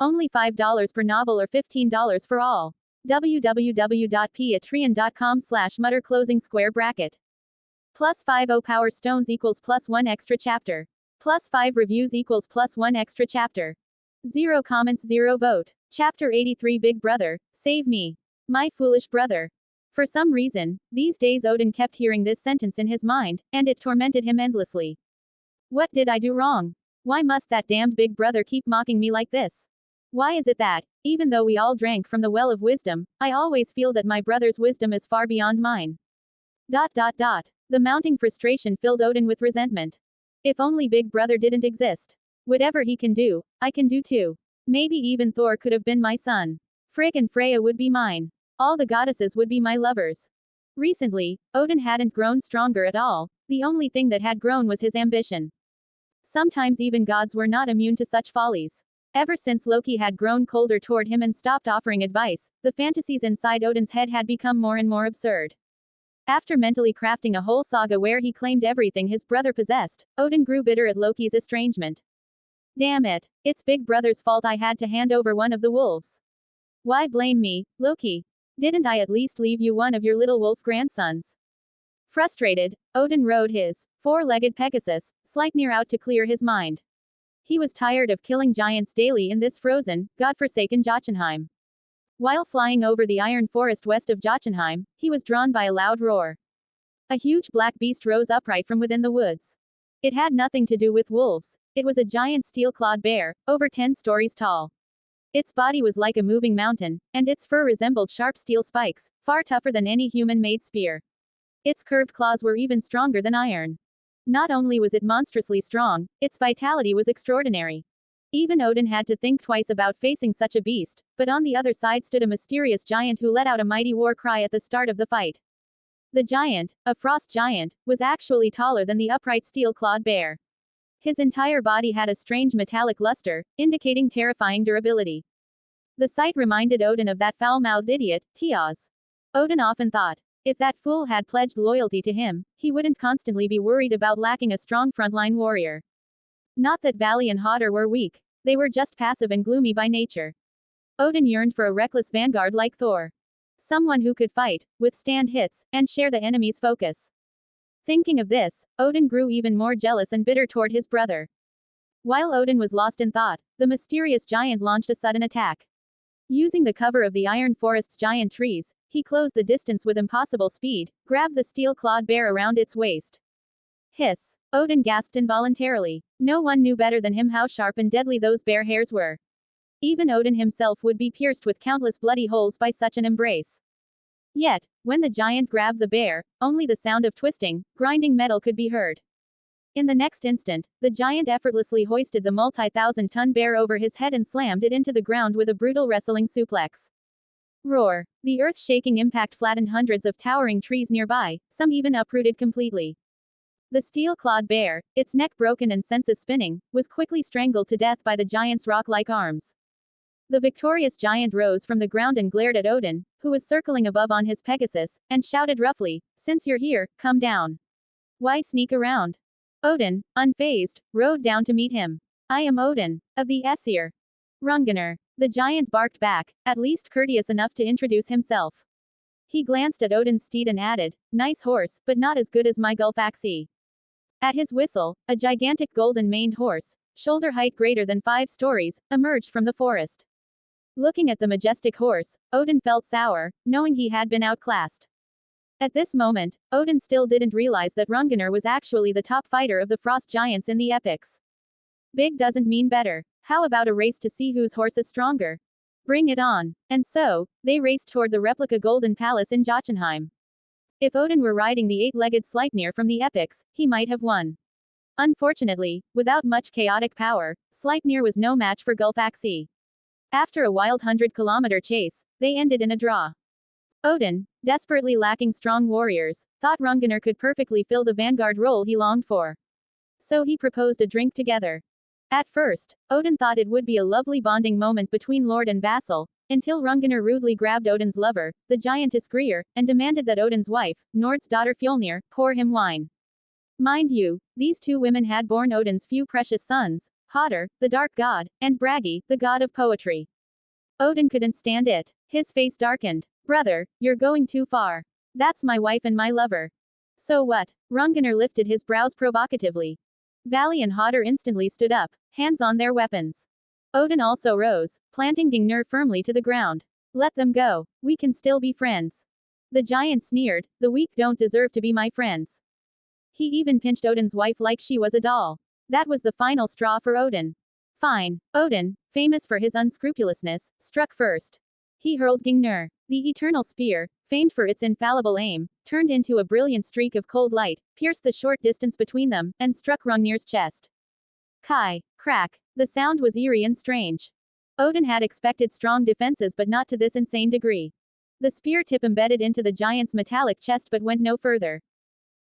Only $5 per novel or $15 for all. www.patreon.com/mutter closing square bracket. Plus 50 power stones equals plus 1 extra chapter. Plus 5 reviews equals plus 1 extra chapter. 0 comments 0 vote. Chapter 83 Big Brother, save me. My foolish brother. For some reason, these days Odin kept hearing this sentence in his mind, and it tormented him endlessly. What did I do wrong? Why must that damned big brother keep mocking me like this? Why is it that, even though we all drank from the well of wisdom, I always feel that my brother's wisdom is far beyond mine? The mounting frustration filled Odin with resentment. If only Big Brother didn't exist. Whatever he can do, I can do too. Maybe even Thor could have been my son. Frigg and Freya would be mine. All the goddesses would be my lovers. Recently, Odin hadn't grown stronger at all. The only thing that had grown was his ambition. Sometimes even gods were not immune to such follies. Ever since Loki had grown colder toward him and stopped offering advice, the fantasies inside Odin's head had become more and more absurd. After mentally crafting a whole saga where he claimed everything his brother possessed, Odin grew bitter at Loki's estrangement. Damn it, it's Big Brother's fault I had to hand over one of the wolves. Why blame me, Loki? Didn't I at least leave you one of your little wolf grandsons? Frustrated, Odin rode his 4-legged Pegasus, Sleipnir out to clear his mind. He was tired of killing giants daily in this frozen, godforsaken Jotunheim. While flying over the iron forest west of Jotunheim, he was drawn by a loud roar. A huge black beast rose upright from within the woods. It had nothing to do with wolves. It was a giant steel-clawed bear, over 10 stories tall. Its body was like a moving mountain, and its fur resembled sharp steel spikes, far tougher than any human-made spear. Its curved claws were even stronger than iron. Not only was it monstrously strong, its vitality was extraordinary. Even Odin had to think twice about facing such a beast, but on the other side stood a mysterious giant who let out a mighty war cry at the start of the fight. The giant, a frost giant, was actually taller than the upright steel-clawed bear. His entire body had a strange metallic luster, indicating terrifying durability. The sight reminded Odin of that foul-mouthed idiot, Tiaz. Odin often thought, if that fool had pledged loyalty to him, he wouldn't constantly be worried about lacking a strong frontline warrior. Not that Vali and Hodder were weak, they were just passive and gloomy by nature. Odin yearned for a reckless vanguard like Thor. Someone who could fight, withstand hits, and share the enemy's focus. Thinking of this, Odin grew even more jealous and bitter toward his brother. While Odin was lost in thought, the mysterious giant launched a sudden attack. Using the cover of the iron forest's giant trees, he closed the distance with impossible speed, grabbed the steel-clawed bear around its waist. Hiss! Odin gasped involuntarily. No one knew better than him how sharp and deadly those bear hairs were. Even Odin himself would be pierced with countless bloody holes by such an embrace. Yet, when the giant grabbed the bear, only the sound of twisting, grinding metal could be heard. In the next instant, the giant effortlessly hoisted the multi-thousand-ton bear over his head and slammed it into the ground with a brutal wrestling suplex. Roar! The earth-shaking impact flattened hundreds of towering trees nearby, some even uprooted completely. The steel-clawed bear, its neck broken and senses spinning, was quickly strangled to death by the giant's rock-like arms. The victorious giant rose from the ground and glared at Odin, who was circling above on his Pegasus, and shouted roughly, "Since you're here, come down. Why sneak around?" Odin, unfazed, rode down to meet him. "I am Odin, of the Aesir. Hrungnir." The giant barked back, at least courteous enough to introduce himself. He glanced at Odin's steed and added, "Nice horse, but not as good as my Gulfaxi." At his whistle, a gigantic golden-maned horse, shoulder height greater than 5 stories, emerged from the forest. Looking at the majestic horse, Odin felt sour, knowing he had been outclassed. At this moment, Odin still didn't realize that Hrungnir was actually the top fighter of the frost giants in the epics. Big doesn't mean better. How about a race to see whose horse is stronger? Bring it on. And so, they raced toward the replica Golden Palace in Jotunheim. If Odin were riding the 8-legged Sleipnir from the epics, he might have won. Unfortunately, without much chaotic power, Sleipnir was no match for Gulfaxi. After a wild 100-kilometer chase, they ended in a draw. Odin, desperately lacking strong warriors, thought Hrungnir could perfectly fill the vanguard role he longed for. So he proposed a drink together. At first, Odin thought it would be a lovely bonding moment between lord and vassal, until Hrungnir rudely grabbed Odin's lover, the giantess Greer, and demanded that Odin's wife, Nord's daughter Fjolnir, pour him wine. Mind you, these two women had borne Odin's few precious sons, Hodder, the dark god, and Bragi, the god of poetry. Odin couldn't stand it. His face darkened. "Brother, you're going too far. That's my wife and my lover." "So what?" Hrungnir lifted his brows provocatively. Vali and Hodder instantly stood up, hands on their weapons. Odin also rose, planting Gungnir firmly to the ground. "Let them go. We can still be friends." The giant sneered, "The weak don't deserve to be my friends." He even pinched Odin's wife like she was a doll. That was the final straw for Odin. Fine. Odin, famous for his unscrupulousness, struck first. He hurled Gungnir. The eternal spear, famed for its infallible aim, turned into a brilliant streak of cold light, pierced the short distance between them, and struck Hrungnir's chest. Kai. Crack. The sound was eerie and strange. Odin had expected strong defenses but not to this insane degree. The spear tip embedded into the giant's metallic chest but went no further.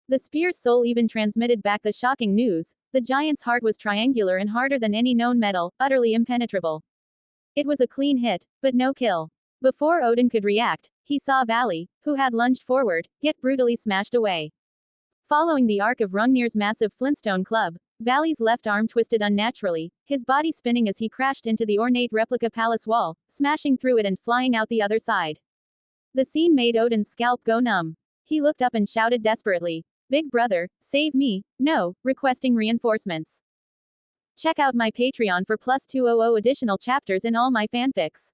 The spear's soul even transmitted back the shocking news: the giant's heart was triangular and harder than any known metal, utterly impenetrable. It was a clean hit, but no kill. Before Odin could react, he saw Vali, who had lunged forward, get brutally smashed away. Following the arc of Hrungnir's massive flintstone club, Vali's left arm twisted unnaturally, his body spinning as he crashed into the ornate replica palace wall, smashing through it and flying out the other side. The scene made Odin's scalp go numb. He looked up and shouted desperately, "Big brother, save me," no, requesting reinforcements. Check out my Patreon for plus 200 additional chapters in all my fanfics.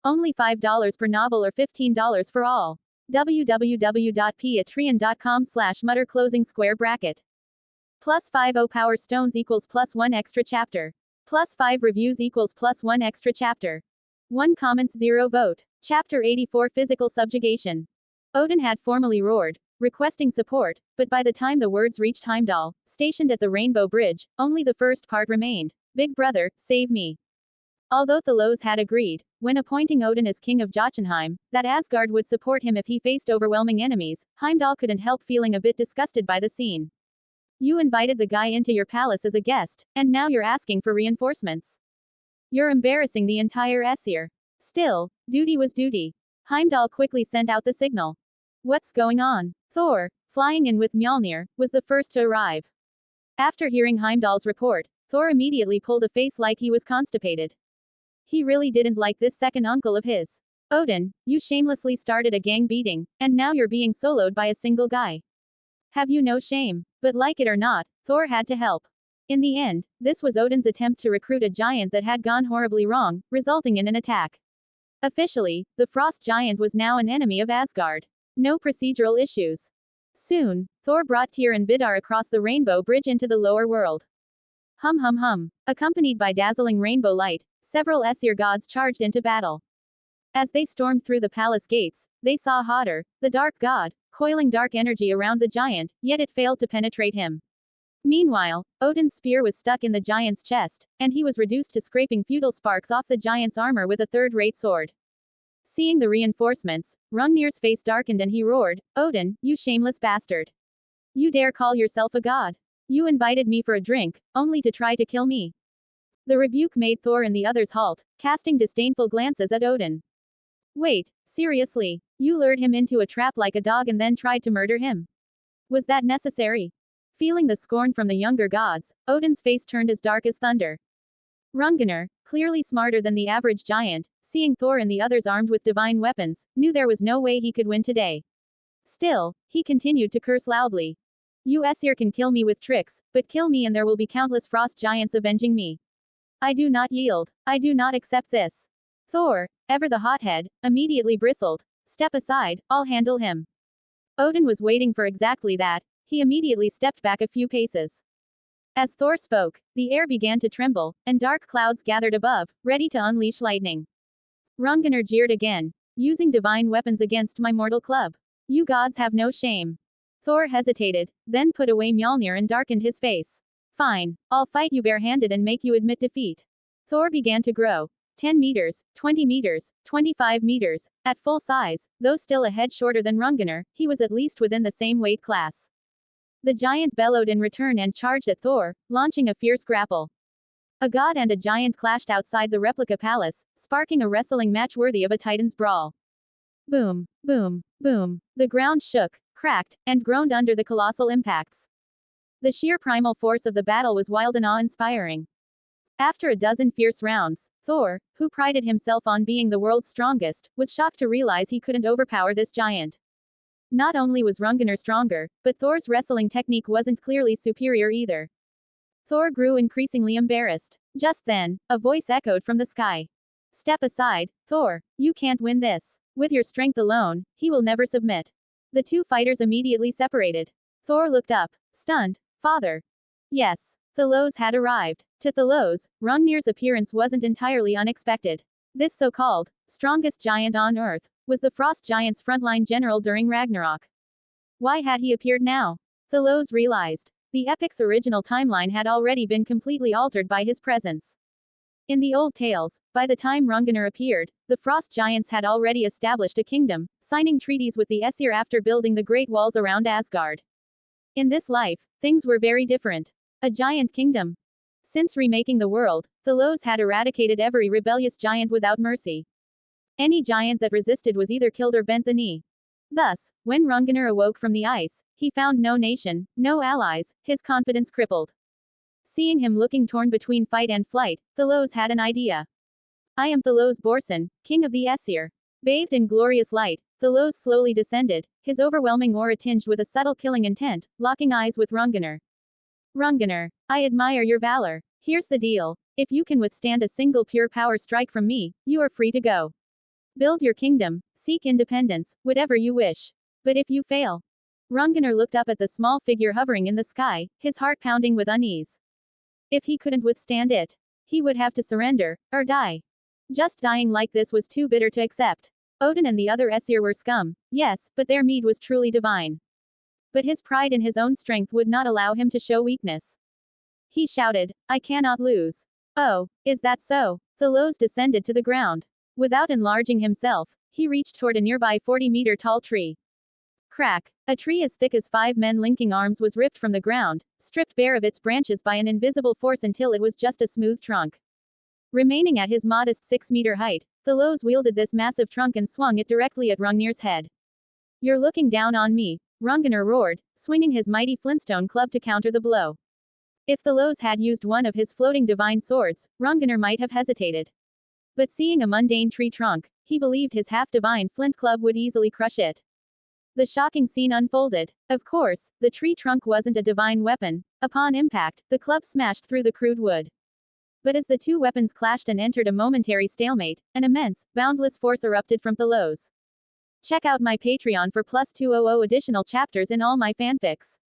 Only $5 per novel or $15 for all. www.patreon.com/Mutter closing square bracket. Plus 50 power stones equals plus 1 extra chapter. Plus 5 reviews equals plus 1 extra chapter. 1 comments 0 vote. Chapter 84 Physical Subjugation. Odin had formally roared, requesting support, but by the time the words reached Heimdall, stationed at the Rainbow Bridge, only the first part remained. "Big brother, save me." Although Thalos had agreed, when appointing Odin as king of Jotunheim, that Asgard would support him if he faced overwhelming enemies, Heimdall couldn't help feeling a bit disgusted by the scene. You invited the guy into your palace as a guest, and now you're asking for reinforcements. You're embarrassing the entire Aesir. Still, duty was duty. Heimdall quickly sent out the signal. What's going on? Thor, flying in with Mjolnir, was the first to arrive. After hearing Heimdall's report, Thor immediately pulled a face like he was constipated. He really didn't like this second uncle of his. Odin, you shamelessly started a gang beating, and now you're being soloed by a single guy. Have you no shame? But like it or not, Thor had to help. In the end, this was Odin's attempt to recruit a giant that had gone horribly wrong, resulting in an attack. Officially, the Frost Giant was now an enemy of Asgard. No procedural issues. Soon, Thor brought Tyr and Vidar across the rainbow bridge into the lower world. Hum hum hum. Accompanied by dazzling rainbow light, several Aesir gods charged into battle. As they stormed through the palace gates, they saw Hodder, the dark god, coiling dark energy around the giant, yet it failed to penetrate him. Meanwhile, Odin's spear was stuck in the giant's chest, and he was reduced to scraping futile sparks off the giant's armor with a third-rate sword. Seeing the reinforcements, Hrungnir's face darkened and he roared, "Odin, you shameless bastard! You dare call yourself a god? You invited me for a drink, only to try to kill me." The rebuke made Thor and the others halt, casting disdainful glances at Odin. Wait, seriously? You lured him into a trap like a dog and then tried to murder him? Was that necessary? Feeling the scorn from the younger gods, Odin's face turned as dark as thunder. Hrungnir, clearly smarter than the average giant, seeing Thor and the others armed with divine weapons, knew there was no way he could win today. Still, he continued to curse loudly. You Aesir can kill me with tricks, but kill me and there will be countless frost giants avenging me. I do not yield. I do not accept this. Thor, ever the hothead, immediately bristled. Step aside, I'll handle him. Odin was waiting for exactly that. He immediately stepped back a few paces. As Thor spoke, the air began to tremble, and dark clouds gathered above, ready to unleash lightning. Hrungnir jeered again. Using divine weapons against my mortal club. You gods have no shame. Thor hesitated, then put away Mjolnir and darkened his face. Fine, I'll fight you barehanded and make you admit defeat. Thor began to grow. 10 meters, 20 meters, 25 meters. At full size, though still a head shorter than Hrungnir, he was at least within the same weight class. The giant bellowed in return and charged at Thor, launching a fierce grapple. A god and a giant clashed outside the replica palace, sparking a wrestling match worthy of a titan's brawl. Boom, boom, boom. The ground shook, cracked, and groaned under the colossal impacts. The sheer primal force of the battle was wild and awe-inspiring. After a dozen fierce rounds, Thor, who prided himself on being the world's strongest, was shocked to realize he couldn't overpower this giant. Not only was Hrungnir stronger, but Thor's wrestling technique wasn't clearly superior either. Thor grew increasingly embarrassed. Just then, a voice echoed from the sky. Step aside, Thor, you can't win this. With your strength alone, he will never submit. The two fighters immediately separated. Thor looked up, stunned. Father. Yes. Thalos had arrived. To Thalos, Hrungnir's appearance wasn't entirely unexpected. This so-called strongest giant on Earth was the Frost Giant's frontline general during Ragnarok. Why had he appeared now? Thalos realized. The epic's original timeline had already been completely altered by his presence. In the old tales, by the time Hrungnir appeared, the Frost Giants had already established a kingdom, signing treaties with the Aesir after building the Great Walls around Asgard. In this life, things were very different. A giant kingdom. Since remaking the world, Thalos had eradicated every rebellious giant without mercy. Any giant that resisted was either killed or bent the knee. Thus, when Hrungnir awoke from the ice, he found no nation, no allies, his confidence crippled. Seeing him looking torn between fight and flight, Thalos had an idea. I am Thalos Borson, king of the Aesir. Bathed in glorious light, Thalos slowly descended, his overwhelming aura tinged with a subtle killing intent, locking eyes with Hrungnir. Hrungnir, I admire your valor. Here's the deal. If you can withstand a single pure power strike from me, you are free to go. Build your kingdom, seek independence, whatever you wish. But if you fail. Hrungnir looked up at the small figure hovering in the sky, his heart pounding with unease. If he couldn't withstand it, he would have to surrender, or die. Just dying like this was too bitter to accept. Odin and the other Aesir were scum, yes, but their mead was truly divine. But his pride in his own strength would not allow him to show weakness. He shouted, I cannot lose. Oh, is that so? Thalos descended to the ground. Without enlarging himself, he reached toward a nearby 40-meter-tall tree. Crack! A tree as thick as 5 men linking arms was ripped from the ground, stripped bare of its branches by an invisible force until it was just a smooth trunk. Remaining at his modest 6-meter height, Thalos wielded this massive trunk and swung it directly at Hrungnir's head. You're looking down on me, Hrungnir roared, swinging his mighty flintstone club to counter the blow. If Thalos had used one of his floating divine swords, Hrungnir might have hesitated. But seeing a mundane tree trunk, he believed his half-divine flint club would easily crush it. The shocking scene unfolded. Of course, the tree trunk wasn't a divine weapon. Upon impact, the club smashed through the crude wood. But as the two weapons clashed and entered a momentary stalemate, an immense, boundless force erupted from Thalos. Check out my Patreon for plus 200 additional chapters in all my fanfics.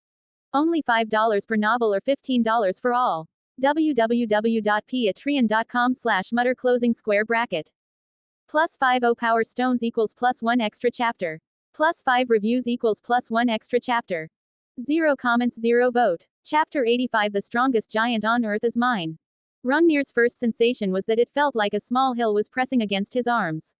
Only $5 per novel or $15 for all. www.patreon.com/mutter closing square bracket. Plus 50 power stones equals plus 1 extra chapter. Plus 5 reviews equals plus 1 extra chapter. 0 comments 0 vote. Chapter 85 The strongest giant on earth is mine. Hrungnir's first sensation was that it felt like a small hill was pressing against his arms.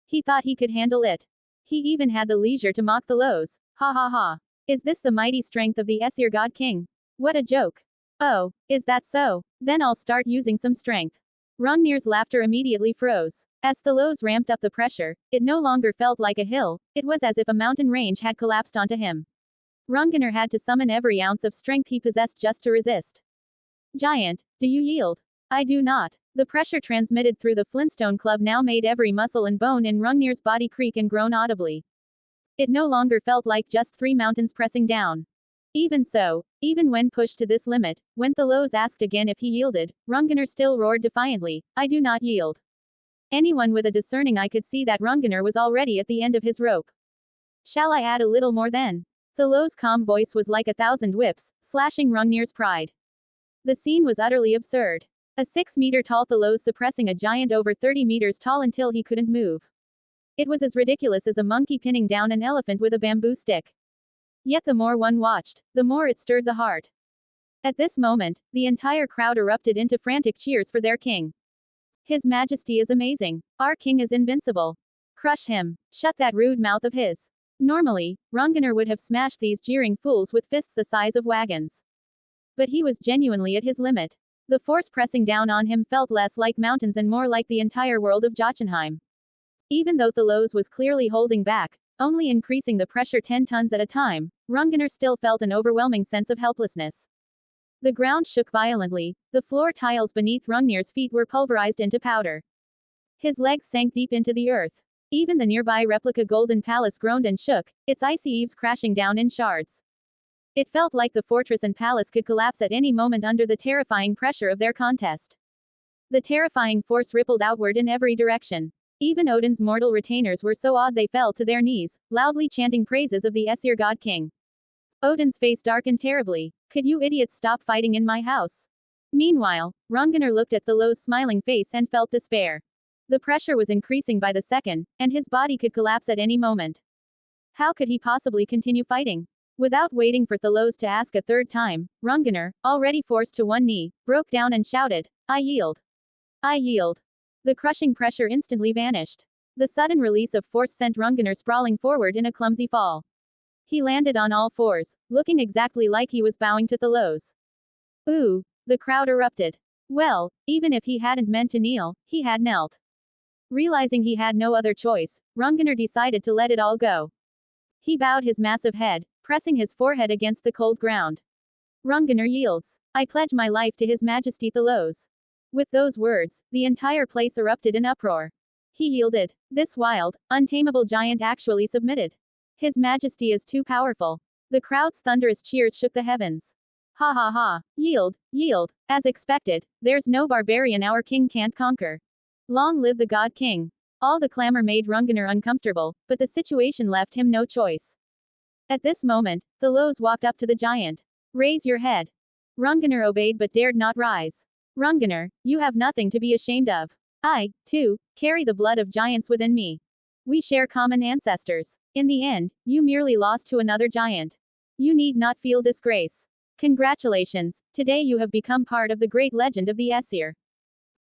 He thought he could handle it. He even had the leisure to mock Thalos. Ha ha ha. Is this the mighty strength of the Aesir god king? What a joke. Oh, is that so? Then I'll start using some strength. Hrungnir's laughter immediately froze. As Thalos ramped up the pressure, it no longer felt like a hill, it was as if a mountain range had collapsed onto him. Hrungnir had to summon every ounce of strength he possessed just to resist. Giant, do you yield? I do not. The pressure transmitted through the Flintstone Club now made every muscle and bone in Hrungnir's body creak and groan audibly. It no longer felt like just 3 mountains pressing down. Even so, even when pushed to this limit, when Thalos asked again if he yielded, Hrungnir still roared defiantly, I do not yield. Anyone with a discerning eye could see that Hrungnir was already at the end of his rope. Shall I add a little more then? Thalos' calm voice was like 1,000 whips, slashing Hrungnir's pride. The scene was utterly absurd. A 6-meter-tall Thalos suppressing a giant over 30 meters tall until he couldn't move. It was as ridiculous as a monkey pinning down an elephant with a bamboo stick. Yet the more one watched, the more it stirred the heart. At this moment, the entire crowd erupted into frantic cheers for their king. His Majesty is amazing. Our king is invincible. Crush him. Shut that rude mouth of his. Normally, Hrungnir would have smashed these jeering fools with fists the size of wagons. But he was genuinely at his limit. The force pressing down on him felt less like mountains and more like the entire world of Jotunheim. Even though Thalos was clearly holding back, only increasing the pressure 10 tons at a time, Hrungnir still felt an overwhelming sense of helplessness. The ground shook violently, the floor tiles beneath Hrungnir's feet were pulverized into powder. His legs sank deep into the earth. Even the nearby replica Golden Palace groaned and shook, its icy eaves crashing down in shards. It felt like the fortress and palace could collapse at any moment under the terrifying pressure of their contest. The terrifying force rippled outward in every direction. Even Odin's mortal retainers were so awed they fell to their knees, loudly chanting praises of the Aesir god king. Odin's face darkened terribly. Could you idiots stop fighting in my house? Meanwhile, Hrungnir looked at Thalos' smiling face and felt despair. The pressure was increasing by the second, and his body could collapse at any moment. How could he possibly continue fighting? Without waiting for Thalos to ask a third time, Hrungnir, already forced to one knee, broke down and shouted, I yield. I yield. The crushing pressure instantly vanished. The sudden release of force sent Hrungnir sprawling forward in a clumsy fall. He landed on all fours, looking exactly like he was bowing to Thalos. Ooh, the crowd erupted. Well, even if he hadn't meant to kneel, he had knelt. Realizing he had no other choice, Hrungnir decided to let it all go. He bowed his massive head, pressing his forehead against the cold ground. Hrungnir yields. I pledge my life to His Majesty Thalos. With those words, the entire place erupted in uproar. He yielded. This wild, untamable giant actually submitted. His Majesty is too powerful. The crowd's thunderous cheers shook the heavens. Ha ha ha. Yield, yield. As expected, there's no barbarian our king can't conquer. Long live the God King. All the clamor made Hrungnir uncomfortable, but the situation left him no choice. At this moment, Thalos walked up to the giant. Raise your head. Hrungnir obeyed but dared not rise. Hrungnir, you have nothing to be ashamed of. I, too, carry the blood of giants within me. We share common ancestors. In the end, you merely lost to another giant. You need not feel disgrace. Congratulations, today you have become part of the great legend of the Aesir.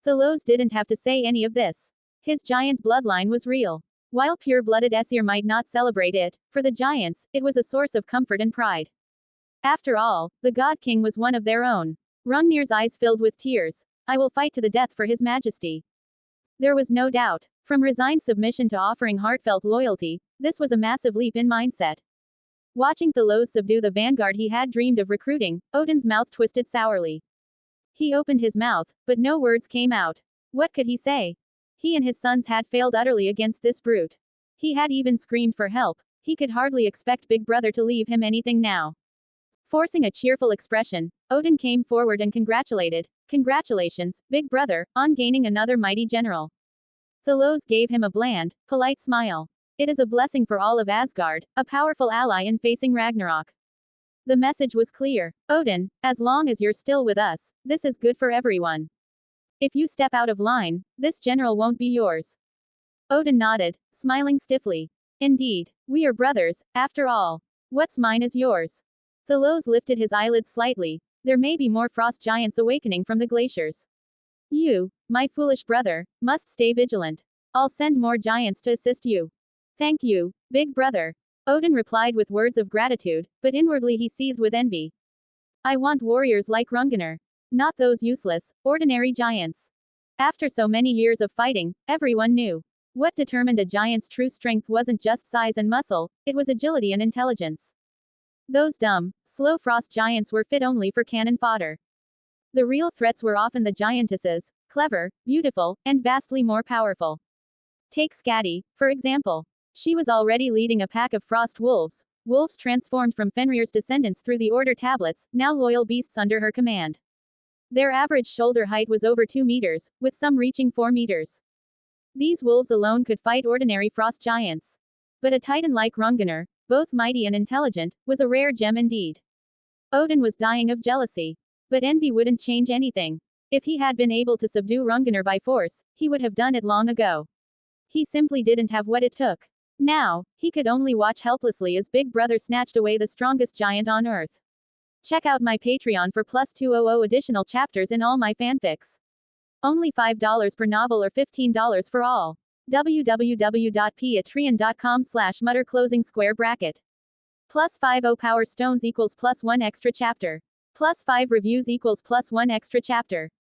Thalos didn't have to say any of this. His giant bloodline was real. While pure-blooded Aesir might not celebrate it, for the giants, it was a source of comfort and pride. After all, the God King was one of their own. Hrungnir's eyes filled with tears. I will fight to the death for His Majesty. There was no doubt. From resigned submission to offering heartfelt loyalty, this was a massive leap in mindset. Watching Thalos subdue the vanguard he had dreamed of recruiting, Odin's mouth twisted sourly. He opened his mouth, but no words came out. What could he say? He and his sons had failed utterly against this brute. He had even screamed for help. He could hardly expect Big Brother to leave him anything now. Forcing a cheerful expression, Odin came forward and congratulated. Congratulations, Big Brother, on gaining another mighty general. Thalos gave him a bland, polite smile. It is a blessing for all of Asgard, a powerful ally in facing Ragnarok. The message was clear. Odin, as long as you're still with us, this is good for everyone. If you step out of line, this general won't be yours. Odin nodded, smiling stiffly. Indeed, we are brothers, after all. What's mine is yours. Thalos lifted his eyelids slightly. There may be more frost giants awakening from the glaciers. You, my foolish brother, must stay vigilant. I'll send more giants to assist you. Thank you, Big Brother. Odin replied with words of gratitude, but inwardly he seethed with envy. I want warriors like Hrungnir. Not those useless, ordinary giants. After so many years of fighting, everyone knew. What determined a giant's true strength wasn't just size and muscle, it was agility and intelligence. Those dumb, slow frost giants were fit only for cannon fodder. The real threats were often the giantesses, clever, beautiful, and vastly more powerful. Take Skadi, for example. She was already leading a pack of frost wolves, wolves transformed from Fenrir's descendants through the Order tablets, now loyal beasts under her command. Their average shoulder height was over 2 meters, with some reaching 4 meters. These wolves alone could fight ordinary frost giants. But a titan like Hrungnir, both mighty and intelligent, was a rare gem indeed. Odin was dying of jealousy. But envy wouldn't change anything. If he had been able to subdue Hrungnir by force, he would have done it long ago. He simply didn't have what it took. Now, he could only watch helplessly as Big Brother snatched away the strongest giant on Earth. Check out my Patreon for +200 additional chapters in all my fanfics. Only $5 per novel or $15 for all. www.patreon.com/mutter closing square bracket. +50 power stones equals +1 extra chapter. +5 reviews equals +1 extra chapter.